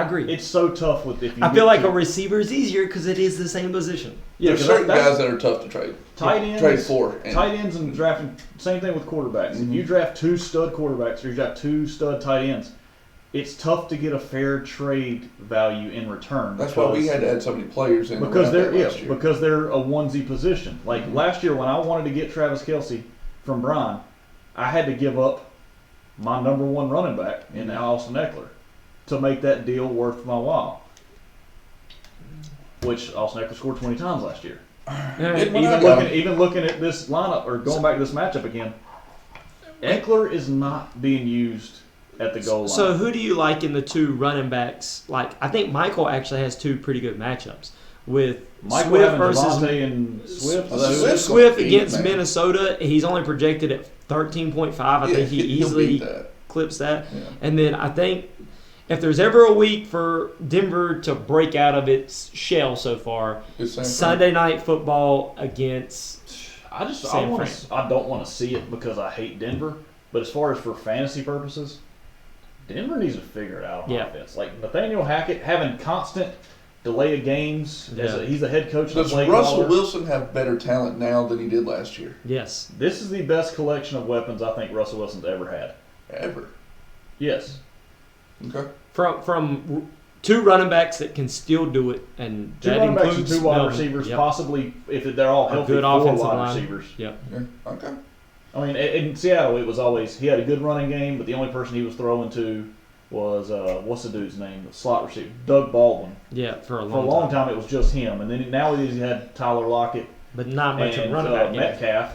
agree. It's so tough with if you. I get feel like to- a receiver is easier because it is the same position. yeah, There's 'cause certain that's- guys that are tough to trade. tight ends, Trade for. And tight ends, and drafting. Same thing with quarterbacks. Mhm. If you draft 2 stud quarterbacks or you draft 2 stud tight ends, it's tough to get a fair trade value in return. that's why we because- had to add so many players in because around they're that last year. because they're a onesie position. Like Mhm. last year when I wanted to get Travis Kelsey from Bryan, I had to give up my number 1 running back in Austin Eckler to make that deal worth my while. Which Austin Eckler scored 20 times last year. Even looking at this lineup or going back to this matchup again, Eckler is not being used at the goal line. So who do you like in the two running backs? Like, I think Michael actually has two pretty good matchups with Michael Swift having versus Devontae and Swift. Swift Eat, against man. Minnesota. He's only projected at 13.5. I think he he'll easily beat that. clips that. Yeah. And then I think if there's ever a week for Denver to break out of its shell so far, It's San Fran. Sunday night football against I San Fran. don't want to see it because I hate Denver. But as far as for fantasy purposes, Denver needs to figure it out on offense. Like Nathaniel Hackett having constant delay of games. He's the head coach. Does Russell Wilson have better talent now than he did last year? Yes. This is the best collection of weapons I think Russell Wilson's ever had. Ever. Yes. Okay. From two running backs that can still do it, and Two that running backs and includes two wide Melvin. receivers, Yep. possibly if they're all A healthy, good four offensive wide line. receivers. Yep. Yeah. Okay. I mean, in Seattle, it was always he had a good running game, but the only person he was throwing to was what's the dude's name? The slot receiver, Doug Baldwin. Yeah, for a For a long time, it was just him, and then now he had Tyler Lockett but not much of and running back. yet. Metcalf.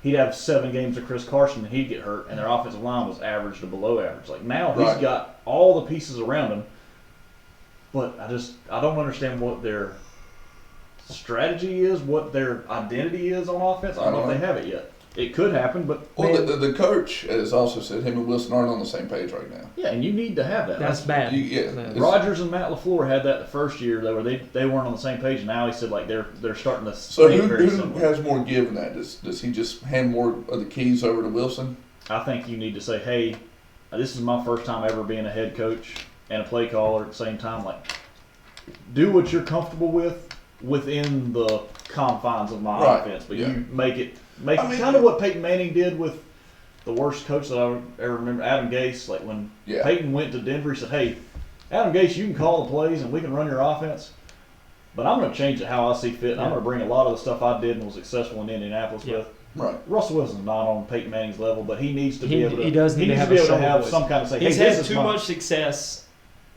He'd have 7 games of Chris Carson, and he'd get hurt, and their offensive line was average to below average. Like now, he's Right. got all the pieces around him, but I don't understand what their strategy is, what their identity is on offense. I don't know if they have it yet. It could happen, but Well, the coach has also said him and Wilson aren't on the same page right now. yeah, and you need to have that. That's bad. Yeah. No. Rodgers and Matt LaFleur had that the first year. They weren't on the same page. And now he said like they're starting to So think who very similar. has more give in that? Does he just hand more of the keys over to Wilson? I think you need to say, hey, this is my first time ever being a head coach and a play caller at the same time. Like, do what you're comfortable with within the confines of my Right, offense, but yeah. you make it I mean, kind of what Peyton Manning did with the worst coach that I ever remember, Adam Gase. Like when Yeah. Peyton went to Denver, he said, hey, Adam Gase, you can call the plays and we can run your offense, but I'm going to change it how I see fit. And I'm going to bring a lot of the stuff I did and was successful in Indianapolis with. Right. Russell Wilson's not on Peyton Manning's level, but he needs to He- be able to. he does need to needs have be a able to strong have voice. some kind of say. He's hey, had this is too my- much success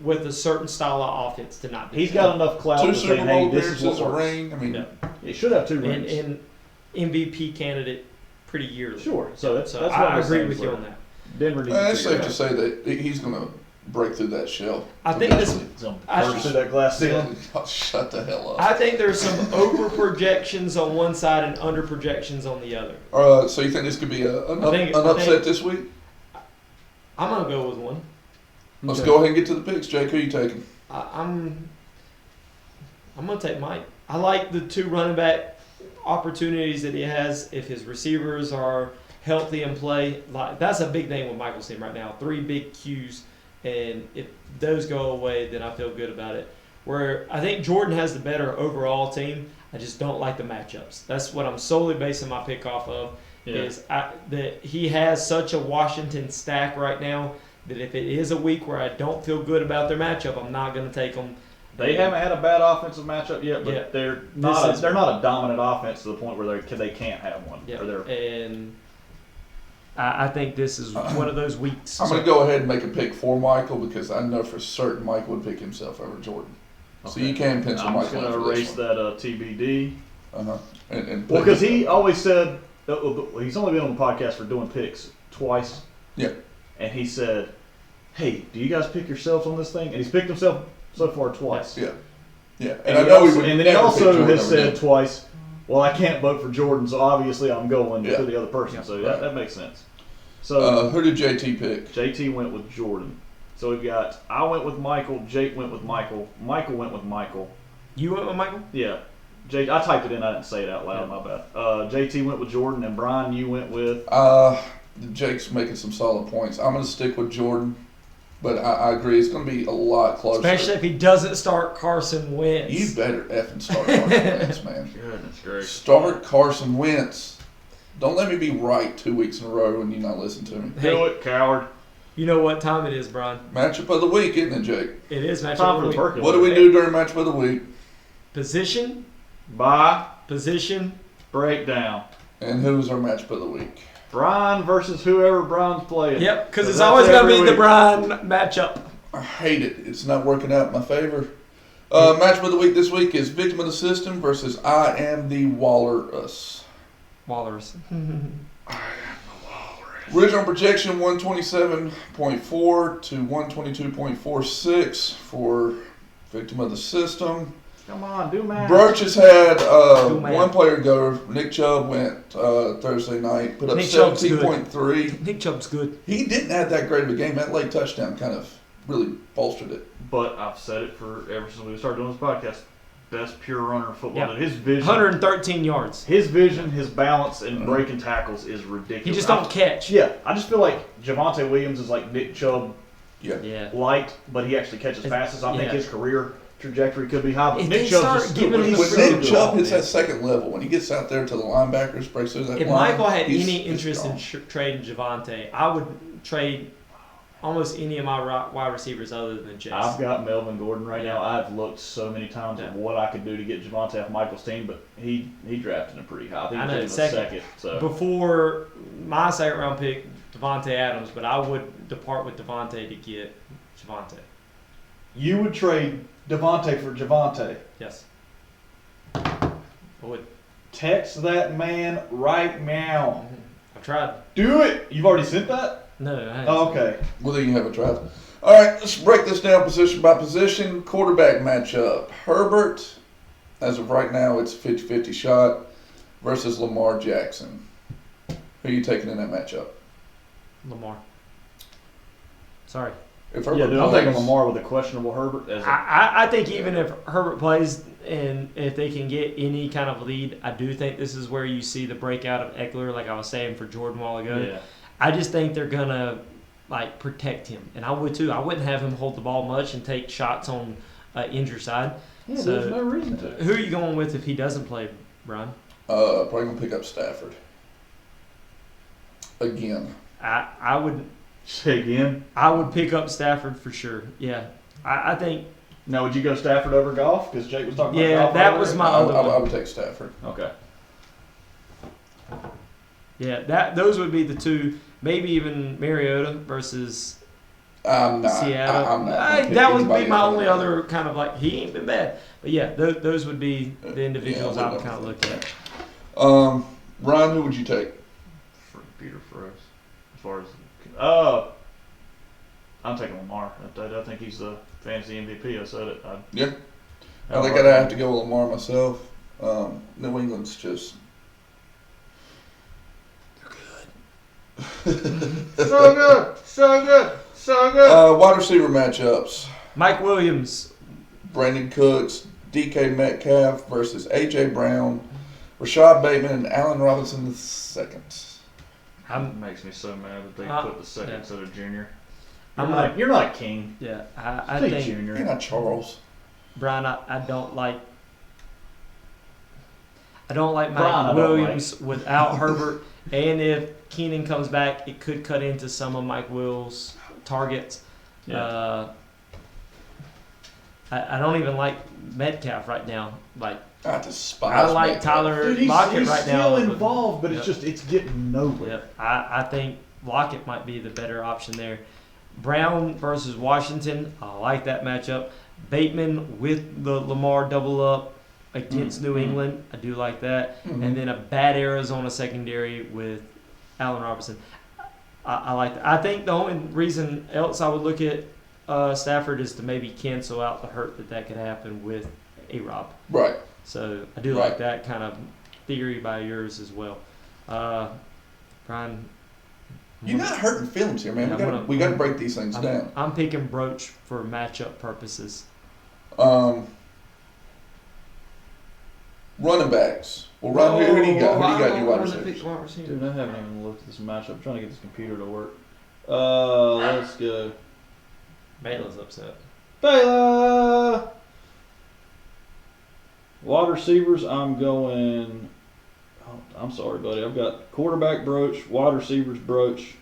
with a certain style of offense to not be. He's got enough clout 2 to say, Super hey, Bowl this is appearances, what a works. ring. I mean, Yeah. He should have 2 rings. and MVP candidate pretty yearly. Sure. So that's one I of those agree things with you where on that. Denver needs it's to figure safe to say that he's going to break through that shell. I think this. eventually. Some I burst should- through that glass ceiling. Oh, shut the hell up. I think there's some over projections on one side and under projections on the other. So you think this could be an I think- upset this week? I'm gonna go with one. Let's Okay. go ahead and get to the picks. Jake, who are you taking? I'm gonna take Mike. I like the two running back opportunities that he has if his receivers are healthy and play. Like that's a big thing with Michael's team right now. 3 big Qs, and if those go away, then I feel good about it. Where I think Jordon has the better overall team. I just don't like the matchups. That's what I'm solely basing my pick off of. Is that he has such a Washington stack right now that if it is a week where I don't feel good about their matchup, I'm not going to take them. They haven't had a bad offensive matchup yet, but Yeah. they're This not a dominant offense to the point where they can't have one. Yeah, Or they're, and I think this is one of those weeks. I'm going to go ahead and make a pick for Michael because I know for certain Michael would pick himself over Jordan. So Okay. you can pencil I'm just Michael going in to for erase this one. that TBD. Uh-huh. And Well, because he always said he's only been on the podcast for doing picks twice. Yeah. And he said, "Hey, do you guys pick yourselves on this thing?" And he's picked himself so far twice. Yeah. Yeah. And, I he know also, he would and then he never pick also Jordan has over said him. twice, "Well, I can't vote for Jordan, so obviously I'm going Yeah. to the other person." Yeah. So Right. that makes sense. So Who did JT pick? JT went with Jordan. So we've got I went with Michael, Jake went with Michael, Michael went with Michael. You went with Michael? Yeah. I typed it in, I didn't say it out loud, my bad. JT went with Jordan, and Bryan, you went with Jake's making some solid points. I'm going to stick with Jordan, but I agree it's going to be a lot closer. Especially if he doesn't start Carson Wentz. You better effing start Carson Wentz, man. Goodness gracious. Start Carson Wentz. Don't let me be right 2 weeks in a row and you not listen to me. Do it, coward. You know what time it is, Brian. Matchup of the week, isn't it, Jake? It is matchup Time of for the the week. turkey. What do we do during matchup of the week? Position, Bye. position. Breakdown. And who's our matchup of the week? Bryan versus whoever Bryan's playing. Yep, because it's that's always going to every be the week. Brian matchup. I hate it. It's not working out in my favor. Matchup of the week this week is Victim of the System versus I Am the Walrus. Walrus. Original projection 127.4 to 122.46 for victim of the system. Come on, do math. Broach has had math. one player go. Nick Chubb went Thursday night, put up Nick Chubb's good. 17.3. Nick Chubb's good. He didn't have that great of a game. That late touchdown kind of really bolstered it. But I've said it ever since we started doing this podcast. Best pure runner in football. Yeah. His vision, 113 yards. his vision, his balance, and breaking tackles is ridiculous. He just don't catch. Yeah, I just feel like Javonte Williams is like Nick Chubb Yeah. light, but he actually catches passes. I think Yeah. his career trajectory could be high. But If Nick they Chubb's start just giving him When the Nick freedom Chubb to hits go, that second level, when he gets out there to the linebackers, breaks through that if line, Michael had he's any interest strong. in trading Javonte, I would trade almost any of my wide receivers other than Chase. I've got Melvin Gordon right Yeah. now. I've looked so many times at what I could do to get Javonte off Michael's team, but he drafted him pretty high. I think I he know, took him second. So Before my second round pick, Devontae Adams, but I would depart with Devontae to get Javonte. you would trade Devontae for Javonte. Yes. I would. Text that man right now. I've tried. Do it. You've already sent that? No, I haven't. Oh, okay. Well, then you have a try. All right, let's break this down position by position. Quarterback matchup. Herbert, as of right now, it's a 50-50 shot versus Lamar Jackson. Who are you taking in that matchup? Lamar. Sorry. If Yeah, dude, I'm plays- taking Lamar with a questionable Herbert. I think even if Herbert plays and if they can get any kind of lead, I do think this is where you see the breakout of Eckler, like I was saying for Jordan a while ago. Yeah. I just think they're gonna protect him, and I would too. I wouldn't have him hold the ball much and take shots on injured side. Yeah, So- there's no reason to. Who are you going with if he doesn't play, Bryan? probably going to pick up Stafford. Again. I would Say again. pick up Stafford for sure. Yeah, I think Now, would you go Stafford over Goff? Because Jake was talking about Yeah, Goff. that earlier. was my I other one. would take Stafford. Okay. those would be the two. Maybe even Mariota versus I'm not. Seattle. I'm not gonna pick That would be anybody my other only than other kind of he ain't been bad. But yeah, those would be the individuals Yeah, I would kind of look at. Ryan, who would you take? For Peter Frost. As far as I'm taking Lamar. I think he's the fantasy MVP. I said it. Yeah. I think I'd have to go with Lamar myself. New England's just. So good, so good, so good. Wide receiver matchups. Mike Williams. Brandon Cooks, DK Metcalf versus A.J. Brown, Rashad Bateman, and Allen Robinson II. It makes me so mad that they put the second instead of Junior. You're not a king. Yeah, I Take think Junior. You're not Charles. Brian. I don't like. I don't like Brian, I Mike don't Williams without Herbert, and if Keenan comes back, it could cut into some of Mike Will's targets. Yeah. I don't even like Metcalf right now. I despise I like Metcalf. Tyler Dude, he's Lockett right now. still involved, but Yep. it's getting nowhere. Yep. I think Lockett might be the better option there. Brown versus Washington. I like that matchup. Bateman with the Lamar double up against New England. I do like that. Mhm. And then a bad Arizona secondary with Allen Robinson. I like that. I think the only reason else I would look at Stafford is to maybe cancel out the hurt that could happen with A-Rob. Right. So I do like that kind of theory by yours as well. Brian? You're not hurting feelings here, man. Yeah, We got to break these things down. I'm picking Broach for matchup purposes. Running backs. Well, Ryan, who do you got? Who do you got in your wide receivers? Dude, I haven't even looked at this matchup. I'm trying to get this computer to work. Let's go. Baylor's upset. Baylor! Wide receivers, I'm going. Oh, I'm sorry, buddy. I've got quarterback Broach, wide receivers Broach,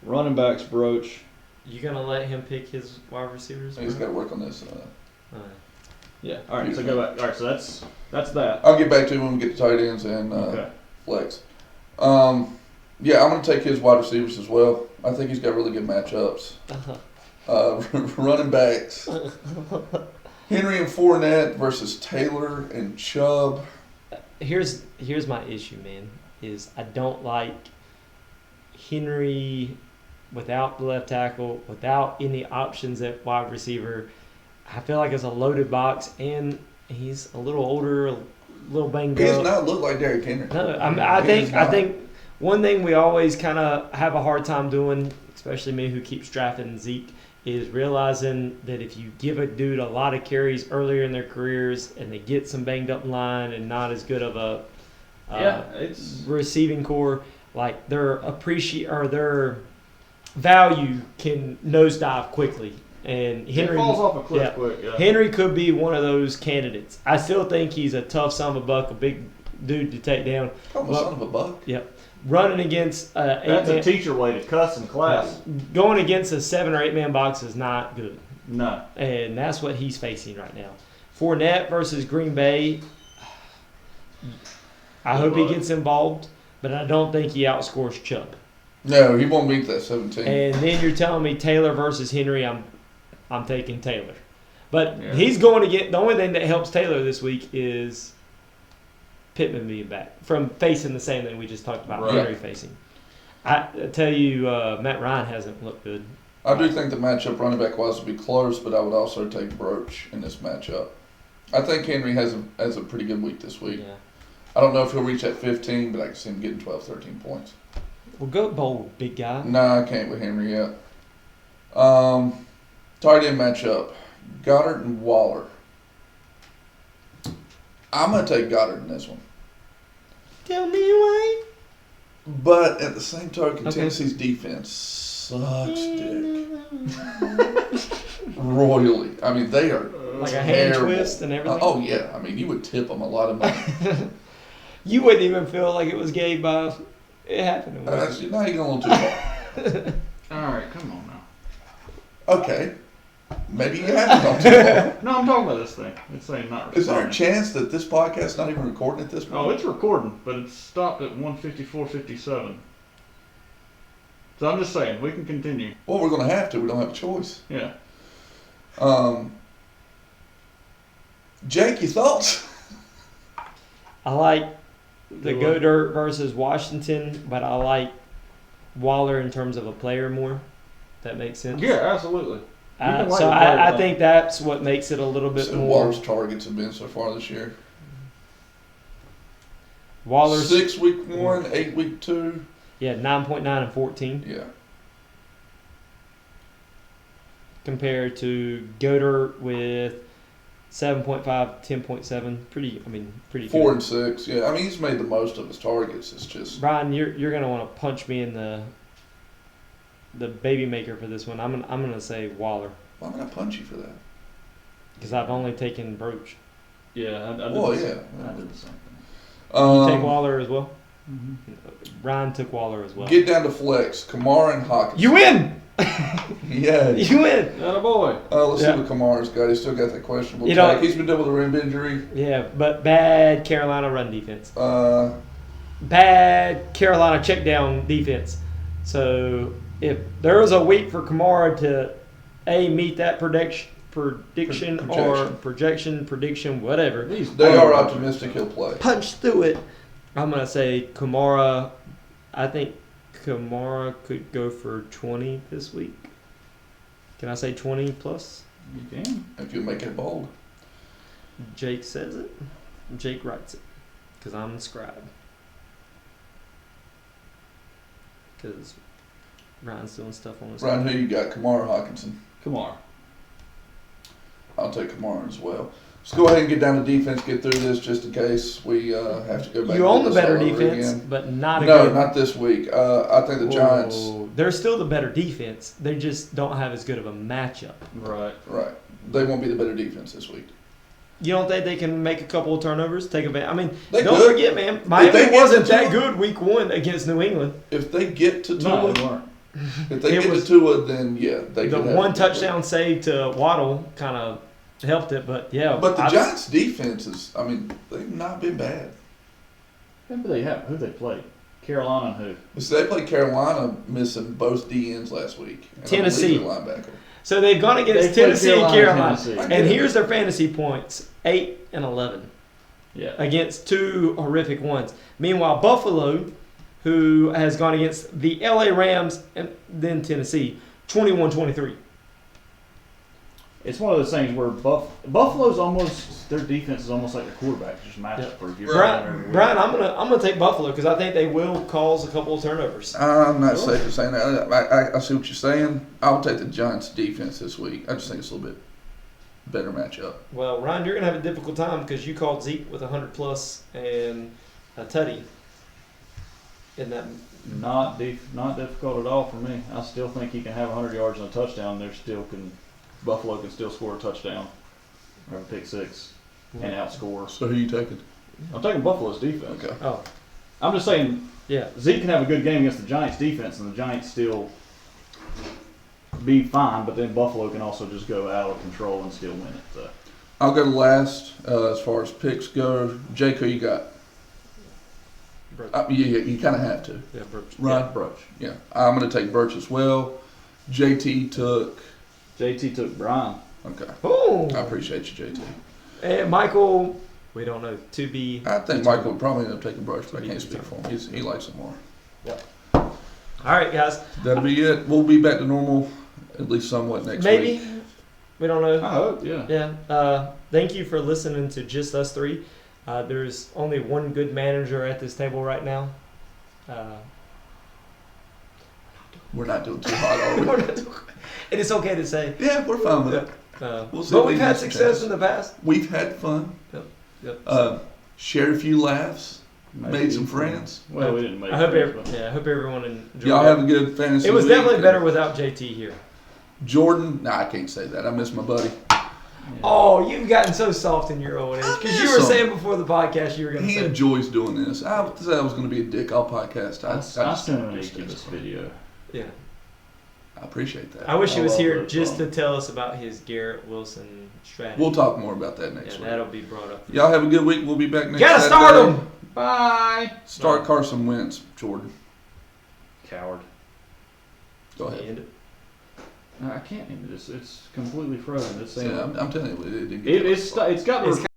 running backs Broach. You gonna let him pick his wide receivers? He's got to work on this. Yeah. All right. So go back. All right. So that's that. I'll get back to him when we get to tight ends and Okay. flex. Yeah, I'm going to take his wide receivers as well. I think he's got really good matchups. Running backs. Henry and Fournette versus Taylor and Chubb. Here's my issue, man. Is I don't like Henry without the left tackle, without any options at wide receiver. I feel like it's a loaded box, and he's a little older, a little banged He up. does not look like Derrick Henry. No, I think one thing we always kind of have a hard time doing, especially me who keeps drafting Zeke, is realizing that if you give a dude a lot of carries earlier in their careers and they get some banged up line and not as good of a it's receiving core, like their value can nosedive quickly. And Henry it falls off a cliff quick. Yeah. Henry could be one of those candidates. I still think he's a tough son of a buck, a big dude to take down. Oh, son of a buck. Yep. Running against That's a teacher way to cuss in class. Going against a 7 or 8 man box is not good. No. And that's what he's facing right now. Fournette versus Green Bay. I hope he gets involved, but I don't think he outscores Chubb. No, he won't beat that 17. And then you're telling me Taylor versus Henry. I'm taking Taylor. But he's going to get – the only thing that helps Taylor this week is Pittman being back from facing the same thing we just talked about, Henry facing. I tell you, Matt Ryan hasn't looked good. I do think the matchup running back-wise will be close, but I would also take Broach in this matchup. I think Henry has a pretty good week this week. Yeah. I don't know if he'll reach that 15, but I can see him getting 12, 13 points. Well, go bold, big guy. Nah, I can't with Henry yet. Tight end matchup, Goddard and Waller. I'm going to take Goddard in this one. Tell me why. But at the same token, Okay. Tennessee's defense sucks dick. Royally. I mean, they are Like a hand terrible. twist and everything. Oh, yeah. I mean, you would tip them a lot of money. You wouldn't even feel like it was gay by it happened. Now you're going a little too far. All right, come on now. Okay. Maybe you haven't gone too far. No, I'm talking about this thing. It's saying not Is there a responding. chance that this podcast is not even recording at this point? Oh, it's recording, but it's stopped at 1:54:57. So I'm just saying, we can continue. Well, we're going to have to. We don't have a choice. Yeah. Jake, your thoughts? I like the Go Dirt versus Washington, but I like Waller in terms of a player more. That makes sense. Yeah, absolutely. can like So the player, I though. think that's what makes it a little bit So more. Waller's targets have been so far this year. Waller's 6 week 1, 8 week 2. 9.9 and 14 Yeah. compared to Goddard with 7.5, 10.7. Pretty 4 good. and 6. Yeah. I mean, he's made the most of his targets. It's just. Bryan, you're gonna want to punch me in the baby maker for this one. I'm gonna say Waller Why would I punch you for that? because I've only taken Broach. Yeah, I did Well, the same. yeah. I did the same thing. You take Waller as well. Mm-hmm. Ryan took Waller as well. Get down to flex. Kamara and Hawkins. You win. Yeah. You win. Attaboy. Let's Yeah. see what Kamara's got. He's still got that questionable You know- tag. He's been dealing with a rim injury. Yeah, but bad Carolina run defense. Uh, Bad Carolina check down defense. So if there was a week for Kamara to meet that prediction whatever, they are optimistic he'll play. punch through it. I'm gonna say Kamara. I think Kamara could go for 20 this week. Can I say 20 plus? You can. If you make it bold. Jake says it. Jake writes it because I'm the scribe. Because Ryan's doing stuff on his. Ryan, who you got? Kamara or Hawkinson? Kamara. I'll take Kamara as well. Let's go ahead and get down to defense, get through this just in case we have to go back. You and own do the this better all over defense, again. but not a No, good. not this week. I think the Giants. Whoa. They're still the better defense. They just don't have as good of a matchup. Right. Right. They won't be the better defense this week. You don't think they can make a couple of turnovers, take advantage? I mean, They don't could. forget, man. they Miami get wasn't to that Tua- good week 1 against New England. If they get to No, Tua, they weren't. if they It get was- to Tua, then yeah, they The could have one a good touchdown week. save to Waddle kind of helped it, but yeah. But the I- Giants' defense is, I mean, they've not been bad. Who they played? Carolina and who? So they played Carolina missing both DNs last week. And I Tennessee. believe their linebacker. So they've gone against They played Tennessee and Carolina. Tennessee. I get And it. here's their fantasy points 8 and 11 Yeah. against 2 horrific ones. Meanwhile, Buffalo, who has gone against the LA Rams and then Tennessee, 21-23. It's one of those things where Buffalo's almost, their defense is almost like their quarterback, just matchup proof. Brian, I'm gonna take Buffalo because I think they will cause a couple of turnovers. I'm not safe in saying that. I see what you're saying. I'll take the Giants defense this week. I just think it's a little bit better matchup. Well, Ryan, you're gonna have a difficult time because you called Zeke with 100+ and a tutty. In that, Not difficult at all for me. I still think he can have 100 yards and a touchdown. Buffalo can still score a touchdown or a pick six and outscore. So who you taking? I'm taking Buffalo's defense. Okay. oh I'm just saying, yeah, Zeke can have a good game against the Giants defense, and the Giants still be fine. But then Buffalo can also just go out of control and still win it. So. I'll go last as far as picks go. Jake, who you got? Broach. You kind of have to. Yeah, Broach. Right. Yeah, Broach. Yeah. I'm going to take Birch as well. JT took. JT took Bryan. Okay. Oh, I appreciate you, JT. and Michael, we don't know. To be. I think Michael would probably end up taking Birch, but I can't speak for him. He likes it more. All right, guys. That'll be it. We'll be back to normal, at least somewhat next Maybe. week. We don't know. I hope, yeah. Yeah. Thank you for listening to Just Us Three. There's only one good manager at this table right now. We're not doing too hot, are we? We're not doing- and it's okay to say. Yeah, we're fine with it. But We'll see we've what had next success chance. in the past. We've had fun. Yep. Shared a few laughs. Maybe. Made some friends. Well, we didn't make I hope friends, but- I hope everyone enjoyed Y'all it. have a good fantasy It was week. definitely better without JT here. Jordan, I can't say that. I miss my buddy. Oh, you've gotten so soft in your old age because you were miss him. saying before the podcast you were going to He say. enjoys doing this. I said I was going to be a dick all podcast. I I just sent don't him an understand. this video. Yeah. I appreciate that. I wish he I was love here that just song. to tell us about his Garrett Wilson strategy. We'll talk more about that next Yeah, week. that'll be brought up. Y'all have a good week. We'll be back next Gotta Saturday. start him. Bye. Start Carson Wentz, Jordan. Coward. Go ahead. End it. I can't end this. It's completely frozen. It's saying Yeah, I'm telling you, it didn't get it's got the